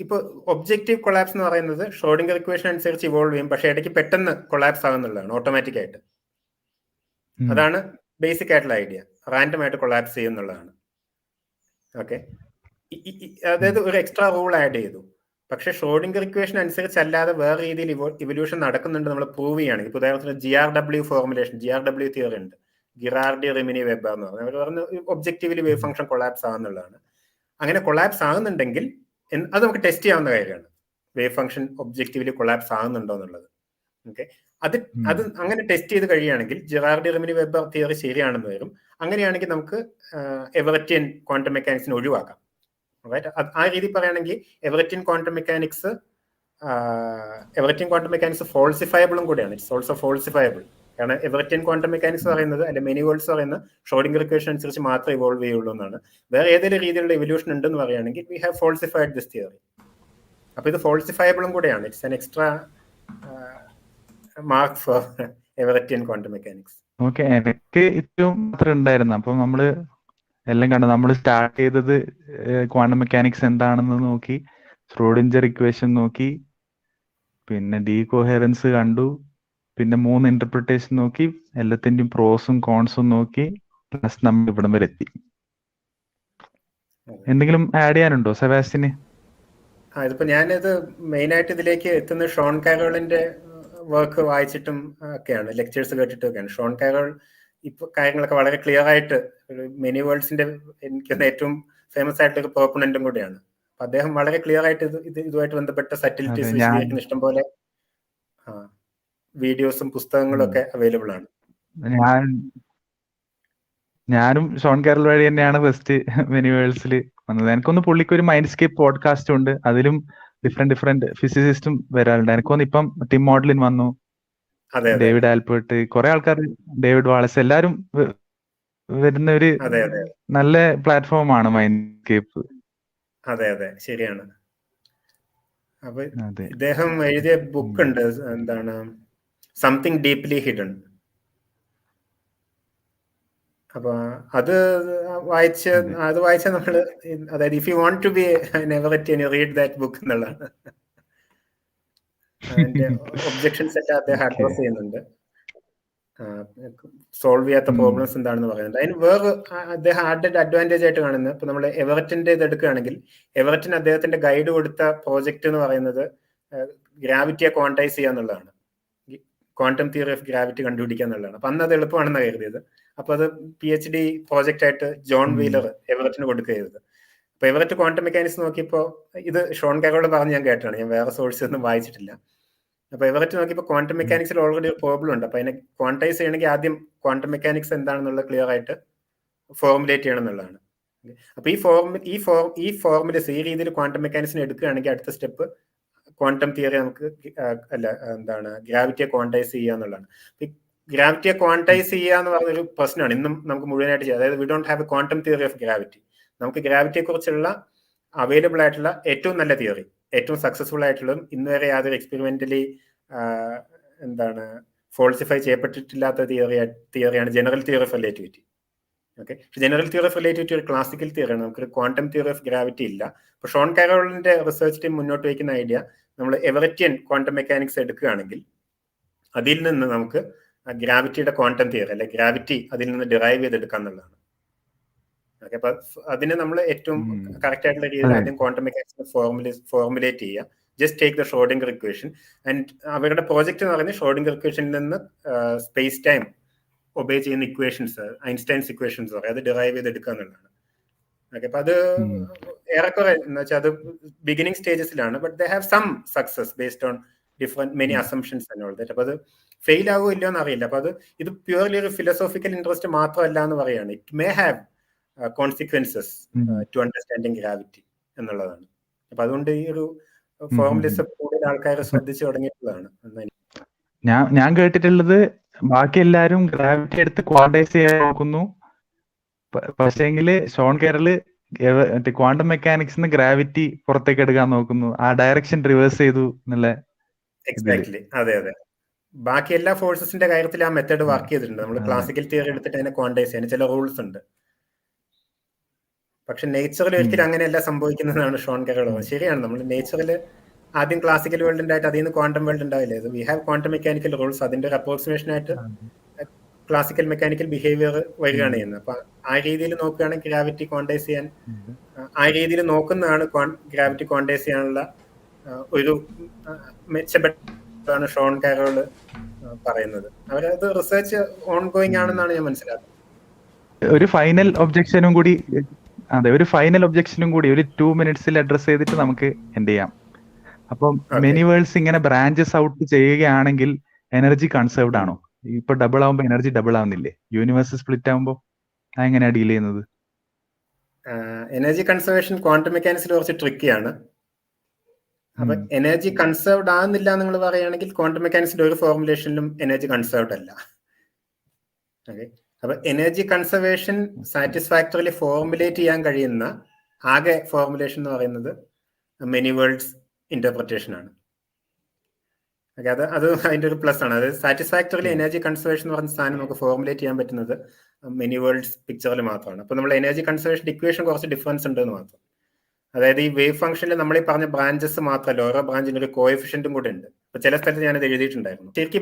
ഇപ്പൊ ഒബ്ജക്റ്റീവ് കൊളാപ്സ് എന്ന് പറയുന്നത് ഷ്രോഡിംഗർ ഇക്വേഷൻ അനുസരിച്ച് ഇവോൾവ് ചെയ്യും, പക്ഷെ ഇടയ്ക്ക് പെട്ടെന്ന് കൊളാപ്സ് ആകുന്നുള്ളതാണ് ഓട്ടോമാറ്റിക് ആയിട്ട്. അതാണ് ബേസിക് ആയിട്ടുള്ള ഐഡിയ, റാൻഡം ആയിട്ട് കൊളാപ്സ് ചെയ്യുന്നുള്ളതാണ്. ഓക്കെ, അതായത് ഒരു എക്സ്ട്രാ റൂൾ ആഡ് ചെയ്തു. പക്ഷെ ഷ്രോഡിംഗർ ഇക്വേഷൻ അനുസരിച്ച് അല്ലാതെ വേറെ രീതിയിൽ ഇവല്യൂഷൻ നടക്കുന്നുണ്ട് നമ്മൾ പ്രൂവ് ചെയ്യുകയാണെങ്കിൽ, ഇപ്പോൾ ഉദാഹരണത്തിന് GRW ഫോർമുലേഷൻ, GRW തിയറി ഉണ്ട്, ഗിറാർഡി റിമിനി വെബർ എന്ന് പറഞ്ഞാൽ അവർ പറഞ്ഞ ഒബ്ജക്റ്റീവ്ലി വേവ് ഫംഗ്ഷൻ കൊളാപ്സ് ആകുന്നുള്ളതാണ്. അങ്ങനെ കൊളാപ്സ് ആകുന്നുണ്ടെങ്കിൽ അത് നമുക്ക് ടെസ്റ്റ് ചെയ്യാവുന്ന കാര്യമാണ്, വേവ് ഫംഗ്ഷൻ ഒബ്ജക്റ്റീവ്ലി കൊളാപ്സ് ആകുന്നുണ്ടോ എന്നുള്ളത്. ഓക്കെ, അത് അങ്ങനെ ടെസ്റ്റ് ചെയ്ത് കഴിയുകയാണെങ്കിൽ ഗിറാർഡി റിമിനി വെബർ തിയറി ശരിയാണെന്ന് വരും. അങ്ങനെയാണെങ്കിൽ നമുക്ക് എവററ്റിയൻ ക്വാണ്ടം മെക്കാനിക്സിനെ ഒഴിവാക്കാം. ആ രീതി പറയുകയാണെങ്കിൽ എവററ്റിയൻ ക്വാണ്ടം മെക്കാനിക്സ് ഫോൾസിഫയബിളും കൂടിയാണ്. It's also falsifiable. കാരണം എവററ്റിയൻ ക്വാണ്ടം മെക്കാനിക്സ് പറയുന്നത്, അല്ലെ മെനി വേൾഡ്സ് പറയുന്നത് ഷ്രോഡിംഗർ ഇക്വേഷൻ അനുസരിച്ച് മാത്രമേ ഇവോൾവ് ചെയ്യുള്ളൂ എന്നാണ്. വേറെ ഏതെങ്കിലും രീതിയിലുള്ള ഇവല്യൂഷൻ ഉണ്ടെന്ന് പറയുകയാണെങ്കിൽ we have falsified this theory. അപ്പൊ ഇത് ഫോൾസിഫയബിളും കൂടെയാണ്. It's an extra mark for Everettian quantum mechanics. Okay, എനിക്ക് ഏറ്റവും മാത്രം ഉണ്ടായിരുന്നു. അപ്പൊ നമ്മള് എല്ലാം കണ്ടു. നമ്മൾ സ്റ്റാർട്ട് ചെയ്തത് ക്വാണ്ടം മെക്കാനിക്സ് എന്താണെന്ന് നോക്കി, ഷ്രോഡിഞ്ചർ ഇക്വേഷൻ നോക്കി, പിന്നെ ഡീകോഹെറൻസ് കണ്ടു, പിന്നെ 3 ഇന്റർപ്രിട്ടേഷൻ നോക്കി, എല്ലാത്തിന്റെയും പ്രോസും കോൺസും നോക്കി, ലാസ്റ്റ് നമ്മൾ ഇവിടം വരെ എത്തി. എന്തെങ്കിലും ആഡ് ചെയ്യാനുണ്ടോ സെബാസ്റ്റിന്? ഇതിപ്പോ ഞാനിത് മെയിനായിട്ട് ഇതിലേക്ക് എത്തുന്ന ഷോൺ കാരോളിന്റെ വർക്ക് വായിച്ചിട്ടും ഒക്കെയാണ്, ലെക്ചേഴ്സ് കേട്ടിട്ടും ഒക്കെയാണ്. ഷോൺ കാരോൾ ഇപ്പൊ കാര്യങ്ങളൊക്കെ വളരെ ക്ലിയർ ആയിട്ട്, മെനി വേൾഡ്സിന്റെ എനിക്ക് ഏറ്റവും ഫേമസ് ആയിട്ടുള്ള ഒരു പ്രോപ്പണന്റും കൂടിയാണ്. അപ്പൊ അദ്ദേഹം വളരെ ക്ലിയർ ആയിട്ട് ഇതുമായിട്ട് ബന്ധപ്പെട്ട സറ്റിലിറ്റീസ് വിശദീകരിക്കുന്ന ഇഷ്ടംപോലെ വീഡിയോസും പുസ്തകങ്ങളും ഒക്കെ അവൈലബിൾ ആണ്. ഞാനും ഷോൺ കാരൽ വഴി തന്നെയാണ് ഫസ്റ്റ് മെനി വേൾഡ്സിൽ വന്നത്. എനിക്കൊന്ന് പുള്ളിക്ക് ഒരു മൈൻഡ്സ്കേപ്പ് പോഡ്കാസ്റ്റ് ഉണ്ട്, അതിലും ഡിഫറെന്റ് ഫിസിസിസ്റ്റും വരാറുണ്ട്. എനിക്കൊന്ന് ഇപ്പം ടിം മോഡലിൻ വന്നു, ഡേവിഡ് ആൽബർട്ട്, കുറെ ആൾക്കാർ, ഡേവിഡ് വാളസ്, എല്ലാരും വരുന്ന ഒരു നല്ല പ്ലാറ്റ്ഫോമാണ് മൈൻഡ്സ്കേപ്പ്. അതെ അതെ ശരിയാണ്. അപ്പൊ ഇദ്ദേഹം എഴുതിയ ബുക്ക് ഉണ്ട്, എന്താണ് സംതിങ് ഡീപ്ലി ഹിഡൻ. അപ്പൊ അത് വായിച്ച നമ്മള്, അതായത് if you want to be Everett read that book എന്നുള്ളതാണ്. അതിന്റെ ഒബ്ജക്ഷൻസ് ഒക്കെ അദ്ദേഹം അഡ്രസ് ചെയ്യുന്നുണ്ട്, സോൾവ് ചെയ്യാത്ത പ്രോബ്ലംസ് എന്താണെന്ന് പറയുന്നുണ്ട്. അതിന് വേറെ അദ്ദേഹം ആഡഡ് അഡ്വാൻറ്റേജ് ആയിട്ട് കാണുന്നത്, ഇപ്പൊ നമ്മൾ എവററ്റിന്റെ ഇത് എടുക്കുകയാണെങ്കിൽ, എവററ്റിന് അദ്ദേഹത്തിന്റെ ഗൈഡ് കൊടുത്ത പ്രോജക്റ്റ് എന്ന് പറയുന്നത് ഗ്രാവിറ്റിയെ ക്വാണ്ടൈസ് ചെയ്യുക എന്നുള്ളതാണ്, ക്വാണ്ടം തിയറി ഓഫ് ഗ്രാവിറ്റി കണ്ടുപിടിക്കുക എന്നുള്ളതാണ്. അപ്പൊ അന്ന് അത് എളുപ്പമാണെന്ന് കരുതിയത്. അപ്പൊ അത് PhD പ്രോജക്റ്റ് ആയിട്ട് ജോൺ വീലർ എവററ്റിന് കൊടുക്കുക ചെയ്തത്. അപ്പൊ എവററ്റ് ക്വാണ്ടം മെക്കാനിക്സ് നോക്കിയപ്പോ, ഇത് ഷോൺ കാരോൾ പറഞ്ഞ് ഞാൻ കേട്ടാണ്, ഞാൻ വേറെ സോഴ്സ് ഒന്നും വായിച്ചിട്ടില്ല. അപ്പൊ എവററ്റ് നോക്കിയപ്പോൾ ക്വാണ്ടം മെക്കാനിക്സിൽ ഓൾറെഡി ഒരു പ്രോബ്ലം ഉണ്ട്. അപ്പൊ അതിനെ ക്വാണ്ടൈസ് ചെയ്യണമെങ്കിൽ ആദ്യം ക്വാണ്ടം മെക്കാനിക്സ് എന്താണെന്നുള്ളത് ക്ലിയർ ആയിട്ട് ഫോർമുലേറ്റ് ചെയ്യണം എന്നുള്ളതാണ്. അപ്പൊ ഈ ഫോർമുലേസ് ഈ രീതിയിൽ ക്വാണ്ടം മെക്കാനിക്സിനെ എടുക്കുകയാണെങ്കിൽ അടുത്ത സ്റ്റെപ്പ് ക്വാണ്ടം തിയറി നമുക്ക് ഗ്രാവിറ്റിയെ ക്വാണ്ടൈസ് ചെയ്യുക എന്നുള്ളതാണ്. ഗ്രാവിറ്റിയെ ക്വാണ്ടൈസ് ചെയ്യുക എന്ന് പറഞ്ഞൊരു പ്രശ്നമാണ് ഇന്നും നമുക്ക് മുഴുവനായിട്ട് ചെയ്യുക. അതായത് we don't have A quantum theory of gravity. നമുക്ക് ഗ്രാവിറ്റിയെ കുറിച്ചുള്ള അവൈലബിൾ ആയിട്ടുള്ള ഏറ്റവും നല്ല തിയറി, ഏറ്റവും സക്സസ്ഫുൾ ആയിട്ടുള്ളതും ഇന്ന് വരെ യാതൊരു എക്സ്പെരിമെന്റലി ഫോൾസിഫൈ ചെയ്യപ്പെട്ടിട്ടില്ലാത്ത തിയറിയാണ് general theory of relativity. Okay, general theory of relativity ഒരു ക്ലാസിക്കൽ തിയറിയാണ്, നമുക്കൊരു ക്വാണ്ടം തിയറി ഓഫ് ഗ്രാവിറ്റി ഇല്ല. അപ്പൊ ഷോൺ കാരോളിന്റെ റിസർച്ച് ടീം മുന്നോട്ട് വയ്ക്കുന്ന ഐഡിയ, നമ്മൾ എവററ്റിയൻ ക്വാണ്ടം മെക്കാനിക്സ് എടുക്കുകയാണെങ്കിൽ അതിൽ നിന്ന് നമുക്ക് ഗ്രാവിറ്റിയുടെ ക്വാണ്ടം തിയറി അല്ലെ ഗ്രാവിറ്റി അതിൽ നിന്ന് ഡിറൈവ് ചെയ്തെടുക്കുക എന്നുള്ളതാണ്. ഓക്കെ, അപ്പൊ അതിന് നമ്മൾ ഏറ്റവും കറക്റ്റ് ആയിട്ടുള്ള രീതിയിൽ ആദ്യം ക്വാണ്ടം മെക്കാനിക്സ് ഫോർമുലേറ്റ് ചെയ്യുക. Just take the Schrödinger equation. And അവരുടെ പ്രോജക്റ്റ് എന്ന് പറയുന്നത് ഷ്രോഡിംഗർ ഇക്വേഷനിൽ നിന്ന് സ്പേസ് ടൈം ഒബേ ചെയ്യുന്ന ഇക്വേഷൻസ്, ഐൻസ്റ്റൈൻസ് ഇക്വേഷൻസ് പറയും, അത് ഡിറൈവ് ചെയ്തെടുക്കുക എന്നുള്ളതാണ്. ഓക്കെ, അപ്പൊ അത് ഏറെക്കുറെ എന്ന് വെച്ചാൽ അത് ബിഗിനിങ് സ്റ്റേജസിലാണ്, but they have some success based on different many assumptions and all that. അപ്പൊ അത് ഫെയിൽ ആവുമോ ഇല്ലയോ എന്ന് അറിയില്ല. അപ്പൊ അത് ഇത് പ്യൂർലി ഒരു ഫിലോസോഫിക്കൽ ഇൻട്രസ്റ്റ് മാത്രമല്ല എന്ന് പറയാണ്. It may have consequences to understanding gravity എന്നുള്ളതാണ്. അപ്പൊ അതുകൊണ്ട് ഈ ഒരു ഫോർമുലിസം കൂടുതൽ ആൾക്കാർ ശ്രദ്ധിച്ചു തുടങ്ങിയിട്ടുള്ളതാണ്. ഞാൻ കേട്ടിട്ടുള്ളത് ബാക്കി എല്ലാരും ഗ്രാവിറ്റി എടുത്ത് ക്വാണ്ടൈസ് ചെയ്യാൻ നോക്കുന്നു, പക്ഷേങ്കില് ഷോൺ കാരല് ക്വാണ്ടം മെക്കാനിക്സ് ഗ്രാവിറ്റി പുറത്തേക്ക് എടുക്കാൻ നോക്കുന്നു, ആ ഡയറക്ഷൻ റിവേഴ്സ് ചെയ്തു എന്നുള്ള. എക്സാക്ട്ലി, അതെ അതെ. ബാക്കി എല്ലാ ഫോഴ്സസിന്റെ കാര്യത്തിൽ ആ മെത്തേഡ് വർക്ക് ചെയ്തിട്ടുണ്ട്. നമ്മൾ ക്ലാസിക്കൽ തിയറി എടുത്തിട്ട് അതിനെ ക്വാണ്ടൈസ് ചെയ്യാൻ ചില റൂൾസ് ഉണ്ട്. പക്ഷെ നേച്ചറിൽ ഒരിക്കലും അങ്ങനെയല്ല സംഭവിക്കുന്നതാണ് ഷോൺ കാരോൾ. ശരിയാണ്, നമ്മൾ നേച്ചറിൽ ആദ്യം ക്ലാസിക്കൽ വേൾഡ് ഉണ്ടായിട്ട് അതിൽ നിന്ന് ക്വാണ്ടം വേൾഡ് ഉണ്ടാവില്ലേ. We have quantum mechanical rules, അതിന്റെ ഒരു അപ്രോക്സിമേഷൻ ആയിട്ട് ക്ലാസിക്കൽ മെക്കാനിക്കൽ ബിഹേവിയർ വരികയാണ് ചെയ്യുന്നത്. അപ്പൊ ആ രീതിയിൽ നോക്കുകയാണെങ്കിൽ ഗ്രാവിറ്റി ക്വാണ്ടൈസ് ചെയ്യാൻ, ആ രീതിയിൽ നോക്കുന്നതാണ് ഗ്രാവിറ്റി ക്വാണ്ടൈസ് ചെയ്യാനുള്ള ഒരു മെച്ചപ്പെട്ടാണ് ഷോൺ കാരോൾ പറയുന്നത്. അവരത് റിസർച്ച് ഓൺ ഗോയിങ് ആണെന്നാണ് ഞാൻ മനസ്സിലാക്കുന്നത്. ഒരു ഫൈനൽ ഒബ്ജക്ഷനും കൂടി, അതെ, ഒരു ഫൈനൽ ഒബ്ജക്ഷനും കൂടി ഒരു 2 minutesൽ അഡ്രസ് ചെയ്തിട്ട് നമുക്ക് എൻഡ് ചെയ്യാം. അപ്പം മെനി വേൾഡ്സ് ഇങ്ങനെ ബ്രാഞ്ചസ് ഔട്ട് ചെയ്യുകയാണെങ്കിൽ എനർജി കൺസേർവ്ഡ് ആണോ? ഇപ്പൊ ഡബിൾ ആവുമ്പോ എനർജി ഡബിൾ ആവുന്നില്ലേ? യൂണിവേഴ്സ് സ്പ്ലിറ്റ് ആവുമ്പോ അതെങ്ങനെയാ ഡീൽ ചെയ്യുന്നത്? എനർജി കൺസർവേഷൻ ക്വാണ്ടം മെക്കാനിക്സിൽ കുറച്ച് ട്രിക്കിയാണ്. അപ്പൊ എനർജി കൺസേർവ്ഡ് ആകുന്നില്ല നിങ്ങൾ പറയുകയാണെങ്കിൽ ക്വാണ്ടം മെക്കാനിക്സിന്റെ ഒരു ഫോർമുലേഷനിലും എനർജി കൺസേർവ്ഡ് അല്ല. ഓക്കെ, അപ്പൊ എനർജി കൺസർവേഷൻ സാറ്റിസ്ഫാക്ടറിലി ഫോർമുലേറ്റ് ചെയ്യാൻ കഴിയുന്ന ആകെ ഫോർമുലേഷൻ എന്ന് പറയുന്നത് മെനി വേൾഡ്സ് ഇന്റർപ്രിറ്റേഷൻ ആണ്. ഓക്കെ, അത് അതിന്റെ ഒരു പ്ലസ് ആണ്. അതായത് സാറ്റിസ്ഫാക്ടറിലി എനർജി കൺസർവേഷൻ എന്ന് പറഞ്ഞ സാധനം നമുക്ക് ഫോർമുലേറ്റ് ചെയ്യാൻ പറ്റുന്നത് മെനി വേൾഡ്സ് പിക്ചറിൽ മാത്രമാണ്. അപ്പൊ നമ്മൾ എനർജി കൺസർവേഷൻ ഇക്വേഷൻ കുറച്ച് ഡിഫറൻസ് ഉണ്ട് എന്ന് മാത്രം. അതായത് ഈ വേവ് ഫംഗ്ഷനിൽ നമ്മൾ ഈ പറഞ്ഞ ബ്രാഞ്ചസ് മാത്രമല്ല, ഓരോ ബ്രാഞ്ചിന് ഒരു കോഎഫിഷ്യന്റും കൂടെ ഉണ്ട്. അപ്പൊ ചില സ്ഥലത്ത് ഞാനത് എഴുതിയിട്ടുണ്ടായിരുന്നു. ശരിക്കും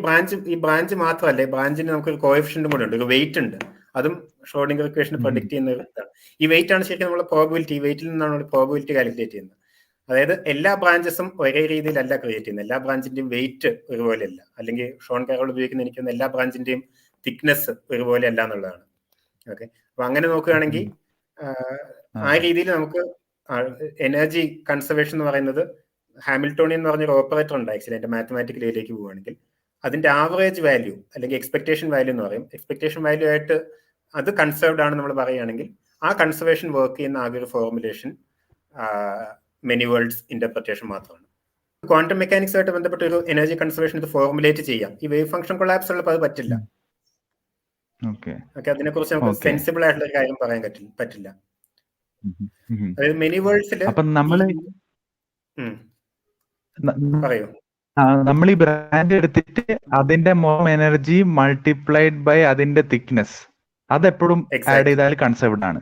ഈ ബ്രാഞ്ച് മാത്രമല്ല, ഈ ബ്രാഞ്ചിന് നമുക്കൊരു കോഎഫിഷ്യന്റും കൂടെ ഉണ്ട്, ഒരു വെയിറ്റ് ഉണ്ട്. അതും ഷ്രോഡിംഗർ ഇക്വേഷൻ പ്രൊഡിക്ട് ചെയ്യുന്ന ഒരു ഇതാണ്. ഈ വെയിറ്റ് ആണ് ശരിക്കും നമ്മൾ പ്രോബിലിറ്റി, വെയിറ്റിൽ നിന്നാണ് നമ്മൾ പ്രോബിലിറ്റി കാൽക്കുലേറ്റ് ചെയ്യുന്നത്. അതായത് എല്ലാ ബ്രാഞ്ചസും ഒരേ രീതിയിലല്ല ക്രിയേറ്റ് ചെയ്യുന്നത്, എല്ലാ ബ്രാഞ്ചിന്റെയും വെയിറ്റ് ഒരുപോലെയല്ല, അല്ലെങ്കിൽ ഷോൺ കാരോൾ ഉപയോഗിക്കുന്ന എനിക്ക് എല്ലാ ബ്രാഞ്ചിന്റെയും തിക്നെസ് ഒരുപോലെ അല്ല എന്നുള്ളതാണ്. ഓക്കെ, അപ്പൊ അങ്ങനെ നോക്കുകയാണെങ്കിൽ ആ രീതിയിൽ നമുക്ക് എനർജി കൺസർവേഷൻ എന്ന് പറയുന്നത് ഹാമിൽട്ടോണിയൻ എന്ന് പറഞ്ഞൊരു ഓപ്പറേറ്റർ ഉണ്ട് ആക്ച്വലി അതിന്റെ മാത്തമാറ്റിക്കൽ ഏരിയയിലേക്ക് പോവുകയാണെങ്കിൽ അതിന്റെ ആവറേജ് വാല്യൂ അല്ലെങ്കിൽ എക്സ്പെക്ടേഷൻ വാല്യൂ എന്ന് പറയും. എക്സ്പെക്ടേഷൻ വാല്യൂ ആയിട്ട് അത് കൺസർവ്ഡ് ആണ് നമ്മൾ പറയുകയാണെങ്കിൽ ആ കൺസർവേഷൻ വർക്ക് ചെയ്യുന്ന ആകെ ഒരു ഫോർമുലേഷൻ മെനി വേൾഡ്സ് ഇന്റർപ്രിറ്റേഷൻ മാത്രമാണ്. ക്വാണ്ടം മെക്കാനിക്സ് ആയിട്ട് ബന്ധപ്പെട്ട ഒരു എനർജി കൺസർവേഷൻ ഇത് ഫോർമുലേറ്റ് ചെയ്യാം. ഈ വേവ് ഫംഗ്ഷൻ കൊളാപ്സ് ഉള്ളപ്പോൾ അത് പറ്റില്ല. ഓക്കെ, അതിനെക്കുറിച്ച് നമുക്ക് സെൻസിബിൾ ആയിട്ടുള്ള ഒരു കാര്യം പറയാൻ പറ്റില്ല. അതായത് മെനി വേൾഡ്സിൽ പറയൂ, നമ്മൾ ഈ ബ്രാൻഡ് എടുത്തിട്ട് അതിന്റെ മോം എനർജി മൾട്ടിപ്ലൈഡ് ബൈ അതിന്റെ തിക്നെസ് അതെപ്പോഴും ആഡ് ചെയ്താൽ കൺസർവ്ഡ് ആണ്,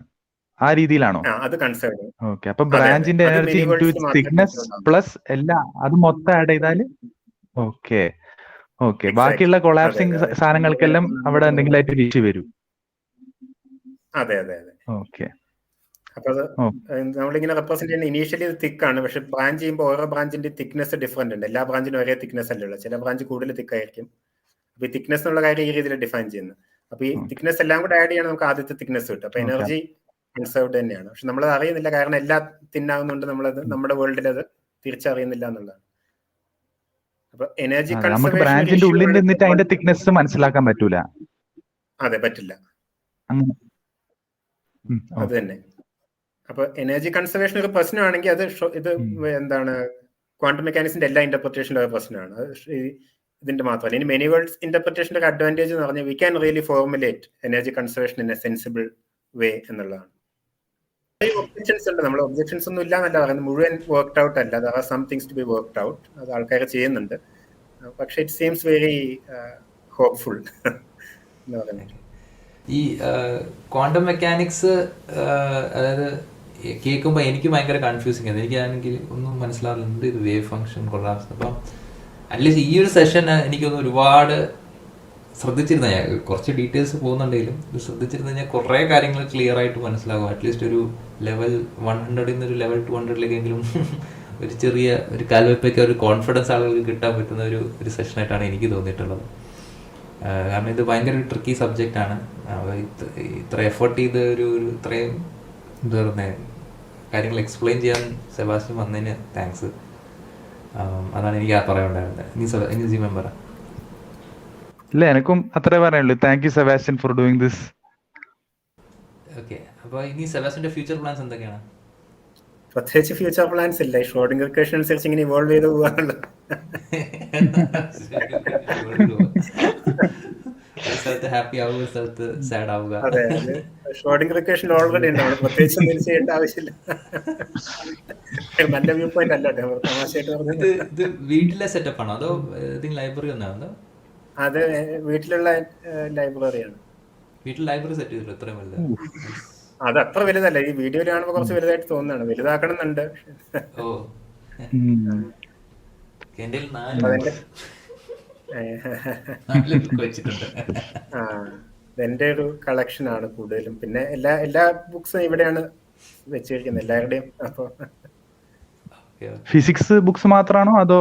ആ രീതിയിലാണോ? അത് കൺസർവ്ഡ്. ഓക്കെ, അപ്പൊ ബ്രാഞ്ചിന്റെ എനർജി ഇൻടു തിക്നെസ് പ്ലസ് എല്ലാം അത് മൊത്തം ആഡ് ചെയ്താൽ ഓക്കെ ഓക്കെ ബാക്കിയുള്ള കൊളാപ്സിംഗ് സാധനങ്ങൾക്കെല്ലാം അവിടെ എന്തെങ്കിലും ആയിട്ട് വീഴ്ച വരും. അതെ അതെ അതെ. ഓക്കെ, അപ്പൊ അത് നമ്മളിങ്ങനെ റെപ്രസെന്റ് ചെയ്യുന്ന ഇനീഷ്യലി ഇത് തിക്കാണ്, പക്ഷെ ബ്രാഞ്ച് ചെയ്യുമ്പോൾ ഓരോ ബ്രാഞ്ചിന്റെ തിക്നെസ് ഡിഫറെന്റ് ഉണ്ട്. എല്ലാ ബ്രാഞ്ചിനും ഒരേ തിക്നെസ് അല്ലേ ഉള്ളത്, ചില ബ്രാഞ്ച് കൂടുതൽ തിക്കായിരിക്കും. അപ്പൊ ഈ തിക്നെസ് എന്നുള്ള കാര്യം ഈ രീതിയിൽ ഡിഫൈൻ ചെയ്യുന്നത്. അപ്പൊ ഈ തിക്നെസ് എല്ലാം കൂടെ ആഡ് ചെയ്യണം നമുക്ക് ആദ്യത്തെ തിക്നെസ് കിട്ടും. അപ്പൊ എനർജി കൺസർവ്ഡ് തന്നെയാണ്, പക്ഷെ നമ്മൾ അറിയുന്നില്ല, കാരണം എല്ലാം തിന്നാവുന്നുണ്ട്, നമ്മളത് നമ്മുടെ വേൾഡിൽ അത് തിരിച്ചറിയുന്നില്ല എന്നുള്ളതാണ്. അപ്പൊ എനർജി ബ്രാഞ്ചിന്റെ ഉള്ളിൽ നിന്നിട്ട് അതിന്റെ തിക്നെസ് മനസ്സിലാക്കാൻ പറ്റൂല. അതെ, പറ്റില്ല, അത് തന്നെ. അപ്പൊ എനർജി കൺസർവേഷൻ ഒരു പ്രശ്നമാണെങ്കിൽ അത് ഇത് എന്താണ് ക്വാണ്ടം മെക്കാനിക്സിന്റെ എല്ലാ ഇന്റർപ്രിറ്റേഷന്റെ ഒരു പ്രശ്നമാണ്, ഇതിന്റെ മാത്രമല്ല. ഇനി മെനി വേൾഡ്സ് ഇന്റർപ്രിറ്റേഷന്റെ ഒരു അഡ്വാൻറ്റേജ് എന്ന് പറഞ്ഞാൽ we can really formulate energy conservation in a sensible way എന്നുള്ളതാണ്. ഒബ്ജെക്ഷൻസ് ഉണ്ട്, നമ്മൾ ഒബ്ജെക്ഷൻസ് ഒന്നും ഇല്ല എന്നല്ല പറയുന്നത്, മുഴുവൻ വർക്ക്ഡ് ഔട്ട് അല്ല, there are some things to be worked out, അത് ആൾക്കാർ ചെയ്യുന്നുണ്ട്. പക്ഷെ ഇറ്റ് സീംസ് വെരി ഹോപ്പ്ഫുൾ എന്ന് പറയുന്നത്. ഈ ക്വാണ്ടം മെക്കാനിക്സ് അതായത് കേൾക്കുമ്പോൾ എനിക്ക് ഭയങ്കര കൺഫ്യൂസിങ് ആണ്, എനിക്കാണെങ്കിൽ ഒന്നും മനസ്സിലാവുന്നുണ്ട് ഇത് വേവ് ഫംഗ്ഷൻ കൊള്ളാം. അപ്പം അറ്റ്ലീസ്റ്റ് ഈ ഒരു സെഷൻ എനിക്കൊന്ന് ഒരുപാട് ശ്രദ്ധിച്ചിരുന്ന, ഞാൻ കുറച്ച് ഡീറ്റെയിൽസ് പോകുന്നുണ്ടെങ്കിലും ഇത് ശ്രദ്ധിച്ചിരുന്ന ഞാൻ കുറേ കാര്യങ്ങൾ ക്ലിയർ ആയിട്ട് മനസ്സിലാകും. അറ്റ്ലീസ്റ്റ് ഒരു ലെവൽ 100 നിന്നൊരു ലെവൽ 200ലേക്കെങ്കിലും ഒരു ചെറിയ ഒരു കാൽവെപ്പൊക്കെ ഒരു കോൺഫിഡൻസ് ആളുകൾക്ക് കിട്ടാൻ പറ്റുന്ന ഒരു സെഷനായിട്ടാണ് എനിക്ക് തോന്നിയിട്ടുള്ളത്. കാരണം ഇത് ഭയങ്കര ഒരു ട്രിക്കി സബ്ജക്റ്റാണ്. ഇത്ര എഫേർട്ട് ചെയ്ത് ഒരു ഇത്രയും എന്താ പറയുന്നത് കാര്യങ്ങൾ എക്സ്പ്ലെയിൻ ചെയ്യാൻ സെബാസ്റ്റ്യൻ വന്നതിന് താങ്ക്സ്. അതാണ് എനിക്ക് പറയാനുണ്ടായിരുന്നത്. ഇനി ജി മെമ്പർ ഇല്ല, എനിക്കും അത്രേ പറയാനുള്ളൂ. Thank you Sebastian four doing this. Okay, അപ്പോൾ ഇനി സെബാസ്റ്റ്യന്റെ ഫ്യൂച്ചർ പ്ലാൻസ് എന്തൊക്കെയാണ്? പ്രത്യേകിച്ച് ഫ്യൂച്ചർ പ്ലാൻസ് ഇല്ല, ഷ്രോഡിംഗർ ഇക്വേഷൻ അനുസരിച്ച് ഇങ്ങനെ ഇവോൾവ് ചെയ്ത് പോകാനുള്ള ഹാപ്പി ആവുക, സ്ഥലത്ത് സാഡ് ആവുക. അതെ, ഷ്രോഡിംഗർ ഇക്വേഷൻ ഓൾറെഡി ഉണ്ട്, നമ്മൾ പ്രത്യേകിച്ച് ഒന്നും ചെയ്യേണ്ട ആവശ്യമില്ല. നല്ല വ്യൂ പോയിന്റ് അല്ല തമാശയായിട്ട് പറഞ്ഞത്. ഇത് വീട്ടിലെ സെറ്റപ്പ് ആണോ അതോ ലൈബ്രറി ഒന്നാണോ? അത് വീട്ടിലുള്ള ലൈബ്രറിയാണ്. വീട്ടിൽ ലൈബ്രറി സെറ്റ് ചെയ്തിട്ട് എത്രയും വലുത്? അത് അത്ര വലുതല്ല, ഈ വീഡിയോയിൽ കാണുമ്പോൾ കുറച്ച് വലുതായിട്ട് തോന്നുന്നതാണ്, വലുതാക്കണം എന്നുണ്ട്. ഓ, എന്റെ ഒരു കളക്ഷൻ ആണ് കൂടുതലും. പിന്നെ എല്ലാ ബുക്സും ഇവിടെയാണ് വെച്ചിരിക്കുന്നത് എല്ലാവരുടെയും. അപ്പൊ ഫിസിക്സ് ബുക്സ് മാത്രമാണോ അതോ?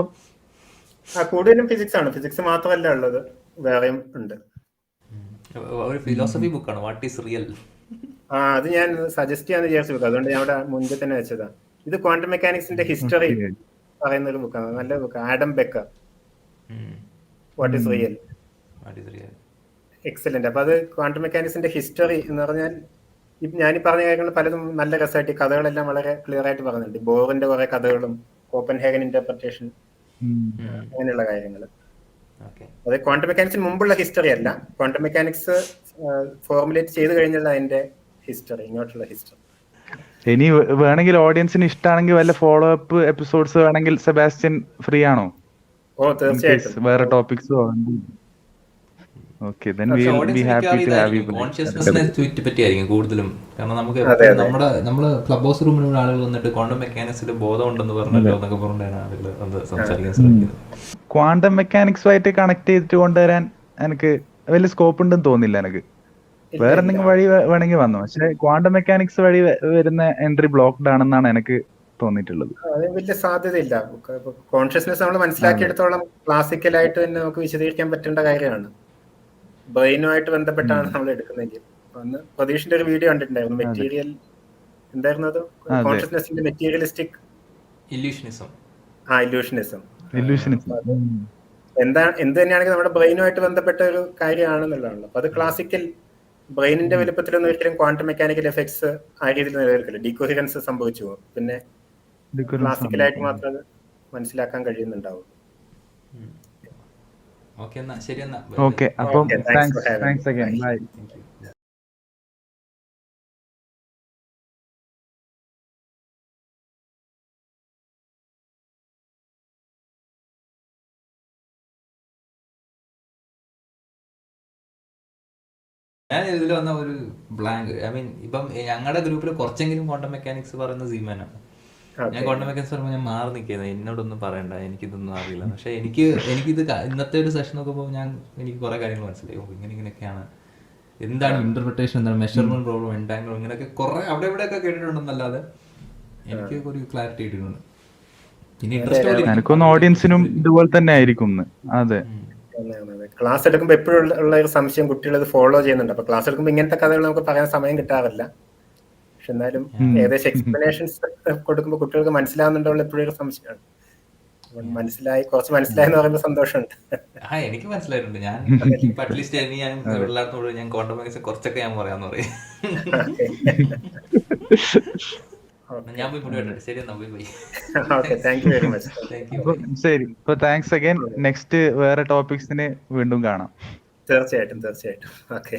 കൂടുതലും ഫിസിക്സ് ആണ്. ഫിസിക്സ് മാത്രമല്ല ഉള്ളത്, വേറെയും ഉണ്ട്. ഒരു ഫിലോസഫി ബുക്കാണ്, വാട്ട് ഈസ് റിയൽ. അത് ഞാൻ സജസ്റ്റ് ചെയ്യാന്ന് വിചാരിച്ച ബുക്ക്, അതുകൊണ്ട് ഞാൻ അവിടെ മുൻപ് തന്നെ വെച്ചതാ. ഇത് ക്വാണ്ടം മെക്കാനിക്സിന്റെ ഹിസ്റ്ററി പറയുന്ന ഒരു ബുക്കാണ്, നല്ല book. Adam Becker, what is real, excellent. അപ്പൊ അത് ക്വാണ്ടം മെക്കാനിക്സിന്റെ ഹിസ്റ്ററി എന്ന് പറഞ്ഞാൽ ഞാനീ പറഞ്ഞ കാര്യങ്ങൾ പലതും നല്ല രസമായിട്ട്, കഥകളെല്ലാം വളരെ ക്ലിയർ ആയിട്ട് പറയുന്നുണ്ട്. ബോറിന്റെ കുറെ കഥകളും കോപ്പൻഹേഗൻ ഇന്റർപ്രിറ്റേഷൻ, അങ്ങനെയുള്ള കാര്യങ്ങൾ. അത് ക്വാണ്ടം മെക്കാനിക്സിന് മുമ്പുള്ള ഹിസ്റ്ററി അല്ല, ക്വാണ്ടം മെക്കാനിക്സ് ഫോർമുലേറ്റ് ചെയ്ത് കഴിഞ്ഞുള്ള അതിന്റെ ഹിസ്റ്ററി, ഇങ്ങോട്ടുള്ള ഹിസ്റ്ററി. ഇനി വേണമെങ്കിൽ ഓഡിയൻസിന് ഇഷ്ടമാണെങ്കിൽ വല്ല ഫോളോ അപ്പ് എപ്പിസോഡ്സ് വേണമെങ്കിൽ സെബാസ്റ്റ്യൻ ഫ്രീ ആണോ? ഓ, തീർച്ചയായിട്ടും. വേറെ ടോപ്പിക്സ് പറ്റിയായിരിക്കും കൂടുതലും. കാരണം നമുക്ക് നമ്മള് ക്ലബ് ഹൗസ് റൂമിലുള്ള ആളുകൾ വന്നിട്ട് ക്വാണ്ടം മെക്കാനിക്സിൽ ബോധം ഉണ്ടെന്ന് പറഞ്ഞല്ലോ എന്നൊക്കെ പറഞ്ഞാണ് ആളുകൾ വന്ന് സംസാരിക്കാൻ ശ്രമിക്കുന്നത്. ക്വാണ്ടം മെക്കാനിക്സുമായിട്ട് കണക്ട് ചെയ്തിട്ട് കൊണ്ടുവരാൻ എനിക്ക് വലിയ സ്കോപ്പ് ഉണ്ടെന്ന് തോന്നില്ല എനിക്ക്. വേറെ എന്തെങ്കിലും വഴി വേണമെങ്കിൽ വന്നു. പക്ഷെ ക്വാണ്ടം മെക്കാനിക്സ് വഴി വരുന്ന എൻട്രി ബ്ലോക്ക്ഡ് ആണെന്നാണ് എനിക്ക് തോന്നിയിട്ടുള്ളത്. അതിന് വലിയ സാധ്യതയില്ല. കോൺഷ്യസ്നെസ് നമ്മൾ മനസ്സിലാക്കിയെടുത്തോളം ക്ലാസിക്കലായിട്ട് തന്നെ നമുക്ക് വിശദീകരിക്കാൻ പറ്റേണ്ട കാര്യമാണ്. ബ്രെയിനുമായിട്ട് ബന്ധപ്പെട്ടാണ് നമ്മൾ എടുക്കുന്നതെങ്കിൽ. അന്ന് പ്രതീഷിന്റെ ഒരു വീഡിയോ കണ്ടിട്ടുണ്ടായിരുന്നു, മെറ്റീരിയൽ എന്തായിരുന്നു അത്, കോൺഷ്യസ്നെസിന്റെ മെറ്റീരിയലിസ്റ്റിക് ഇല്യൂഷനിസം. ഇല്യൂഷനിസം. എന്ത് തന്നെയാണെങ്കിൽ നമ്മുടെ ബ്രെയിനുമായിട്ട് ബന്ധപ്പെട്ട ഒരു കാര്യമാണെന്നുള്ളതാണ്. അപ്പൊ അത് ക്ലാസിക്കൽ ബ്രെയിനിന്റെ വലുപ്പത്തിലൊന്നും ഒരിക്കലും ക്വാണ്ടം മെക്കാനിക്കൽ എഫക്ട്സ് ആ രീതിയിൽ നിലനിൽക്കില്ല. ഡീകോഹിറൻസ് സംഭവിച്ചു പോകും. പിന്നെ ക്ലാസിക്കലായിട്ട് മാത്രം അത് മനസ്സിലാക്കാൻ കഴിയുന്നുണ്ടാവും. ഓക്കെ, എന്നാ ശരി. എന്നാ ഓക്കെ, അപ്പം താങ്ക്സ് അഗൈൻ, ബൈ. ഞാൻ ഇതിൽ വന്ന ഒരു ബ്ലാങ്ക്, ഐ മീൻ ഇപ്പം ഞങ്ങളുടെ ഗ്രൂപ്പിൽ കുറച്ചെങ്കിലും ക്വാണ്ടം മെക്കാനിക്സ് പറയുന്ന സീമാനാണ്. ഞാൻ ക്വാണ്ടം മെക്കാനിക്സ് പറയുമ്പോൾ ഞാൻ മാറി നിൽക്കുന്നത്, എന്നോടൊന്നും പറയണ്ട, എനിക്കിതൊന്നും അറിയില്ല. പക്ഷെ എനിക്കിത് ഇന്നത്തെ ഒരു സെഷൻ നോക്കുമ്പോൾ എനിക്ക് കുറെ കാര്യങ്ങൾ മനസ്സിലായി. ഇങ്ങനെയൊക്കെയാണ്, എന്താണ് ഇന്റർപ്രിട്ടേഷൻ, എന്താണ് മെഷർമെന്റ് പ്രോബ്ലം, എൻടാങ്കിൾ, ഇങ്ങനെയൊക്കെ കുറെ അവിടെ ഇവിടെയൊക്കെ കേട്ടിട്ടുണ്ടെന്നല്ലാതെ എനിക്ക് ഒരു ക്ലാരിറ്റി കിട്ടിയിട്ടുണ്ട്. ഇനി ഇൻട്രസ്റ്റ് എനിക്കൊന്ന് ഓഡിയൻസിനും ഇതുപോലെ തന്നെ ആയിരിക്കും. അതെ, ക്ലാസ് എടുക്കുമ്പോൾ എപ്പോഴും ഉള്ള ഒരു സംശയം, കുട്ടികൾ ഇത് ഫോളോ ചെയ്യുന്നുണ്ട്. അപ്പൊ ക്ലാസ് എടുക്കുമ്പോൾ ഇങ്ങനത്തെ കഥകൾ നമുക്ക് പറയാൻ സമയം കിട്ടാറില്ല. പക്ഷെ എന്നാലും ഏകദേശം എക്സ്പ്ലനേഷൻസ് കൊടുക്കുമ്പോൾ കുട്ടികൾക്ക് മനസ്സിലാവുന്നുണ്ടോ എപ്പോഴും ഒരു സംശയമാണ്. കുറച്ച് മനസ്സിലായെന്ന് പറയുമ്പോൾ സന്തോഷമുണ്ട്. എനിക്ക് മനസ്സിലായിട്ടുണ്ട്. ഞാൻ അറ്റ്ലീസ്റ്റ് ഞാൻ എല്ലായിടത്തോട് ഞാൻ ക്വാണ്ടം മെക്കാനിക്സ് കുറച്ചൊക്കെ ഞാൻ പറയാന്ന് പറയും. ഞാൻ പോയി മുടി. ശരി, എന്നാ പോയി. ശരി, ഇപ്പൊ താങ്ക്സ് അഗൈൻ. നെക്സ്റ്റ് വേറെ ടോപ്പിക്സിന് വീണ്ടും കാണാം. തീർച്ചയായിട്ടും. ഓക്കെ.